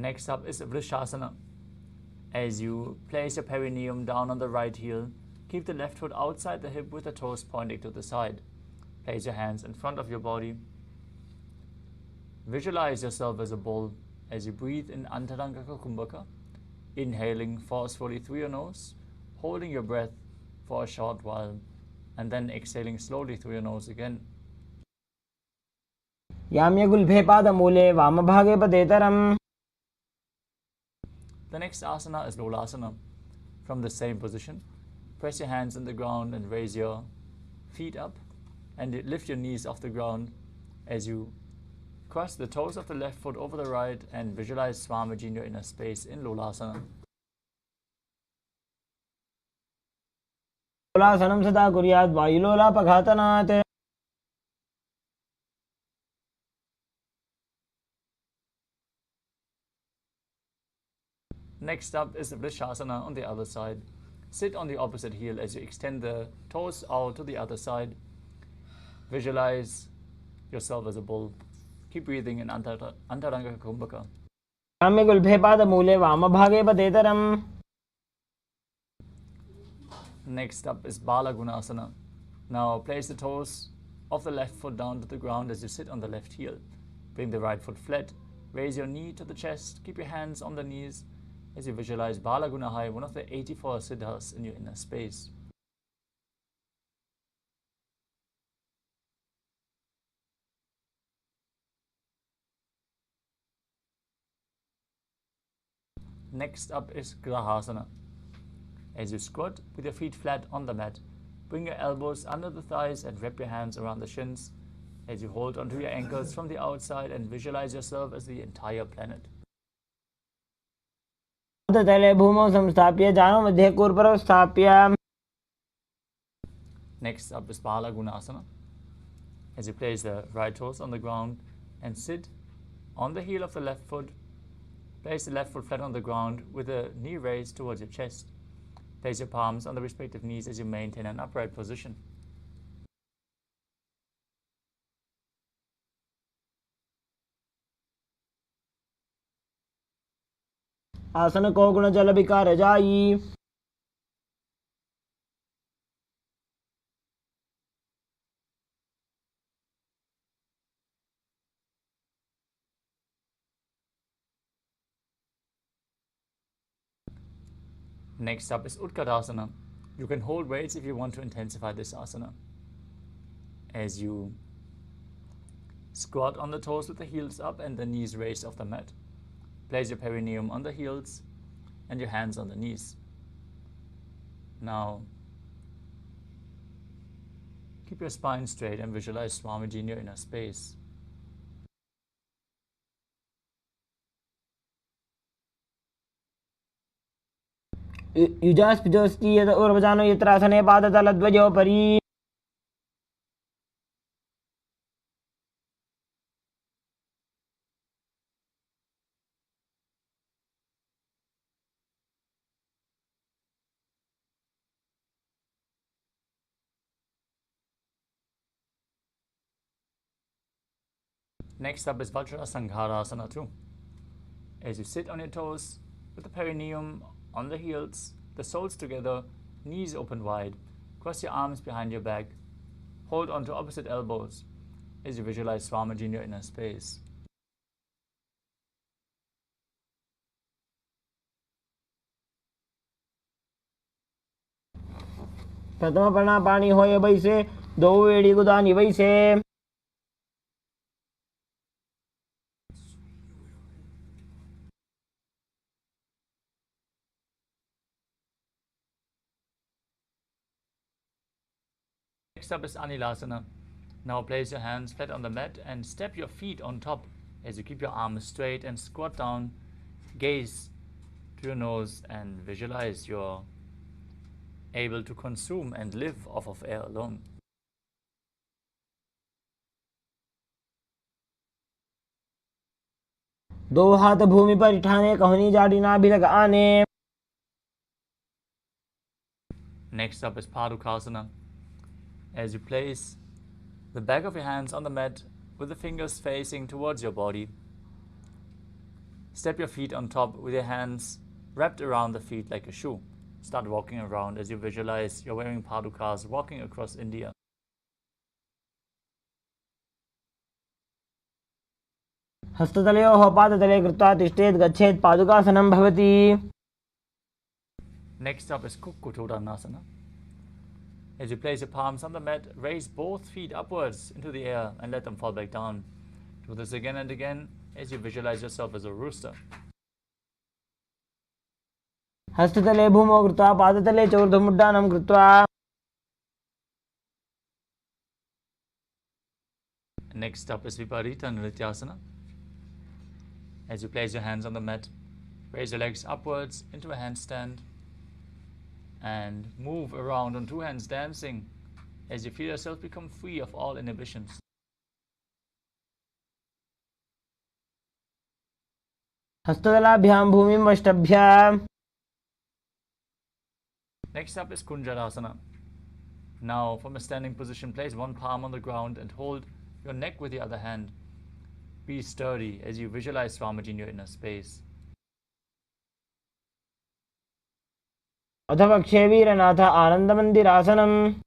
Next up is Vrishasana. As you place your perineum down on the right heel, keep the left foot outside the hip with the toes pointing to the side. Place your hands in front of your body. Visualize yourself as a bull as you breathe in Antaranga Kumbhaka, inhaling forcefully through your nose, holding your breath for a short while, and then exhaling slowly through your nose again. याम्यगुल्भे पादमूले वामभागे पदेतरम्. The next asana is Lolasana. From the same position, press your hands on the ground and raise your feet up and lift your knees off the ground as you cross the toes of the left foot over the right and visualize Swamiji in your inner space in Lolasana. लोलासनं सदा कुर्यात् वायुलोलापघातनात्. Next up is the Vrishasana on the other side. Sit on the opposite heel as you extend the toes out to the other side. Visualize yourself as a bull. Keep breathing in Antaranga Kumbhaka. याम्यगुल्भे पादमूले वामभागे पदेतरम्. Next up is Bala Gunasana. Now place the toes of the left foot down to the ground as you sit on the left heel. Bring the right foot flat. Raise your knee to the chest. Keep your hands on the knees as you visualize Bala Gunahai, one of the 84 siddhas in your inner space. Next up is Grahasana. As you squat with your feet flat on the mat, bring your elbows under the thighs and wrap your hands around the shins as you hold onto your ankles from the outside and visualize yourself as the entire planet. तले भूमौ संस्थाप्य जानो मध्ये कूर्परौ स्थाप्य. Next up is Bala Gunasana. As you place the right toes on the ground and sit on the heel of the left foot, place the left foot flat on the ground with the knee raised towards your chest. Place your palms on the respective knees as you maintain an upright position. आसन को गुण जल विकार जाई. Next up is Utkatasana. You can hold weights if you want to intensify this asana. As you squat on the toes with the heels up and the knees raised off the mat. Place your perineum on the heels and your hands on the knees. Now, keep your spine straight and visualize Swamiji in your inner space. युजास्पिजोस्ति यत ऊर्वजानो यत्रासने पादतलद्वयोपरि. Next up is Vajra Sangharasana 2. As you sit on your toes with the perineum on the heels, the soles together, knees open wide, Cross your arms behind your back. Hold on to opposite elbows as you visualize Swamiji in your inner space. प्रथम प्रणा पानी होए बैसे दो वेड़ी गुदानी बैसे Next up is Anilasana. Now place your hands flat on the mat and step your feet on top as you keep your arms straight and squat down. Gaze to your nose and visualize you're able to consume and live off of air alone. दो हाथ भूमि पर उठाने कहनी जाड़ी नाभि तक आने. Next up is Padukasana. As you place the back of your hands on the mat with the fingers facing towards your body, step your feet on top with your hands wrapped around the feet like a shoe. Start walking around as you visualize you're wearing padukas walking across India. हस्ततलयोः पादतले कृत्वा तिष्ठेत् गच्छेत् पादुकासनं भवति. Next up is Kukkutodanasana. As you place your palms on the mat, raise both feet upwards into the air and let them fall back down. Do this again and again as you visualize yourself as a rooster. हस्ततले भूमौ कृत्वा पादतले च ऊर्ध्वमुड्डानं कृत्वा. Next up is Viparita Nrityasana. As you place your hands on the mat, raise your legs upwards into a handstand and move around on two hands dancing as you feel yourself become free of all inhibitions. हस्ततलाभ्यां भूमिं वष्टभ्य. Next up is Kunjarasana. Now from a standing position, place one palm on the ground and hold your neck with the other hand. Be sturdy as you visualize Swamiji in your inner space. अथ वक्षे वीरनाथ आनन्दमन्दिरासनम्.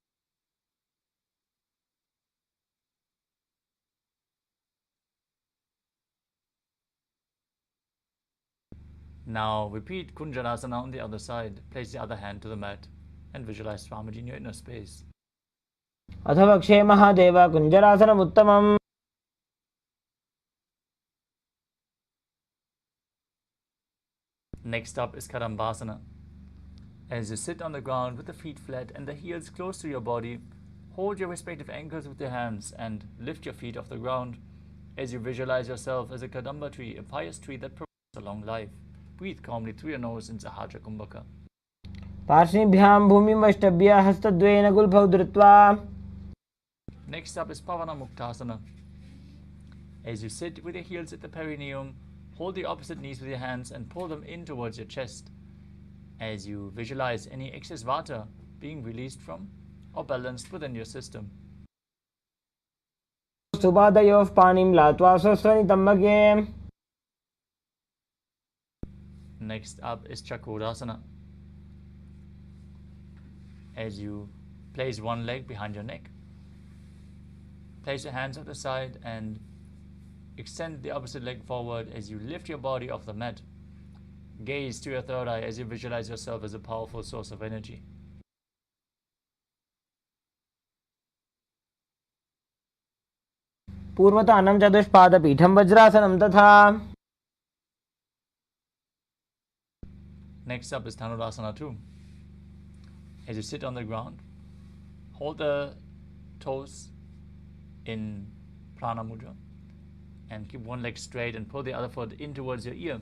Now repeat Kunjarasana on the other side. Place the other hand to the mat and visualize Swamiji in your inner space. अथ वक्षे महादेव कुञ्जरासनम् उत्तमम्. Next up is Kadambasana. As you sit on the ground with the feet flat and the heels close to your body, hold your respective ankles with your hands and lift your feet off the ground as you visualize yourself as a Kadamba tree, a pious tree that promotes a long life. Breathe calmly through your nose in Sahajra Kumbhaka. पार्श्वभ्यां भूमिं वष्टभ्य हस्तद्वयेन गुल्फौ धृत्वा. Next up is Pavana Muktasana. As you sit with your heels at the perineum, hold the opposite knees with your hands and pull them in towards your chest as you visualize any excess vata being released from or balanced within your system. सुपादयोः पाणिं लात्वा स्वस्वनितं मगे. Next up is Chakrasana. As you place one leg behind your neck, place your hands at the side and extend the opposite leg forward as you lift your body off the mat. Gaze to your third eye as you visualize yourself as a powerful source of energy. पूर्वतानं चतुष्पादपीठं वज्रासनं तथा. Next up is Dhanurasana 2. As you sit on the ground, hold the toes in Prana Mudra and keep one leg straight and pull the other foot in towards your ear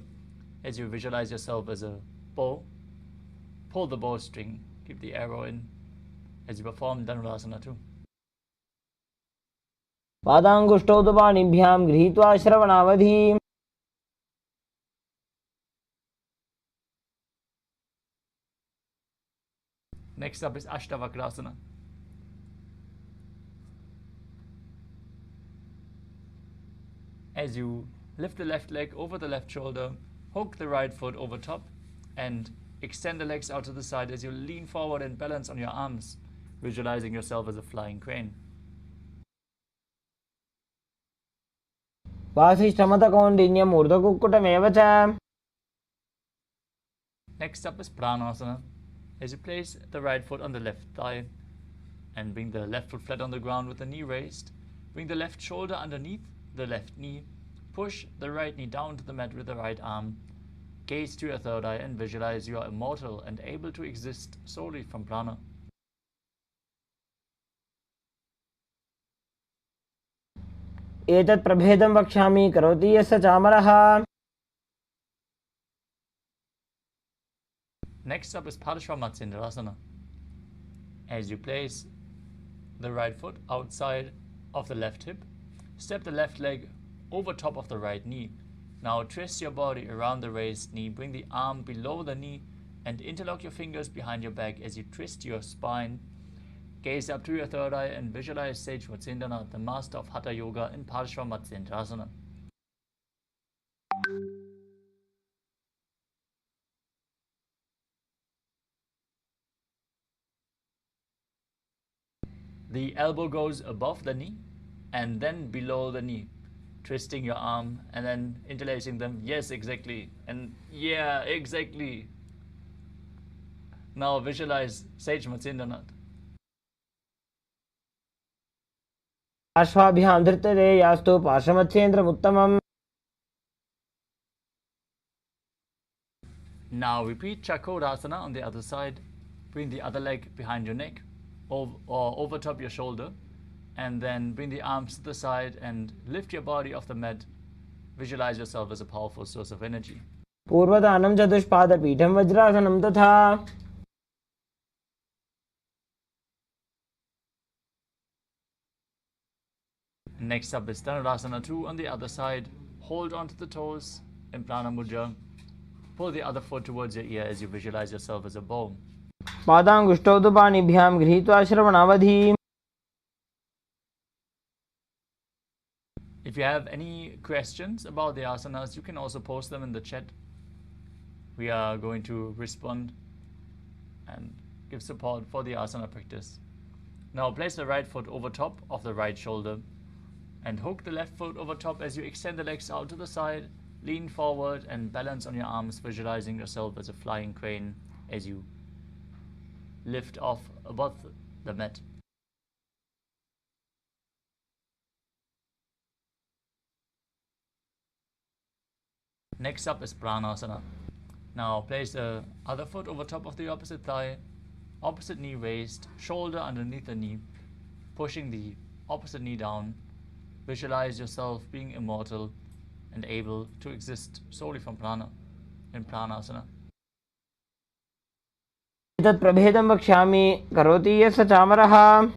as you visualize yourself as a bow. Pull the bowstring, keep the arrow in as you perform Dhanurasana 2. पादाङ्गुष्ठौ तु पाणिभ्यां गृहीत्वा श्रवणावधि. Next up is Ashtavakrasana. As you lift the left leg over the left shoulder, hook the right foot over top and extend the legs out to the side as you lean forward and balance on your arms. visualizing yourself as a flying crane. वासिष्ठमतकौण्डिन्यम् ऊर्ध्वकुक्कुटमेव च. Next up is Pranasana. As you place the right foot on the left thigh and bring the left foot flat on the ground with the knee raised, bring the left shoulder underneath the left knee, push the right knee down to the mat with the right arm, gaze to your third eye and visualize you are immortal and able to exist solely from prana. एतत् प्रभेदं वक्ष्यामि करोति यस्य चामरः. Next up is Parashvamatsindrasana. As you place the right foot outside of the left hip, step the left leg over top of the right knee. Now twist your body around the raised knee, bring the arm below the knee and interlock your fingers behind your back as you twist your spine. Gaze up to your third eye and visualize Sage Matsindana, the master of Hatha Yoga, in Parashvamatsindrasana. The elbow goes above the knee and then below the knee, twisting your arm and then interlacing them. Yes, exactly. And yeah, exactly. Now visualize Sage Matsindana. पार्श्वाभ्यां धृतते यास्तु पार्श्वमत्स्येन्द्रमुत्तमम्. Now repeat Chakodasana on the other side. Bring the other leg behind your neck or over top your shoulder, and then bring the arms to the side and lift your body off the mat. Visualize yourself as a powerful source of energy. पूर्वदानं चतुष्पादपीठं वज्रासनं तथा. Next up is Dhanurasana 2 on the other side. Hold onto the toes in Prana Mudra. Pull the other foot towards your ear as you visualize yourself as a bow. पादाङ्गुष्ठौ तु पाणिभ्यां गृहीत्वा श्रवणावधि. If you have any questions about the asanas, you can also post them in the chat. We are going to respond and give support for the asana practice. Now place the right foot over top of the right shoulder and hook the left foot over top as you extend the legs out to the side, lean forward and balance on your arms, visualizing yourself as a flying crane as you lift off above the mat. Next up is Pranasana. Now place the other foot over top of the opposite thigh, opposite knee raised, shoulder underneath the knee, pushing the opposite knee down. Visualize yourself being immortal and able to exist solely from prana in Pranasana. एतत् प्रभेदं वक्ष्यामि करोति यस्य चामरः.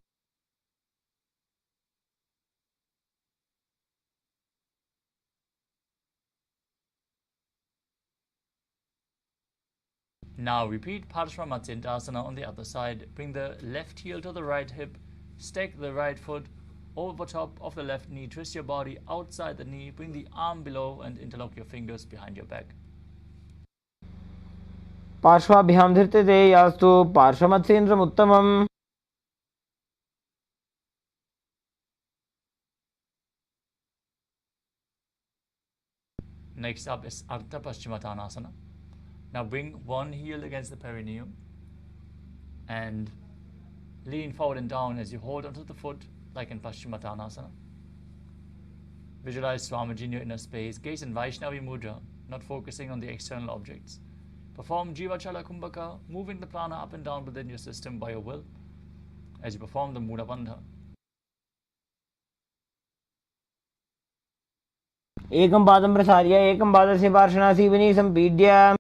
Now repeat Parashvamatsindrasana on the other side. Bring the left heel to the right hip, stack the right foot over top of the left knee, twist your body outside the knee, bring the arm below and interlock your fingers behind your back. पार्श्वाभ्यां धृतते यास्तु पार्श्वमत्स्येन्द्रमुत्तमम्. Next up is Ardha Paschimottanasana. Now bring one heel against the perineum and lean forward and down as you hold onto the foot like in Paschimottanasana. Visualize Swamiji in your inner space. Gaze in Vaishnavi Mudra, not focusing on the external objects. Perform Jivachala Kumbhaka, moving the prana up and down within your system by your will as you perform the Mula Bandha. एकं पादं प्रसार्य एकं पादस्य पार्श्वनासीवनी सम्पीड्य.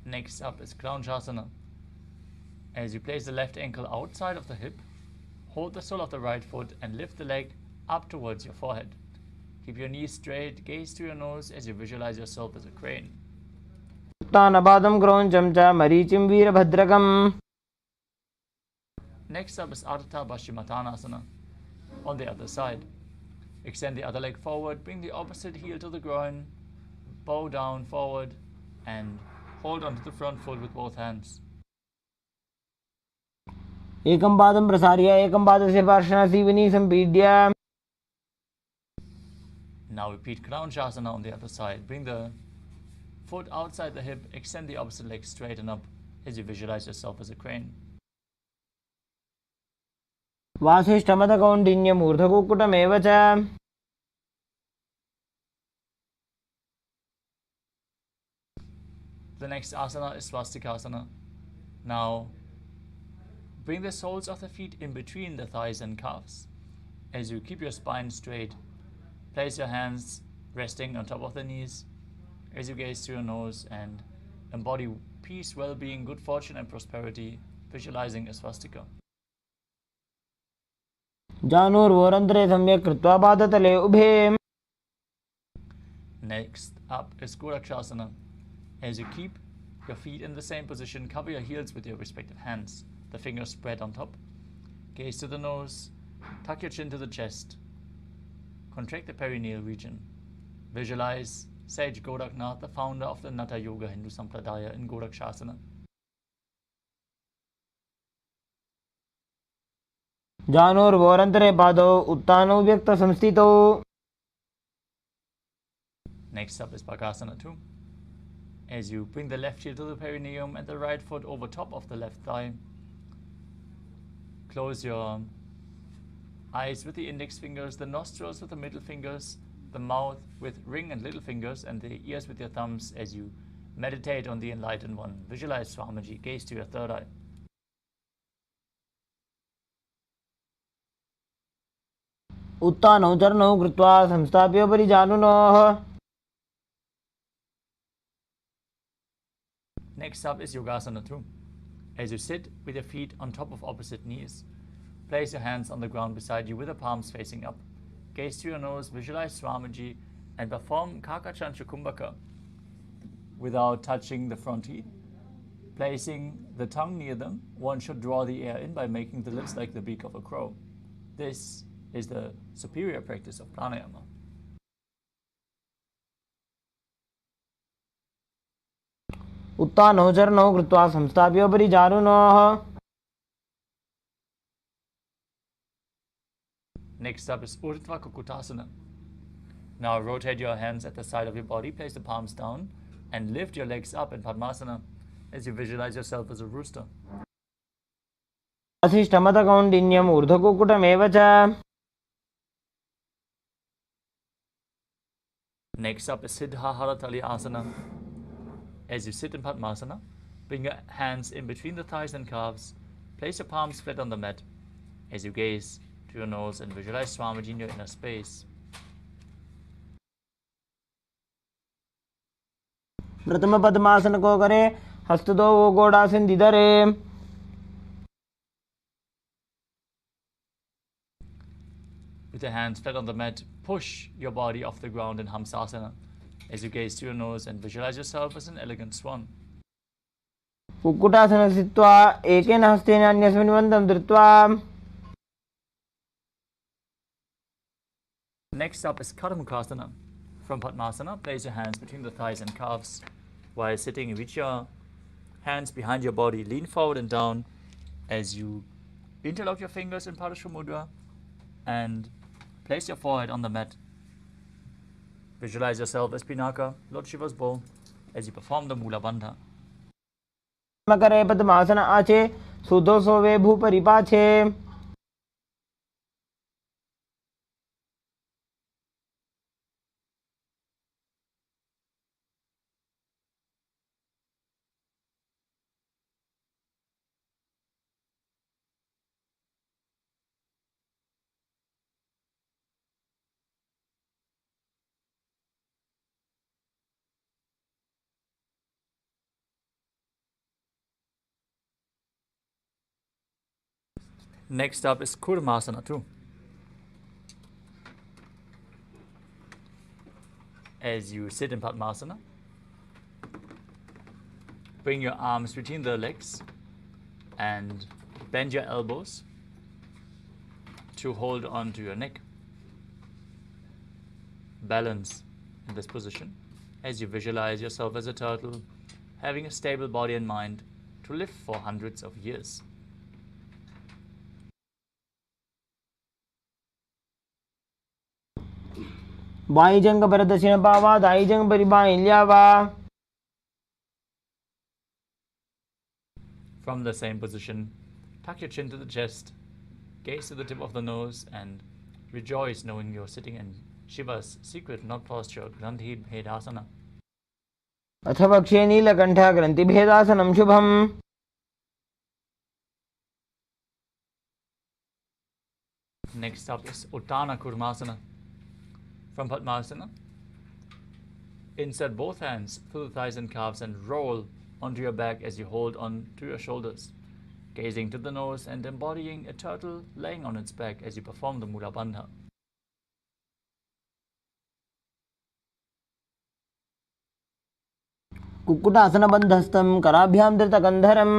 Next up is Kraunchasana. As you place the left ankle outside of the hip, hold the sole of the right foot and lift the leg up towards your forehead. Keep your knees straight, gaze to your nose as you visualize yourself as a crane. उत्तानपादं क्रौञ्चं च मरीचिं वीरभद्रकम्. Next up is Ardha Paschimottanasana on the other side. Extend the other leg forward, bring the opposite heel to the groin, bow down forward and hold onto the front foot with both hands. एकं पादं प्रसार्य एकं पादस्य पार्श्वनासीवनी सम्पीड्य. Now repeat Kranshasana on the other side. Bring the foot outside the hip, extend the opposite leg, straighten up as you visualize yourself as a crane. वासिष्ठमदकौण्डिन्यम् ऊर्ध्वकुक्कुटमेव च. The next asana is Swastikasana. Now bring the soles of the feet in between the thighs and calves. As you keep your spine straight, place your hands resting on top of the knees as you gaze through your nose and embody peace, well-being, good fortune and prosperity, visualizing a swastika. जानुर्वोरन्ध्रे सम्यक् कृत्वा पादतले उभे. Next up is Gorakshasana. As you keep your feet in the same position, cover your heels with your respective hands. The fingers spread on top. Gaze to the nose. Tuck your chin to the chest. Contract the perineal region. Visualize Sage Goraknath, the founder of the Natha Yoga Hindu Sampradaya, in Gorakshasana. जानुर्वोरन्तरे पादौ उत्तानौ व्यक्तसंस्थितौ. Next up is Bakasana 2. As you bring the left heel to the perineum and the right foot over top of the left thigh, close your eyes with the index fingers, the nostrils with the middle fingers, the mouth with ring and little fingers, and the ears with your thumbs as you meditate on the enlightened one. Visualize Swamiji, gaze to your third eye. उत्तानौ चरणौ कृत्वा संस्थाप्योपरि जानुनोः. Next up is Yogasana 2. As you sit with your feet on top of opposite knees, place your hands on the ground beside you with the palms facing up. Gaze to your nose, visualize Swamiji, and perform Kakachancha Kumbhaka without touching the front teeth. Placing the tongue near them, one should draw the air in by making the lips like the beak of a crow. This is the superior practice of pranayama. उत्तानौ चरणौ कृत्वा संस्थाप्योपरि जानुनोः. Next up is Urdhva Kukutasana. Now rotate your hands at the side of your body, place the palms down, and lift your legs up in Padmasana as you visualize yourself as a rooster. वासिष्ठमदकौण्डिन्यम् ऊर्ध्वकुक्कुटमेव च. Next up is Siddha Haratali Asana. As you sit in Padmasana, bring your hands in between the thighs and calves. Place your palms flat on the mat as you gaze to your nose and visualize Swamiji in your inner space. प्रथम पद्मासन को करें, हस्त दो वो गोड़ासन दिधरे. With your hands flat on the mat, push your body off the ground in Hamsasana as you gaze to your nose and visualize yourself as an elegant swan. Kukkutasana स्थित्वा एकेन हस्तेन अन्यस्मिन् बन्धं धृत्वा. Next up is Kadamukasana. From Padmasana, place your hands between the thighs and calves. While sitting, reach your hands behind your body, lean forward and down as you interlock your fingers in Padashva Mudra and place your forehead on the mat. Visualize yourself as Pinaka, Lord Shiva's bow, as you perform the Mula Bandha. करे पद्मासन आचे सुधो सोवे भूपरि पाछे. Next up is Kurmasana 2. As you sit in Padmasana, bring your arms between the legs and bend your elbows to hold on to your neck. Balance in this position as you visualize yourself as a turtle, having a stable body and mind to live for hundreds of years. By जंग पर दक्षिण पावा दाई जंग पर by ल्यावा. From the same position, tuck your chin to the chest, gaze to the tip of the nose, and rejoice knowing you're sitting in Shiva's secret knot posture, Grandhi Bhedasana. अथ वक्षे Neelkanth ग्रंथिभेदासनं Shubham. Next up is Uttana Kurmasana. From Padmasana, insert both hands through the thighs and calves and roll onto your back as you hold on to your shoulders, gazing to the nose and embodying a turtle laying on its back as you perform the Mula Bandha. Kukkutasana बंधस्थं कराभ्याम धृतकंधरम.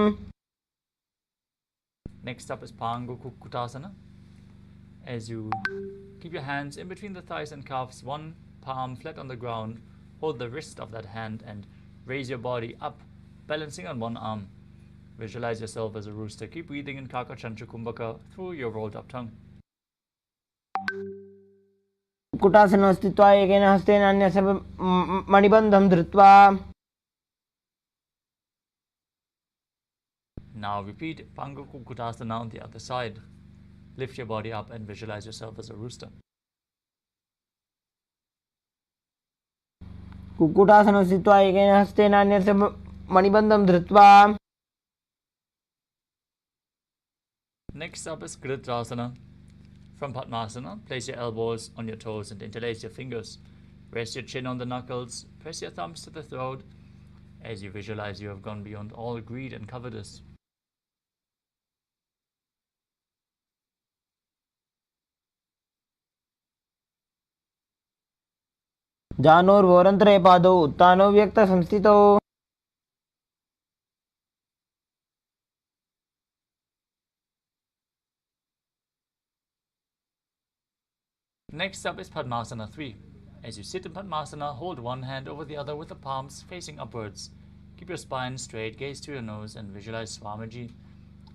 Next up is Pangu Kukkutasana. As you keep your hands in between the thighs and calves, one palm flat on the ground, hold the wrist of that hand and raise your body up, balancing on one arm. Visualize yourself as a rooster. Keep breathing in Kaka Chancha Kumbhaka through your rolled up tongue. Kukkutasana स्थित्वा एकेन हस्तेन अन्यस्य मणिबन्धं धृत्वा. Now repeat Pangu Kukkutasana on the other side. Lift your body up and visualize yourself as a rooster. Kukkutasana स्थित्वा एकेन हस्तेन अन्यस्य मणिबन्धं धृत्वा. Next up is Kritrasana. From Padmasana, place your elbows on your toes and interlace your fingers. Rest your chin on the knuckles. Press your thumbs to the throat as you visualize you have gone beyond all greed and covetous. जानोर्वोरन्तरे पादौ उत्तानो व्यक्तसंस्थितौ. Next up is Padmasana 3. As you sit in Padmasana, hold one hand over the other with the palms facing upwards. Keep your spine straight, gaze to your nose, and visualize Swamiji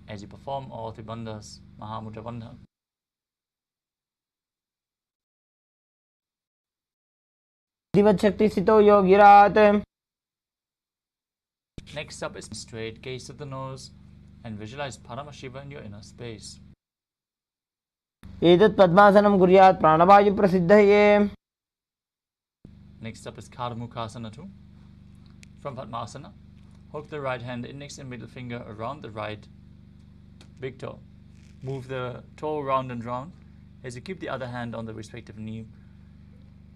as you perform all three bandhas, Mahamudra Bandha. दिवच्छक्ति स्थितौ योगिरात्. Next up is straight, gaze to the nose, and visualize Paramashiva in your inner space. एतत् पद्मासनं कुर्यात् प्राणवायु प्रसिद्धये. Next up is Karmukasana 2. From Padmasana, hook the right hand index and middle finger around the right big toe. Move the toe round and round as you keep the other hand on the respective knee.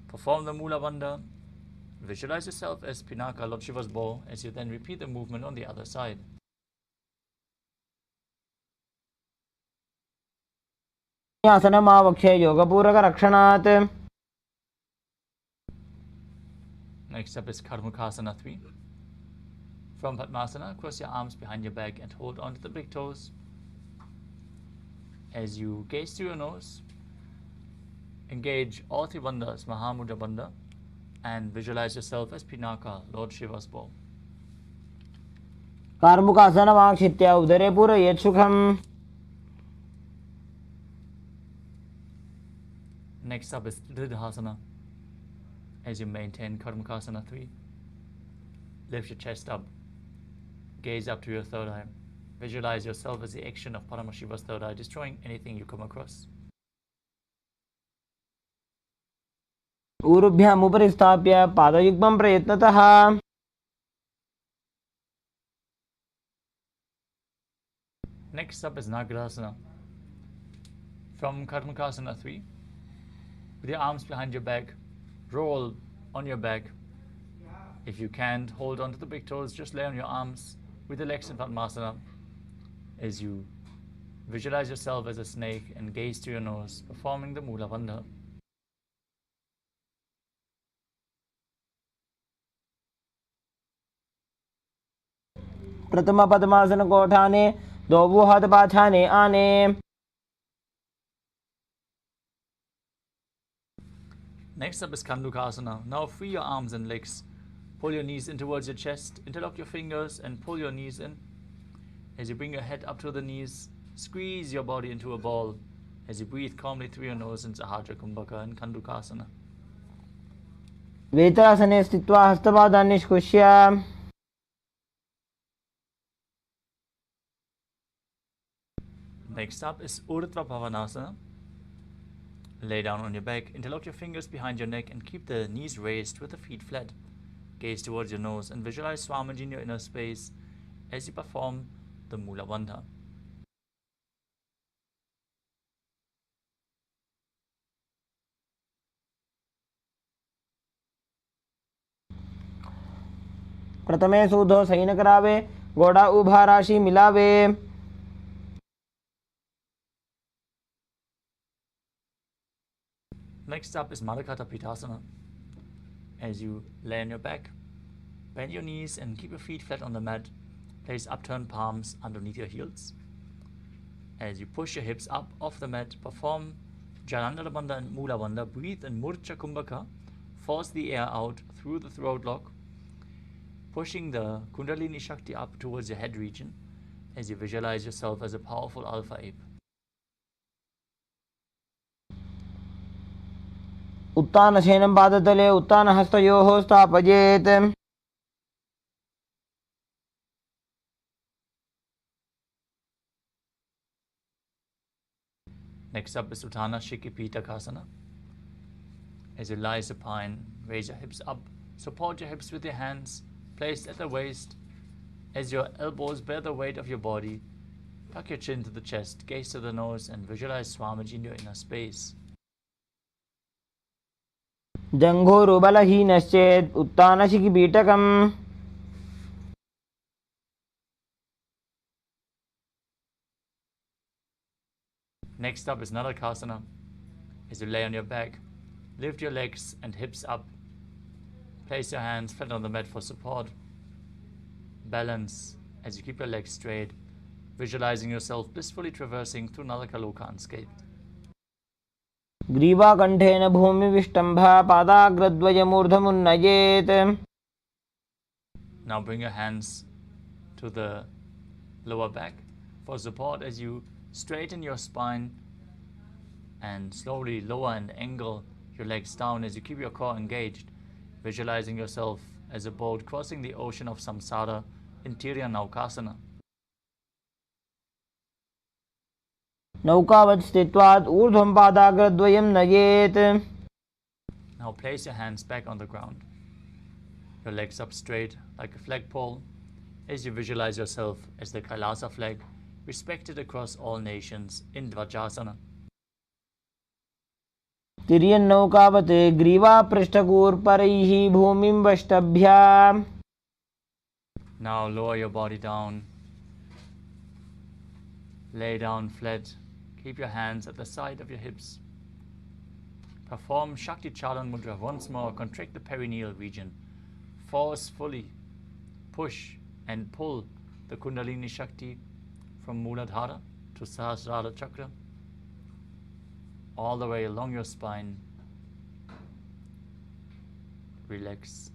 Perform the Mula Bandha. Visualize yourself as Pinaka, Lord Shiva's bow, as you then repeat the movement on the other side. आसनमावक्षे योगपूरकरक्षणात्. Next up is Karmukasana 3. From Padmasana, cross your arms behind your back and hold onto the big toes. As you gaze through your nose, engage all three bandhas, Mahamudra Bandha, and visualize yourself as Pinaka, Lord Shiva's bow. कार्मुकासनमाक्षित्य उदरे पूरयेत् सुखम्. Next up is Dridhasana. As you maintain Karmakasana 3, lift your chest up, gaze up to your third eye. Visualize yourself as the action of Paramashiva's third eye, destroying anything you come across. ऊरुभ्याम् उपरि स्थाप्य पादयुग्मं प्रयत्नतः. Next up is Nagarasana. From Karmakasana 3, with your arms behind your back, roll on your back. If you can't hold on to the big toes, just lay on your arms with the legs in Padmasana as you visualize yourself as a snake and gaze to your nose, performing the Mula Bandha. प्रथम पद्मासन कोठाने दो हाथ पाछाने आने. Next up is Kandukasana. Now free your arms and legs. Pull your knees in towards your chest, interlock your fingers and pull your knees in. As you bring your head up to the knees, squeeze your body into a ball as you breathe calmly through your nose in Sahajra Kumbhaka and Kandukasana. वेत्रासने स्थित्वा हस्तपादान् निष्कुष्य Next up is Urdhva Bhavanasana. Lay down on your back, interlock your fingers behind your neck and keep the knees raised with the feet flat. Gaze towards your nose and visualize Swamiji in your inner space as you perform the Mula Bandha. प्रथमे सूधो San करावे घोड़ा उभा राशि मिलावे Next up is Madhakata Pitasana. As you lay on your back, bend your knees and keep your feet flat on the mat. Place upturned palms underneath your heels. As you push your hips up off the mat, perform Jalandhara Bandha and Mula Bandha. Breathe in Murcha Kumbhaka. Force the air out through the throat lock, pushing the Kundalini Shakti up towards your head region as you visualize yourself as a powerful alpha ape. उत्तानशयनं पादतले उत्तानहस्तयोः स्थापयेत् Next up is Uttana Shikipitakasana. As you lie supine, raise your hips up, support your hips with your hands placed at the waist. As your elbows bear the weight of your body, tuck your chin to the chest, gaze to the nose and visualize Swamiji in your inner space. जङ्घोरुबलहीनश्चेत् उत्तानशिखिपीठकम् Next up is Nadakasana. As you lay on your back, lift your legs and hips up. Place your hands flat on the mat for support. Balance as you keep your legs straight, visualizing yourself blissfully traversing through Nalakaloka unscathed. ग्रीवाकण्ठेन भूमिविष्टम्भ पादाग्रद्वयमूर्धमुन्नयेत् Now bring your hands to the lower back for support as you straighten your spine and slowly lower and angle your legs down as you keep your core engaged, visualizing yourself as a boat crossing the ocean of samsara in Tirya Naukasana. नौकावत् स्थित्वात् ऊर्ध्वं पादाग्रद्वयं नयेत् Now place your hands back on the ground, your legs up straight like a flagpole as you visualize yourself as the Kailasa flag, respected across all nations in Dvajasana. तिर्यन्नौकावत् ग्रीवापृष्ठगूर्परैः भूमिं वष्टभ्य Now lower your body down, lay down flat, keep your hands at the side of your hips. Perform Shakti Chalan Mudra once more, contract the perineal region. Forcefully push and pull the Kundalini Shakti from Muladhara to Sahasrara Chakra, all the way along your spine. Relax.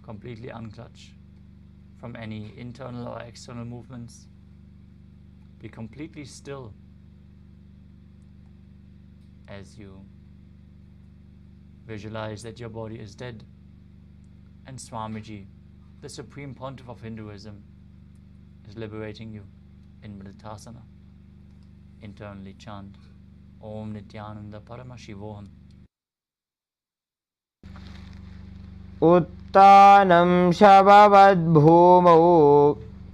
Completely unclutch from any internal or external movements. Be completely still as you visualize that your body is dead and Swamiji, the Supreme Pontiff of Hinduism, is liberating you in meditasana. Internally chant Om Nithyananda Paramashivoham. उत्तानं शववद्भूमौ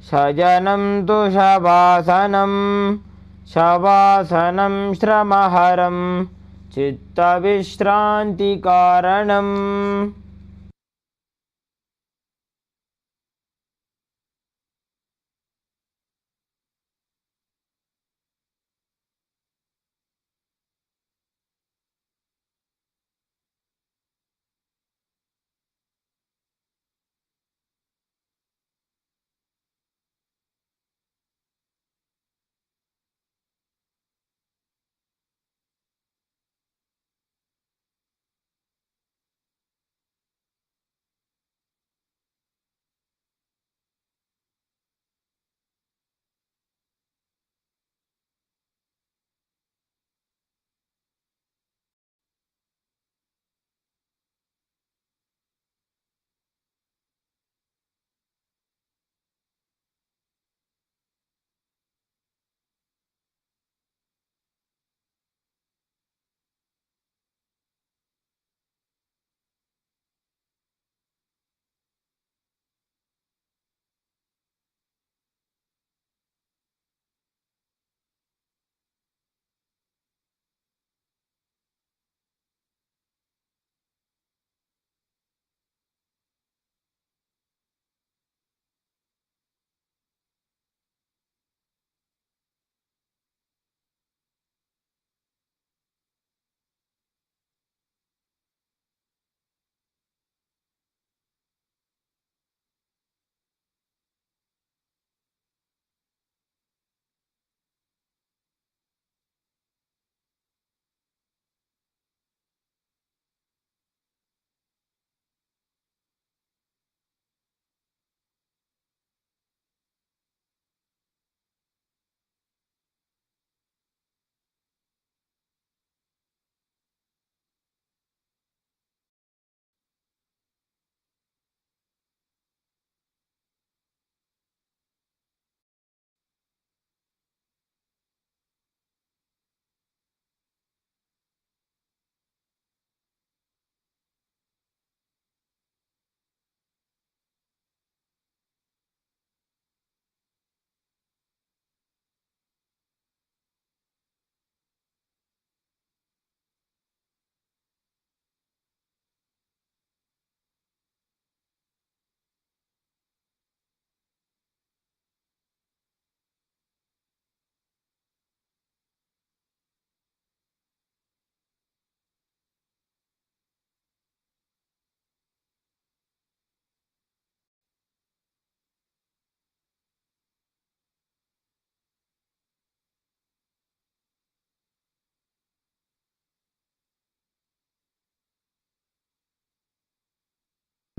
शयनं तु शवासनं शवासनं श्रमहरं चित्तविश्रान्तिकारणम्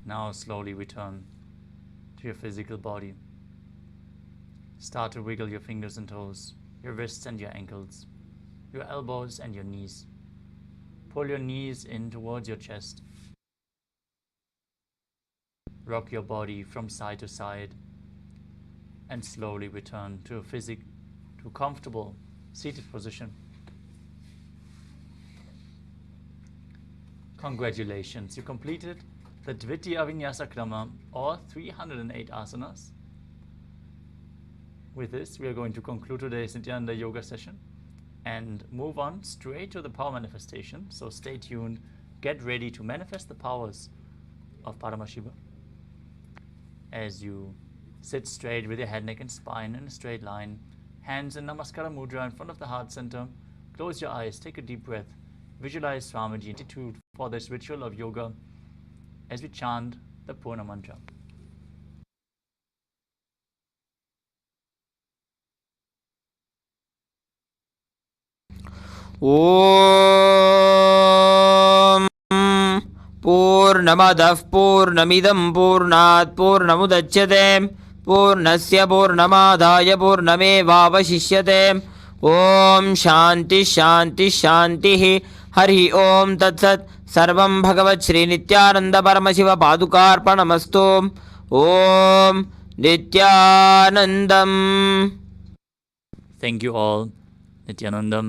Now slowly return to your physical body. Start to wiggle your fingers and toes, your wrists and your ankles, your elbows and your knees. Pull your knees in towards your chest. Rock your body from side to side and slowly return to a comfortable seated position. Congratulations, you completed the Dvitiya Vinyasa Krama or 308 asanas. With this, we are going to conclude today's Nithyananda yoga session and move on straight to the power manifestation. So stay tuned, get ready to manifest the powers of Paramashiva as you sit straight with your head, neck and spine in a straight line, hands in Namaskara Mudra in front of the heart center. Close your eyes, take a deep breath, visualize Swamiji attitude for this ritual of yoga as we chant the Purna Mantra. ॐ पूर्णमदः पूर्णमिदं पूर्णात् पूर्णमुदच्यते पूर्णस्य पूर्णमादाय पूर्णमेवावशिष्यते ॐ शान्तिः शान्तिः शान्तिः हरिः ॐ तत्सत् सर्वं भगवत् श्रीनित्यानन्दपरमशिवपादुकार्पणमस्तु ॐ नित्यानन्दम्. Thank you all. Nithyanandam.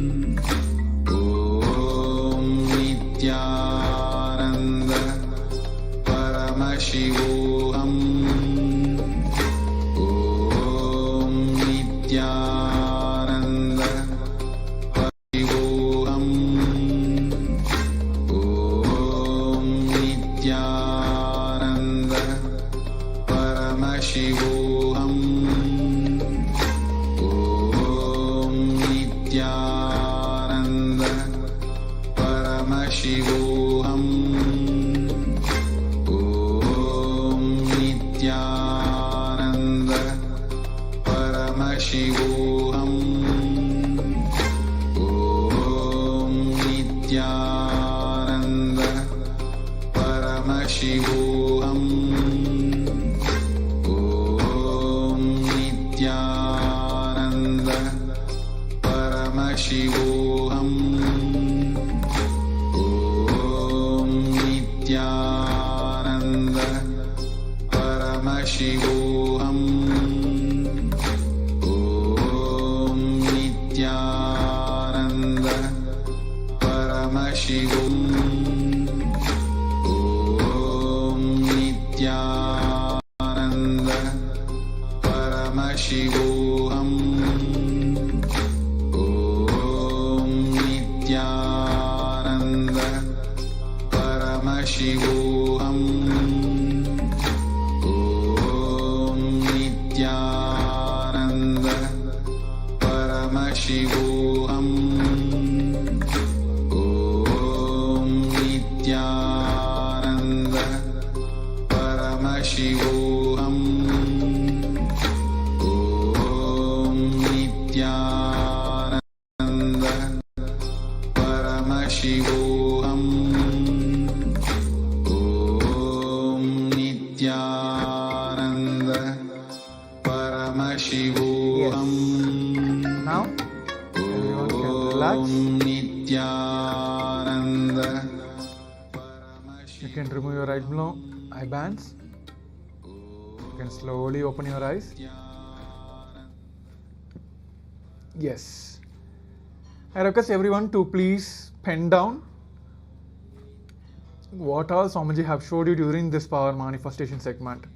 Om Nithyananda Paramashivoham Nithyananda Shivoham. Om Nithyananda Paramashivoham. Om Nithyananda Paramashivoham. Om Nithyananda Paramashivoham. Om Nithyananda Paramashivoham. Om Nithyananda Paramashivoham. Om Nithyananda Paramashivoham. Om Nithyananda Paramashivoham. Om Nithyananda Paramashivoham. Om Nithyananda Paramashivoham. Om Nithyananda Paramashivoham. Om Nithyananda Paramashivoham. Om Nithyananda Paramashivoham. Om Nithyananda Paramashivoham. Now, everyone can relax. Om Nithyananda You can remove your eye bands. You can slowly open your eyes. Yes. I request everyone to please pen down what all Swamiji have showed you during this power manifestation segment.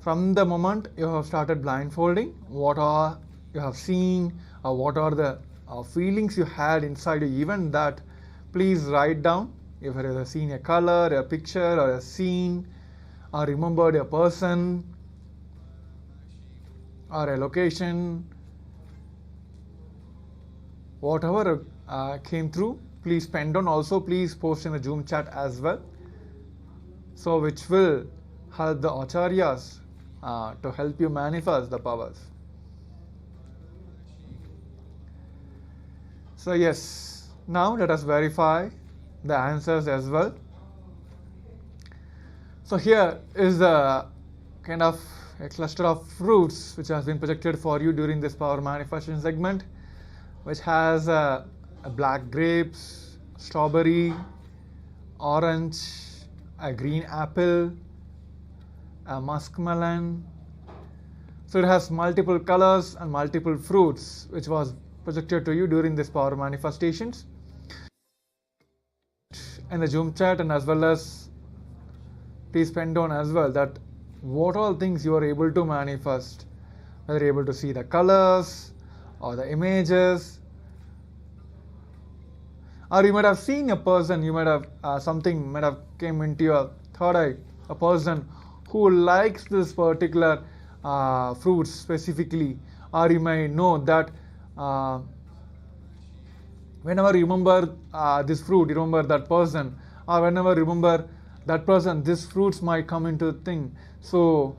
From the moment you have started blindfolding, what are you have seen or what are the feelings you had inside you, even that, please write down. If you have seen a color, a picture or a scene, or remembered a person or a location, whatever came through, please pen down. Also, please post in the Zoom chat as well, so which will help the acharyas to help you manifest the powers. So yes, now let us verify the answers as well. So here is the kind of a cluster of fruits which has been projected for you during this power manifestation segment, which has black grapes, strawberry, orange, a green apple, a muskmelon. So it has multiple colors and multiple fruits which was projected to you during this power manifestations. In the Zoom chat, and as well as please pen down as well that what all things you are able to manifest, whether you're able to see the colors or the images, or you might have seen a person, you might have something might have came into your third eye, a person who likes this particular fruit specifically, or you may know that whenever you remember this fruit, you remember that person, or whenever you remember that person, this fruits might come into the thing. So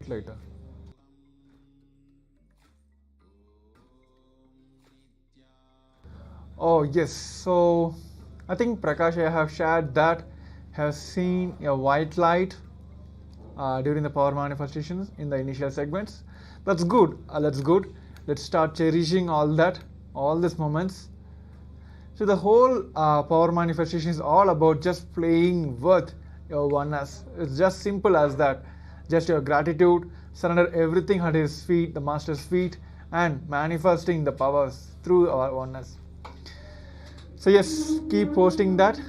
later. Oh yes, so I think Prakash, I have shared that has seen a white light during the power manifestations in the initial segments. That's good. That's good. Let's start cherishing all that, all these moments. So the whole power manifestation is all about just playing with your oneness. It's just simple as that. Just your gratitude, surrender everything at his feet, the master's feet, and manifesting the powers through our oneness. So yes, keep posting that.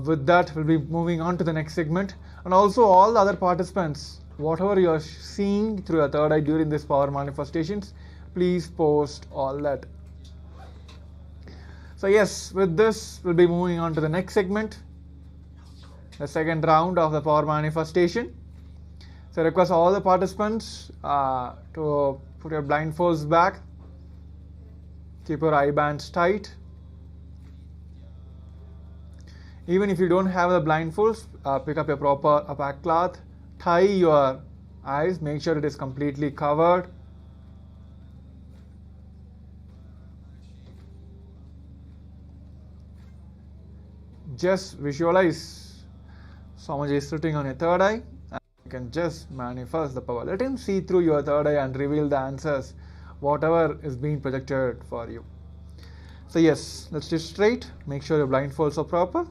With that, we'll be moving on to the next segment. And also all the other participants, whatever you are seeing through your third eye during this power manifestations, please post all that. So yes, with this, we'll be moving on to the next segment, the second round of the power manifestation. So I request all the participants to put your blindfolds back, keep your eye bands tight. Even if you don't have the blindfolds, pick up your proper opaque cloth, tie your eyes, make sure it is completely covered. Just visualize Swamiji is sitting on your third eye, and you can just manifest the power. Let him see through your third eye and reveal the answers, whatever is being projected for you. So yes, let's sit straight, make sure your blindfolds are proper.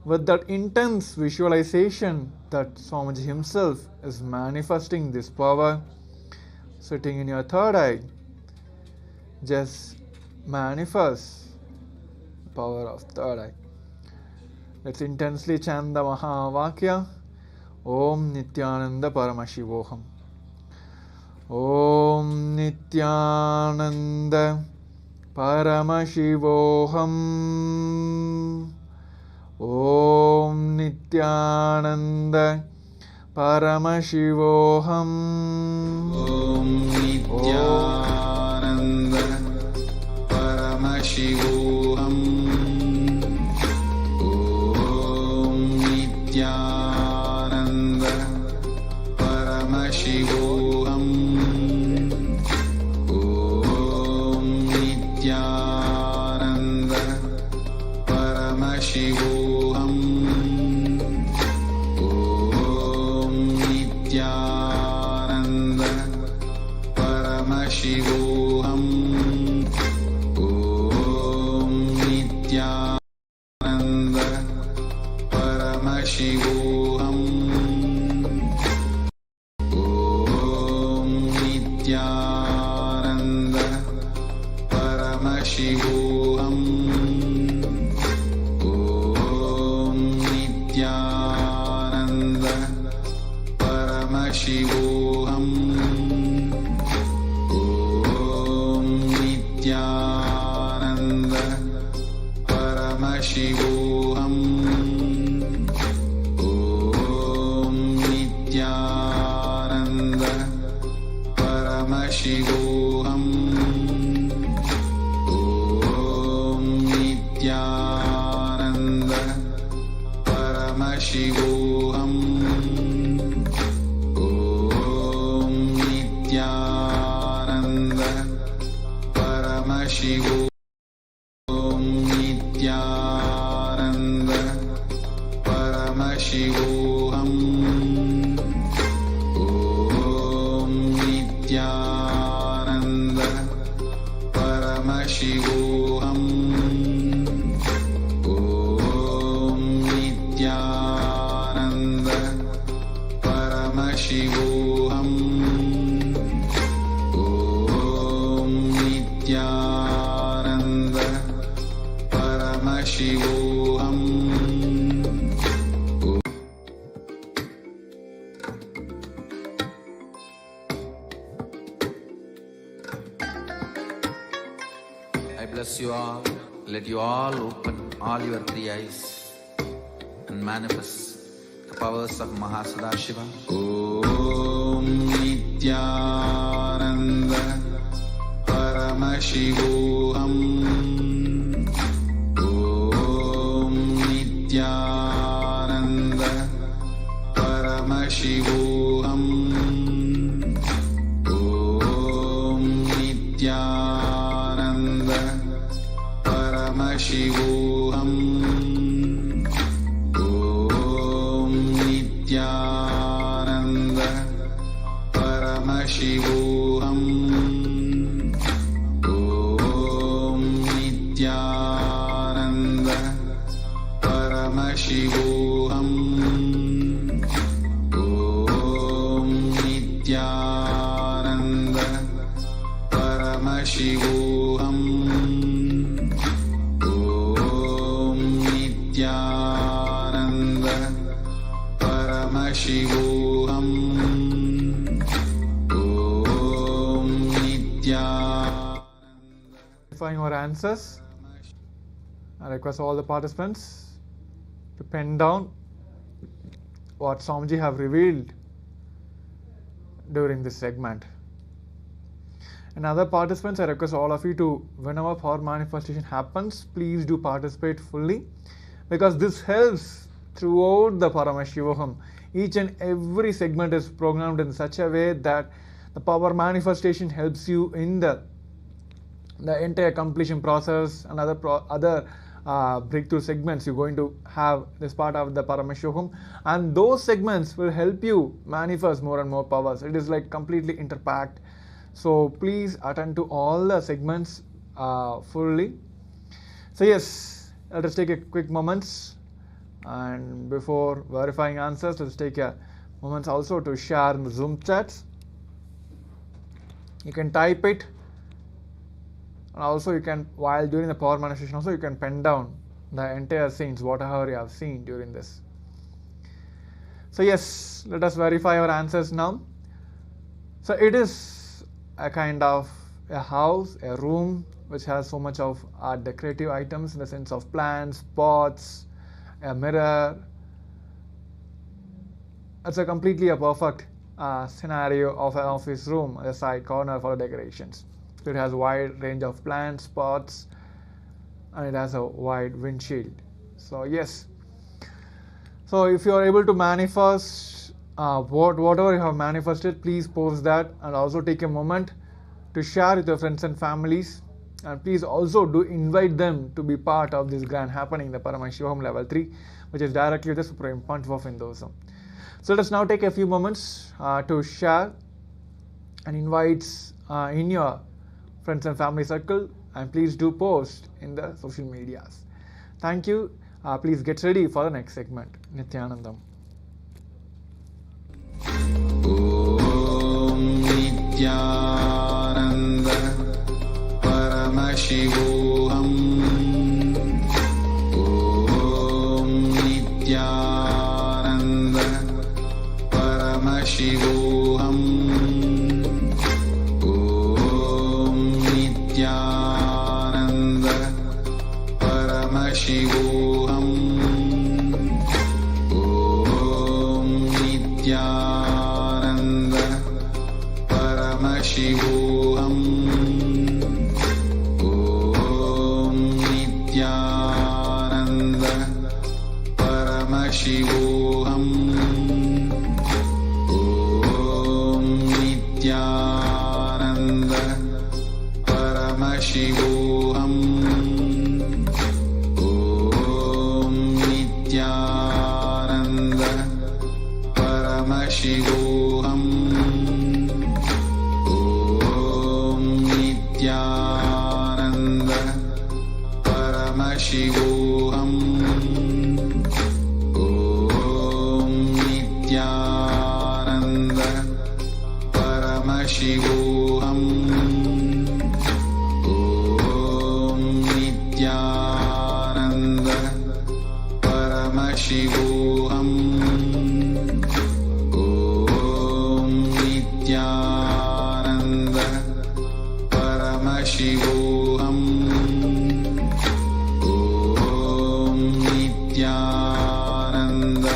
With that intense visualization that Swamiji himself is manifesting this power, sitting in your third eye, just manifest the power of third eye. Let's intensely chant the Mahavakya. Om Nithyananda Paramashivoham. Om Nithyananda Paramashivoham. Om Nithyananda Paramashivoham. Om Nithyananda Paramashivoham. Om Nithyananda Paramashivoham. Om Nithyananda Paramashivoham. Om Nithyananda Paramashivoham. Om Nithyananda Paramashivoham. Om Nithyananda Paramashivoham. Om Nithyananda Paramashivoham. Om Nithyananda Paramashivoham. Om Nithyananda Paramashivoham. Om Nithyananda Paramashivoham. Om Nithyananda Paramashivoham. Om Nithyananda Paramashivoham. Om Nithyananda Paramashivoham. Om Nithyananda Paramashivoham. Om Nithyananda Paramashivoham. I bless you all. Let you all open all your three eyes and manifest the powers of Mahasadahiva. Om Nithyananda Paramashivoham. Om Nithyananda Paramashivoham. Om Nithyananda Paramashivoham. Om Nithyananda Paramashivoham. Om Nithyananda Paramashivoham. Om Nithyananda Paramashivoham. Paramashivoham. Om Nithyananda. Verifying our answers. I request all the participants to pen down what Swamiji have revealed during this segment. And other participants, I request all of you to, whenever power manifestation happens, please do participate fully, because this helps throughout the Paramashivoham. Each and every segment is programmed in such a way that the power manifestation helps you in the entire completion process and other breakthrough segments you're going to have this part of the Paramashivoham, and those segments will help you manifest more and more powers. It is like completely interpacked. So please attend to all the segments fully. So yes, let us take a quick moments, and before verifying answers, let's take a moments also to share in the Zoom chats. You can type it, and also you can, while during the power manifestation also, you can pen down the entire scenes, whatever you have seen during this. So yes, let us verify our answers now. So it is a kind of a house, a room which has so much of decorative items in the sense of plants, pots, a mirror. It's a completely a perfect scenario of an office room, a side corner for decorations. So it has a wide range of plants, pots, and it has a wide windshield. So yes, so if you are able to manifest whatever you have manifested, please post that, and also take a moment to share with your friends and families, and please also do invite them to be part of this grand happening, the Paramashivoham level 3, which is directly the Supreme Pontiff of Hinduism. So let us now take a few moments to share and invite in your friends and family circle, and please do post in the social medias. Thank you. Please get ready for the next segment. Nithyanandam. Om Nithyananda Paramashivoham. Om Nithyananda Paramashivoham. Om Nithyananda Paramashivoham. Om Nithyananda Paramashivoham. Om Nithyananda Paramashivoham. Om Nithyananda Paramashivoham. Om Nithyananda Paramashivoham. Om Nithyananda Paramashivoham. Om Nithyananda Paramashivoham. Om Nithyananda Paramashivoham. Om Nithyananda Paramashivoham. Om Nithyananda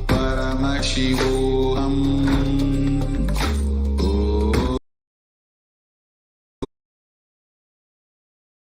Paramashivoham.